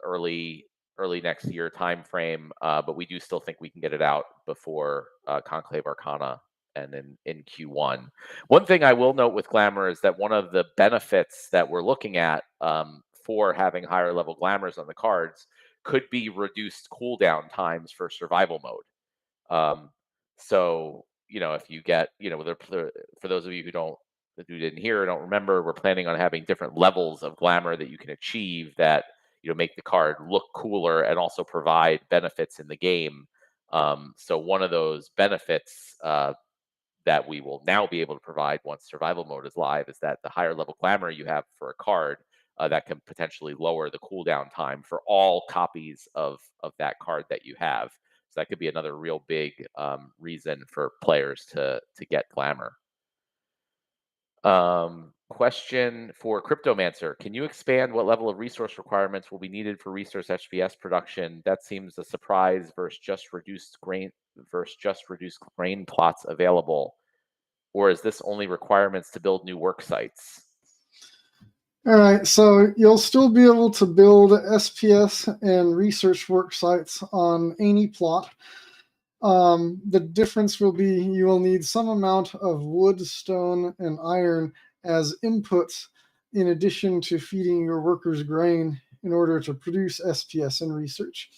early next year timeframe. But we do still think we can get it out before Conclave Arcana and in Q1. One thing I will note with Glamour is that one of the benefits that we're looking at for having higher level Glamours on the cards could be reduced cooldown times for survival mode. So, if you get, for those of you who didn't hear or don't remember, we're planning on having different levels of Glamour that you can achieve that, make the card look cooler and also provide benefits in the game. So one of those benefits that we will now be able to provide once survival mode is live is that the higher level Glamour you have for a card, that can potentially lower the cooldown time for all copies of that card that you have. So that could be another real big reason for players to get Glamour. Question for Cryptomancer. Can you expand what level of resource requirements will be needed for resource HPS production? That seems a surprise versus just reduced grain plots available. Or is this only requirements to build new work sites? All right, so you'll still be able to build SPS and research work sites on any plot. The difference will be you will need some amount of wood, stone, and iron as inputs in addition to feeding your workers grain in order to produce SPS and research.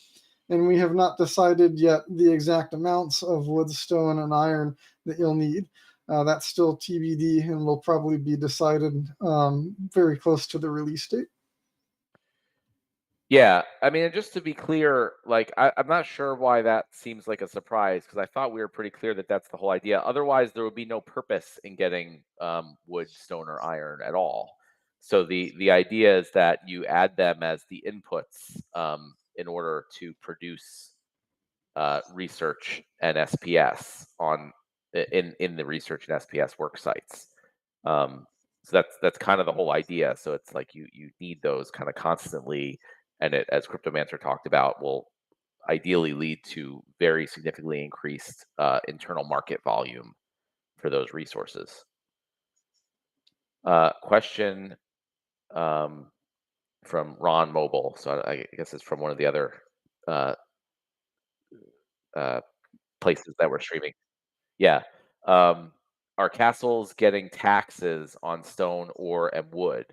And we have not decided yet the exact amounts of wood, stone, and iron that you'll need. That's still TBD and will probably be decided very close to the release date. Yeah, I mean, just to be clear, I'm not sure why that seems like a surprise, because I thought we were pretty clear that that's the whole idea. Otherwise, there would be no purpose in getting wood, stone, or iron at all. So the idea is that you add them as the inputs in order to produce research and SPS in the research and SPS work sites. So that's kind of the whole idea. So it's like you need those kind of constantly, and it, as Cryptomancer talked about, will ideally lead to very significantly increased internal market volume for those resources. Question from Ron Mobile. So I guess it's from one of the other places that we're streaming. Yeah. Are castles getting taxes on stone, ore, and wood?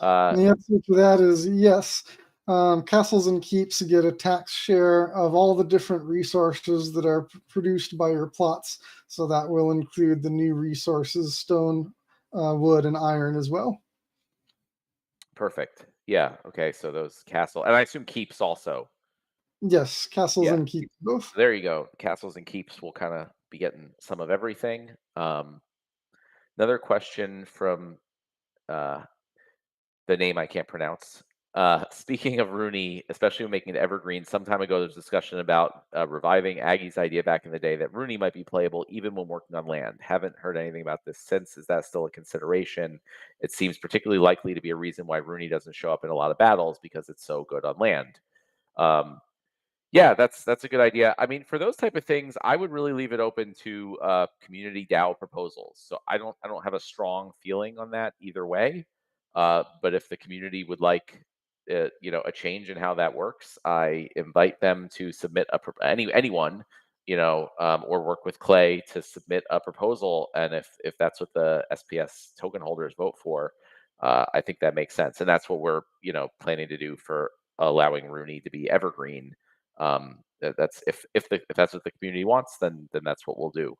And the answer to that is yes. Castles and keeps get a tax share of all the different resources that are produced by your plots. So that will include the new resources, stone, wood, and iron as well. Perfect. Yeah. Okay. So those castle, and I assume keeps also. Yes, castles Yeah. and keeps both. There you go. Castles and keeps will kind of be getting some of everything. Another question from the name I can't pronounce. Speaking of Rooney, especially when making it evergreen, some time ago there's discussion about reviving Aggie's idea back in the day that Rooney might be playable even when working on land. Haven't heard anything about this since. Is that still a consideration? It seems particularly likely to be a reason why Rooney doesn't show up in a lot of battles because it's so good on land. Yeah, that's a good idea. I mean, for those type of things, I would really leave it open to community DAO proposals. So I don't have a strong feeling on that either way. But if the community would like, a change in how that works, I invite them to submit anyone, or work with Clay to submit a proposal. And if that's what the SPS token holders vote for, I think that makes sense. And that's what we're planning to do for allowing Rooney to be evergreen. That's if that's what the community wants, then that's what we'll do.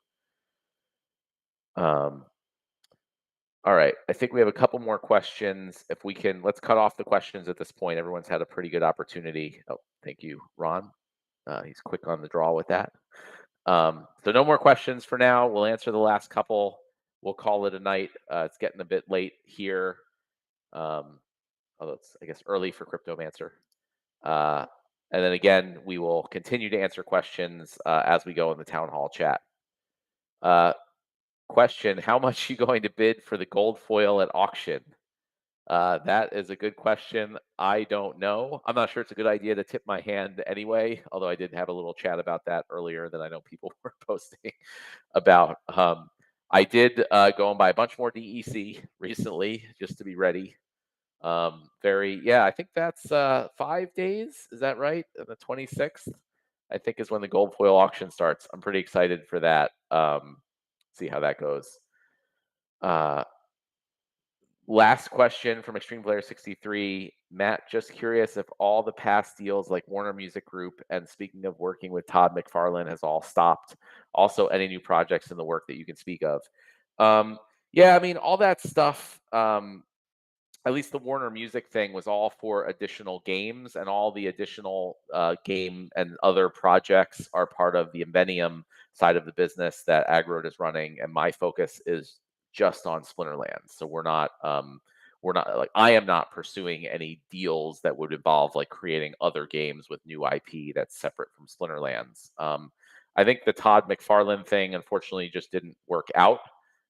All right, I think we have a couple more questions. If we can, let's cut off the questions at this point. Everyone's had a pretty good opportunity. Oh, thank you, Ron. He's quick on the draw with that. So no more questions for now. We'll answer the last couple. We'll call it a night. It's getting a bit late here. Although it's, I guess, early for Cryptomancer. And then again, we will continue to answer questions as we go in the town hall chat. Question, how much are you going to bid for the gold foil at auction? That is a good question. I don't know. I'm not sure it's a good idea to tip my hand anyway, although I did have a little chat about that earlier that I know people were posting about. I did go and buy a bunch more DEC recently just to be ready. I think that's 5 days. Is that right? The 26th, I think, is when the gold foil auction starts. I'm pretty excited for that. See how that goes. Last question from Extreme Player 63. Matt, just curious if all the past deals like Warner Music Group and speaking of working with Todd McFarlane has all stopped. Also, any new projects in the work that you can speak of. Yeah, I mean, all that stuff. At least the Warner Music thing was all for additional games, and all the additional game and other projects are part of the Invenium side of the business that Agrod is running, and my focus is just on Splinterlands. So we're not like, I am not pursuing any deals that would involve like creating other games with new IP that's separate from Splinterlands. I think the Todd McFarlane thing unfortunately just didn't work out.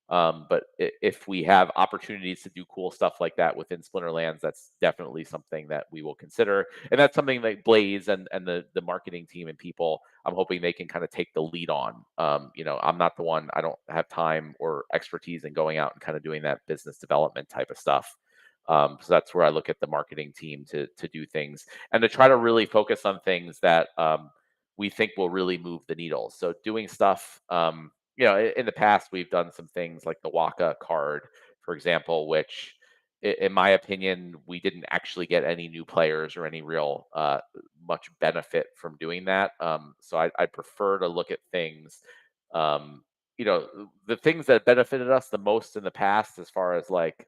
But if we have opportunities to do cool stuff like that within Splinterlands, that's definitely something that we will consider. And that's something that Blaze and the marketing team and people, I'm hoping they can kind of take the lead on. I'm not the one, I don't have time or expertise in going out and kind of doing that business development type of stuff. So that's where I look at the marketing team to do things and to try to really focus on things that we think will really move the needle. So doing stuff, in the past, we've done some things like the Waka card, for example, which, in my opinion, we didn't actually get any new players or any real much benefit from doing that. So I prefer to look at things, the things that benefited us the most in the past, as far as like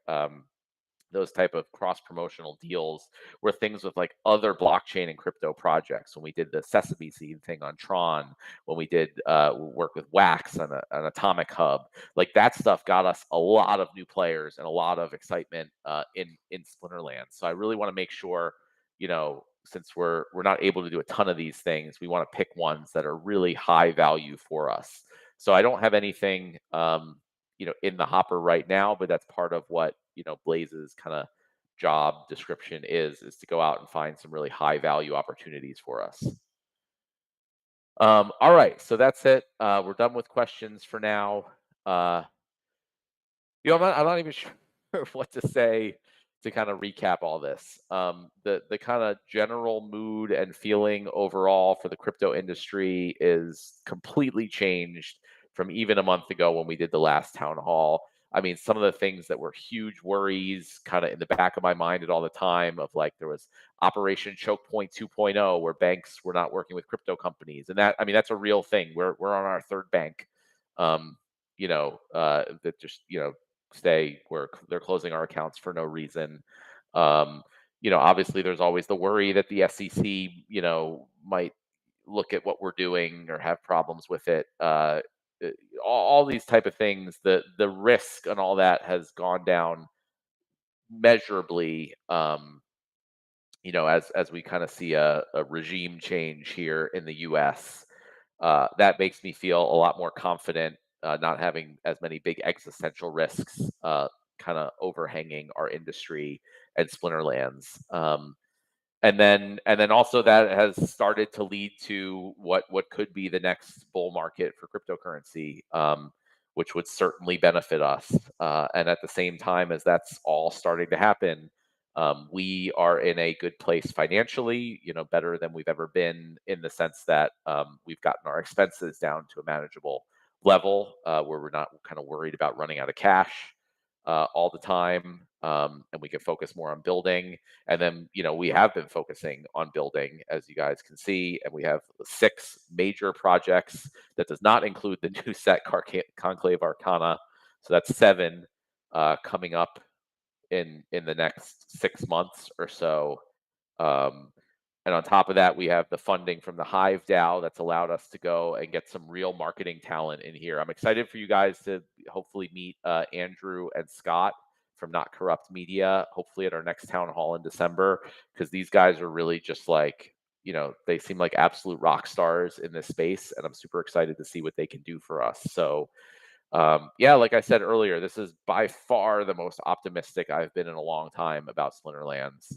those type of cross promotional deals, were things with like other blockchain and crypto projects. When we did the Sesame Seed thing on Tron, when we did work with Wax on an Atomic Hub, like that stuff got us a lot of new players and a lot of excitement in Splinterlands. So I really want to make sure, since we're not able to do a ton of these things, we want to pick ones that are really high value for us. So I don't have anything in the hopper right now, but that's part of what Blaze's kind of job description is to go out and find some really high value opportunities for us. All right, so that's it. We're done with questions for now. I'm not even sure what to say to kind of recap all this. The kind of general mood and feeling overall for the crypto industry is completely changed from even a month ago when we did the last town hall. I mean, some of the things that were huge worries kind of in the back of my mind at all the time, of like, there was Operation Choke Point 2.0, where banks were not working with crypto companies. And that's a real thing. We're on our third bank, that just, say they're closing our accounts for no reason. Obviously there's always the worry that the SEC, might look at what we're doing or have problems with it. All these type of things, the risk and all that has gone down measurably as we kind of see a regime change here in the U.S., that makes me feel a lot more confident, not having as many big existential risks kind of overhanging our industry and Splinterlands. And then also that has started to lead to what could be the next bull market for cryptocurrency, which would certainly benefit us. And at the same time as that's all starting to happen, we are in a good place financially, better than we've ever been, in the sense that we've gotten our expenses down to a manageable level, where we're not kind of worried about running out of cash all the time, and we can focus more on building. And then, we have been focusing on building, as you guys can see, and we have 6 major projects. That does not include the new set Conclave Arcana. So that's 7 coming up in the next 6 months or so. And on top of that, we have the funding from the Hive DAO that's allowed us to go and get some real marketing talent in here. I'm excited for you guys to hopefully meet Andrew and Scott from Not Corrupt Media, hopefully at our next town hall in December, because these guys are really just like, they seem like absolute rock stars in this space, and I'm super excited to see what they can do for us. So, yeah, like I said earlier, this is by far the most optimistic I've been in a long time about Splinterlands.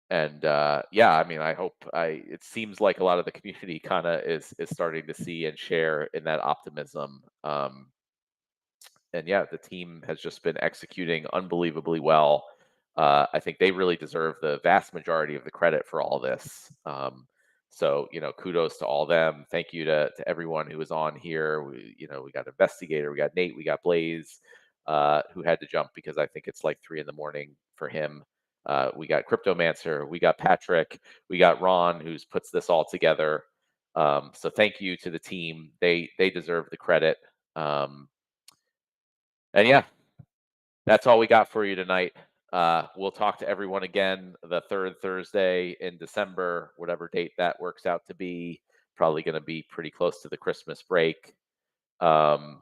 And yeah, I mean, it seems like a lot of the community kind of is starting to see and share in that optimism. And yeah, the team has just been executing unbelievably well. I think they really deserve the vast majority of the credit for all this. So, kudos to all them. Thank you to everyone who was on here. We got Investigator, we got Nate, we got Blaze, who had to jump because I think it's like 3 a.m. for him. We got Cryptomancer, we got Patrick, we got Ron, who puts this all together. So thank you to the team. They deserve the credit. And yeah, that's all we got for you tonight. We'll talk to everyone again the 3rd Thursday in December, whatever date that works out to be. Probably going to be pretty close to the Christmas break. And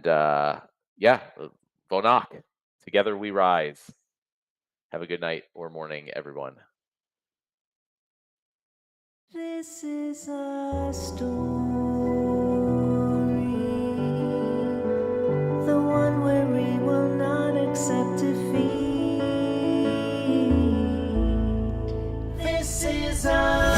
yeah, Vonak, together we rise. Have a good night or morning, everyone. This is a story, the one where we will not accept defeat. This is a